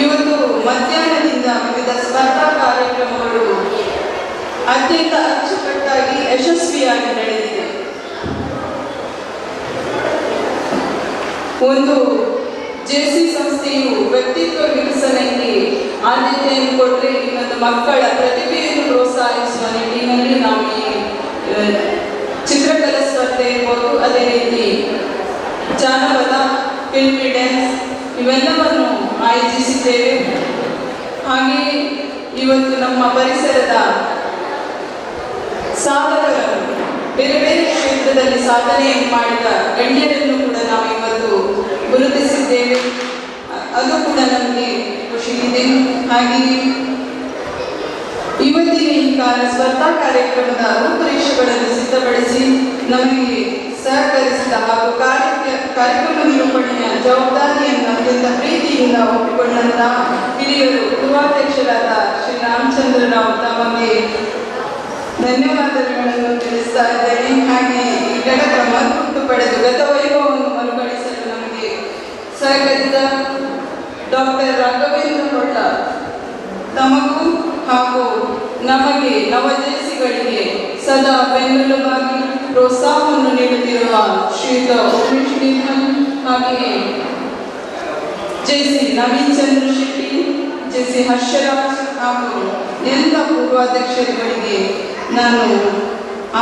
ಇವತ್ತು ಮಧ್ಯಾಹ್ನದಿಂದ ವಿವಿಧ ಸ್ಪರ್ಧಾ ಕಾರ್ಯಕ್ರಮಗಳು ಅತ್ಯಂತ ಅಚ್ಚುಕಟ್ಟಾಗಿ ಯಶಸ್ವಿಯಾಗಿ ನಡೆದಿದೆ. ಒಂದು ಜೆಸಿ ಸಂಸ್ಥೆಯು ವ್ಯಕ್ತಿತ್ವ ವಿಕಸನಕ್ಕೆ ಆದ್ಯತೆಯನ್ನು ಕೊಟ್ಟರೆ, ಇನ್ನೊಂದು ಮಕ್ಕಳ ಪ್ರತಿಭೆಯನ್ನು ಪ್ರೋತ್ಸಾಹಿಸುವ ನಿಟ್ಟಿನಲ್ಲಿ ನಾವು ಈ ಚಿತ್ರಕಲಾ ಸ್ಪರ್ಧೆ ಇರ್ಬೋದು, ಅದೇ ರೀತಿ ಜಾನಪದ, ಫಿಲ್ಮಿ ಡ್ಯಾನ್ಸ್ ಇವೆಲ್ಲವನ್ನು ಆಯೋಜಿಸಿದ್ದೇವೆ. ಹಾಗೆಯೇ ಇವತ್ತು ನಮ್ಮ ಪರಿಸರದ ಸಾಧಕರನ್ನು, ಬೇರೆ ಬೇರೆ ಕ್ಷೇತ್ರದಲ್ಲಿ ಸಾಧನೆಯನ್ನು ಮಾಡಿದ ಗಣ್ಯರನ್ನು ಕೂಡ ನಾವು ಇವತ್ತು ಗುರುತಿಸಿದ್ದೇವೆ. ಅದು ಕೂಡ ನಮಗೆ ಖುಷಿ ಇದೆ. ಹಾಗೆಯೇ ಇವತ್ತಿನ ಈ ಸ್ಪರ್ಧಾ ಕಾರ್ಯಕ್ರಮದ ರೂಪುರೇಷೆಗಳನ್ನು ಸಿದ್ಧಪಡಿಸಿ ನಮಗೆ ಸಹಕರಿಸಿದ ಹಾಗೂ ಕಾರ್ಯಕ್ರಮ ನಿರೂಪಣೆಯ ಜವಾಬ್ದಾರಿಯನ್ನು ಅತ್ಯಂತ ಪ್ರೀತಿಯಿಂದ ಒಪ್ಪಿಕೊಂಡಂತಹ ಹಿರಿಯರು, ಪೂರ್ವಾಧ್ಯಕ್ಷರಾದ ಶ್ರೀ ರಾಮಚಂದ್ರ ರಾವ್ ತಮಗೆ ಧನ್ಯವಾದಗಳನ್ನು ತಿಳಿಸ್ತಾ ಇದ್ದೇನೆ. ಹಾಗೆ ಈ ಘಟಕ ಮರುಗುಟ್ಟು ಪಡೆದು ಗತ ವೈಭವವನ್ನು ಮರುಕಳಿಸಲು ನಮಗೆ ಸಹಕರಿಸಿದ ಡಾಕ್ಟರ್ ರಾಘವೇಂದ್ರ ಹೊಳ್ಳ ತಮಗೂ ಹಾಗೂ ನಮಗೆ ನವಜೇಸಿಗಳಿಗೆ ಸದಾ ಬೆನ್ನೆಲುಬಾಗಿ ಪ್ರೋತ್ಸಾಹವನ್ನು ನೀಡುತ್ತಿರುವ ಶ್ರೀಯುತ ಉಮೇಶ್ ನಿರ್ಮಲ್, ಹಾಗೆಯೇ ಜೆಸಿ ನವೀನ್ ಚಂದ್ರ ಶೆಟ್ಟಿ, ಜೆಸಿ ಹರ್ಷರಾಜ್ ಹಾಗೂ ಎಲ್ಲ ಪೂರ್ವಾಧ್ಯಕ್ಷರುಗಳಿಗೆ ನಾನು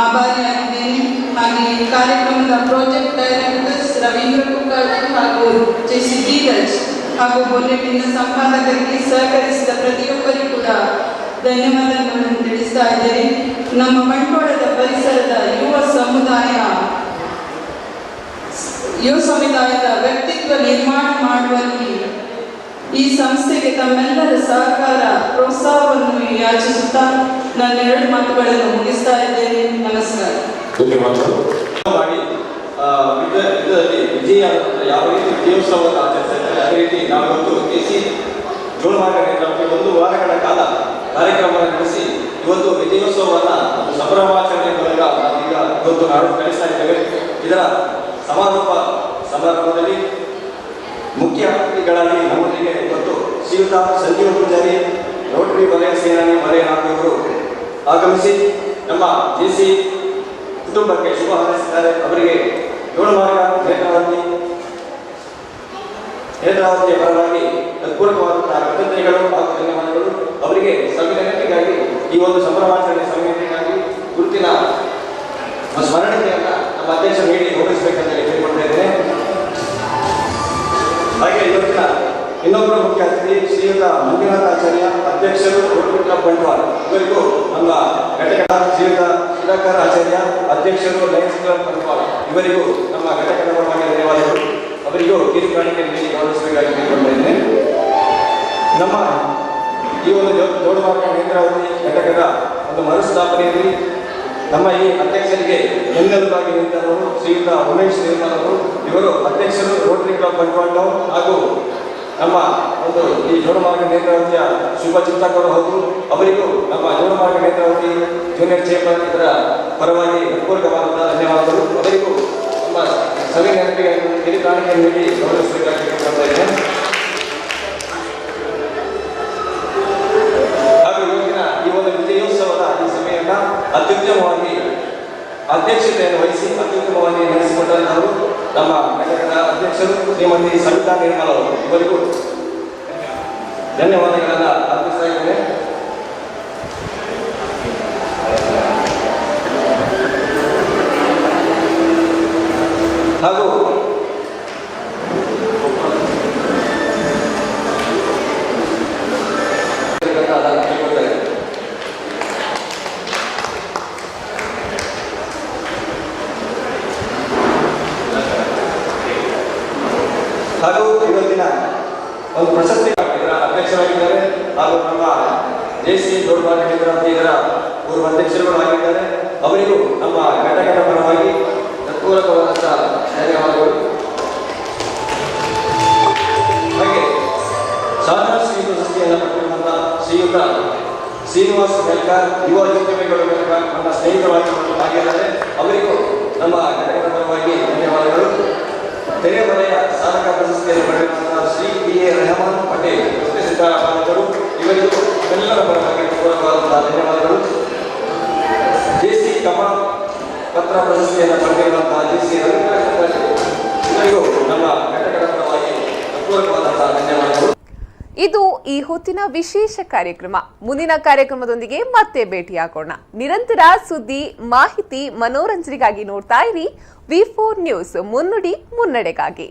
ಆಭಾರಿಯಾಗಿದ್ದೇನೆ. ಹಾಗೆ ಕಾರ್ಯಕ್ರಮದ ಪ್ರಾಜೆಕ್ಟ್ ಡೈರೆಕ್ಟರ್ಸ್ ರವೀಂದ್ರ ಕುಕಾಡಿ ಹಾಗೂ ಜೆಸಿ ಧೀರಜ್ ಹಾಗೂ ಬುಲೆಟಿನ್ ಸಂಪಾದಕರಿಗೆ ಸಹಕರಿಸಿದ ಪ್ರತಿಯೊಬ್ಬರಿಗೂ ಕೂಡ ಧನ್ಯವಾದಗಳನ್ನು ತಿಳಿಸ್ತಾ ಇದ್ದೇನೆ. ನಮ್ಮ ಬಂಟ್ವಾಳದ ಪರಿಸರದ ಯುವ ಸಮುದಾಯದ ವ್ಯಕ್ತಿತ್ವ ನಿರ್ಮಾಣ ಮಾಡುವಲ್ಲಿ ಈ ಸಂಸ್ಥೆಗೆ ತಮ್ಮೆಲ್ಲರ ಸಹಕಾರ, ಪ್ರೋತ್ಸಾಹವನ್ನು ಯಾಚಿಸುತ್ತಾ ನಾನು 2 ಮಾತುಗಳನ್ನು ಮುಗಿಸ್ತಾ ಇದ್ದೇನೆ. ನಮಸ್ಕಾರ. ಮಾಡಿ ಯುದ್ಧದಲ್ಲಿ ವಿಜಯ ಯಾವ ರೀತಿ ವಿಜಯೋತ್ಸವವನ್ನು ಆಚರಿಸ್ತಾರೆ, ಅದೇ ರೀತಿ ನಾವು ಇವತ್ತು ಜೆಸಿ ಜೋಡುಮಾರ್ಗ ನೇತೃತ್ವಕ್ಕೆ 1 ವಾರಗಳ ಕಾಲ ಕಾರ್ಯಕ್ರಮವನ್ನು ನಡೆಸಿ ಇವತ್ತು ವಿಜಯೋತ್ಸವವನ್ನು ಸಂಭ್ರಮಾಚರಣೆ ಮೂಲಕ ನಾವೀಗ ಇವತ್ತು ನಡೆಸ್ತಾ ಇದ್ದೇವೆ. ಇದರ ಸಮಾರೋಪ ಸಮಾರಂಭದಲ್ಲಿ ಮುಖ್ಯ ಅತಿಥಿಗಳಾಗಿ ನಮ್ಮೊಂದಿಗೆ ಇವತ್ತು ಶ್ರೀಯುತ ಸಂಜೀವ ಪೂಜಾರಿ, ರೋಟರಿ ವಲಯ ಸೇನಾನಿ ಮಲೆನಾಡಿಯವರು ಆಗಮಿಸಿ ನಮ್ಮ ಜೆಸಿ ಕುಟುಂಬಕ್ಕೆ ಶುಭ ಹಾರೈಸಿದ್ದಾರೆ. ಅವರಿಗೆ ಜೋಡುಮಾರ್ಗ ನೇತ್ರಾವತಿಯ ಪರವಾಗಿ ಪೂರ್ವಕವಾದಂತಹ ಕೃತಜ್ಞತೆಗಳು ಹಾಗೂ ಧನ್ಯವಾದಗಳು. ಅವರಿಗೆ ಸಂವಿಧಾನಕ್ಕಾಗಿ ಈ ಒಂದು ಸಂಭ್ರಮಾಚರಣೆ ಸಮಿತಿಗಾಗಿ ಗುರುತಿನ ಸ್ಮರಣೆಯನ್ನ ನಮ್ಮ ಅಧ್ಯಕ್ಷರು ನೀಡಿ ಗೌರವಿಸಬೇಕಂತ ಕೇಳಿಕೊಳ್ತಾ ಇದ್ದೇನೆ. ಹಾಗೆ ಇವತ್ತಿನ ಇನ್ನೊಬ್ಬರ ಮುಖ್ಯ ಅತಿಥಿ ಶ್ರೀಯುತ ಮಂಜುನಾಥ ಆಚಾರ್ಯ, ಅಧ್ಯಕ್ಷರು ರೋಟರಿ ಕ್ಲಬ್ ಬಂಟ್ವಾಳ. ಇವರಿಗೂ ನಮ್ಮ ಘಟಕದ ಶ್ರೀಯುತ ಸುಧಾಕರ್ ಆಚಾರ್ಯ, ಅಧ್ಯಕ್ಷರು ಲಯನ್ಸ್ ಕ್ಲಬ್ ಬಂಟ್ವಾಳ. ಇವರಿಗೂ ನಮ್ಮ ಘಟಕದ ಪರವಾಗಿ ಧನ್ಯವಾದಗಳು. ಅವರಿಗೂ ಕಿರುಕಾಣಿಕೆ ನೀಡಿ ಗೌರವಿಸಬೇಕಾಗಿ ಕೇಳಿಕೊಳ್ತಾ ಇದ್ದೇನೆ. ನಮ್ಮ ಈ ಒಂದು ಜೋಡುಮಾರ್ಗ ನೇತ್ರಾವತಿ ಘಟಕದ ಒಂದು ಮರುಸ್ಥಾಪನೆಯಲ್ಲಿ ನಮ್ಮ ಈ ಅಧ್ಯಕ್ಷರಿಗೆ ಬೆನ್ನೆಲುಬಾಗಿ ನಿಂತವರು ಶ್ರೀಯುತ ಉಮೇಶ್ ನಿರ್ಮಲ್ ಅವರು. ಇವರು ಅಧ್ಯಕ್ಷರು ರೋಟರಿ ಕ್ಲಬ್ ಬಂಟ್ವಾಳ ಹಾಗೂ ನಮ್ಮ ಒಂದು ಈ ಜೋಡುಮಾರ್ಗ ನೇತ್ರಾವತಿಯ ಶುಭ ಚಿಂತಕರು ಹೌದು. ಅವರಿಗೂ ನಮ್ಮ ಜೋಡುಮಾರ್ಗ ನೇತ್ರಾವತಿ ಜೂನಿಯರ್ ಚೇಂಬರ್ ಇದರ ಪರವಾಗಿ ಹೃತ್ಪೂರ್ವಕವಾದಂತಹ ಧನ್ಯವಾದಗಳು. ಅವರಿಗೂ ನಮ್ಮ ಸಭೆ ನೆನಪಿಗೆ ಕಿರುಕಾಣಿಕೆ ನೀಡಿ ಗೌರವಿಸಬೇಕಾಗಿ ಕೇಳ್ಕೊಳ್ತಾ ಇದ್ದೇನೆ. ಹಾಗೂ ಇವತ್ತಿನ ಈ ಒಂದು ವಿಜಯೋತ್ಸವದ ಈ ಸಭೆಯನ್ನ ಅತ್ಯುತ್ತಮವಾಗಿ ಅಧ್ಯಕ್ಷತೆಯನ್ನು ವಹಿಸಿ ಅತ್ಯುತ್ತಮವಾಗಿ ನಡೆಸಿಕೊಂಡವರು ನಮ್ಮ ಘಟಕದ ಅಧ್ಯಕ್ಷರು ಶ್ರೀಮತಿ ಸವಿತಾ ನಿರ್ಮಲ್ ಅವರು. ಇವರಿಗೂ ಧನ್ಯವಾದಗಳನ್ನು ಅರ್ಪಿಸ್ತಾ ಇದ್ದೇನೆ. ಹಾಗೂ ಹಾಗೂ ಇವತ್ತಿನ ಒಂದು ಪ್ರಶಸ್ತಿ ಇದರ ಅಧ್ಯಕ್ಷರಾಗಿದ್ದಾರೆ ಹಾಗೂ ನಮ್ಮ ಜೆಸಿ ಜೋಡುಮಾರ್ಗ ನೇತ್ರಾವತಿ ಇದರ ಪೂರ್ವ ಅಧ್ಯಕ್ಷರುಗಳು ಆಗಿದ್ದಾರೆ. ಅವರಿಗೂ ನಮ್ಮ ಘಟಕದ ಪರವಾಗಿ ಹೃತ್ಪೂರ್ವಕವಾದಂತಹ ಧನ್ಯವಾದಗಳು. ಹಾಗೆ ಸಾಧನಾ ಶ್ರೀ ಪ್ರಶಸ್ತಿಯನ್ನು ಪಡೆದಿರುವಂತಹ ಶ್ರೀಯುತ ಶ್ರೀನಿವಾಸ ಮೆಲ್ಕಾರ್, ಯುವ ಉದ್ಯಮಿಗಳು ಮೆಲ್ಕಾರ್ ನಮ್ಮ ಸ್ನೇಹಿತರಾಗಿದ್ದಾರೆ. ಅವರಿಗೂ ನಮ್ಮ ಘಟಕದ ಪರವಾಗಿ ಧನ್ಯವಾದಗಳು. ತೆರೆಮರೆಯ ಸಾಧಕ ಪ್ರಶಸ್ತಿಯನ್ನು ಪಡೆದಿರುವಂತಹ ಶ್ರೀ ಬಿ.ಎ. ರೆಹಮಾನ್ ಪಟೇಲ್ ಸಿದ್ದರಾಮಯ್ಯರು. ಇವರಿಗೂ ಎಲ್ಲರ ಪರವಾಗಿ ಪೂರ್ವಕವಾದಂತಹ ಧನ್ಯವಾದಗಳು. ಜೆಸಿ ಕಮಲ್ ಪತ್ರ ಪ್ರಶಸ್ತಿಯನ್ನು ಪಡೆದಿರುವಂತಹ ಜೆಸಿ ರವಿಕುಮಾರ್, ಇವರಿಗೂ ನಮ್ಮ ಘಟಕದ ಪರವಾಗಿ ಪೂರ್ವಕವಾದಂತಹ ಧನ್ಯವಾದಗಳು. ಇದು ಈ ಹೊತ್ತಿನ ವಿಶೇಷ ಕಾರ್ಯಕ್ರಮ. ಮುಂದಿನ ಕಾರ್ಯಕ್ರಮದೊಂದಿಗೆ ಮತ್ತೆ ಭೇಟಿಯಾಗೋಣ. ನಿರಂತರ ಸುದ್ದಿ, ಮಾಹಿತಿ, ಮನೋರಂಜನೆಗಾಗಿ ನೋಡ್ತಾ ಇರಿ ವಿ4 ನ್ಯೂಸ್, ಮುನ್ನುಡಿ ಮುನ್ನಡೆಗಾಗಿ.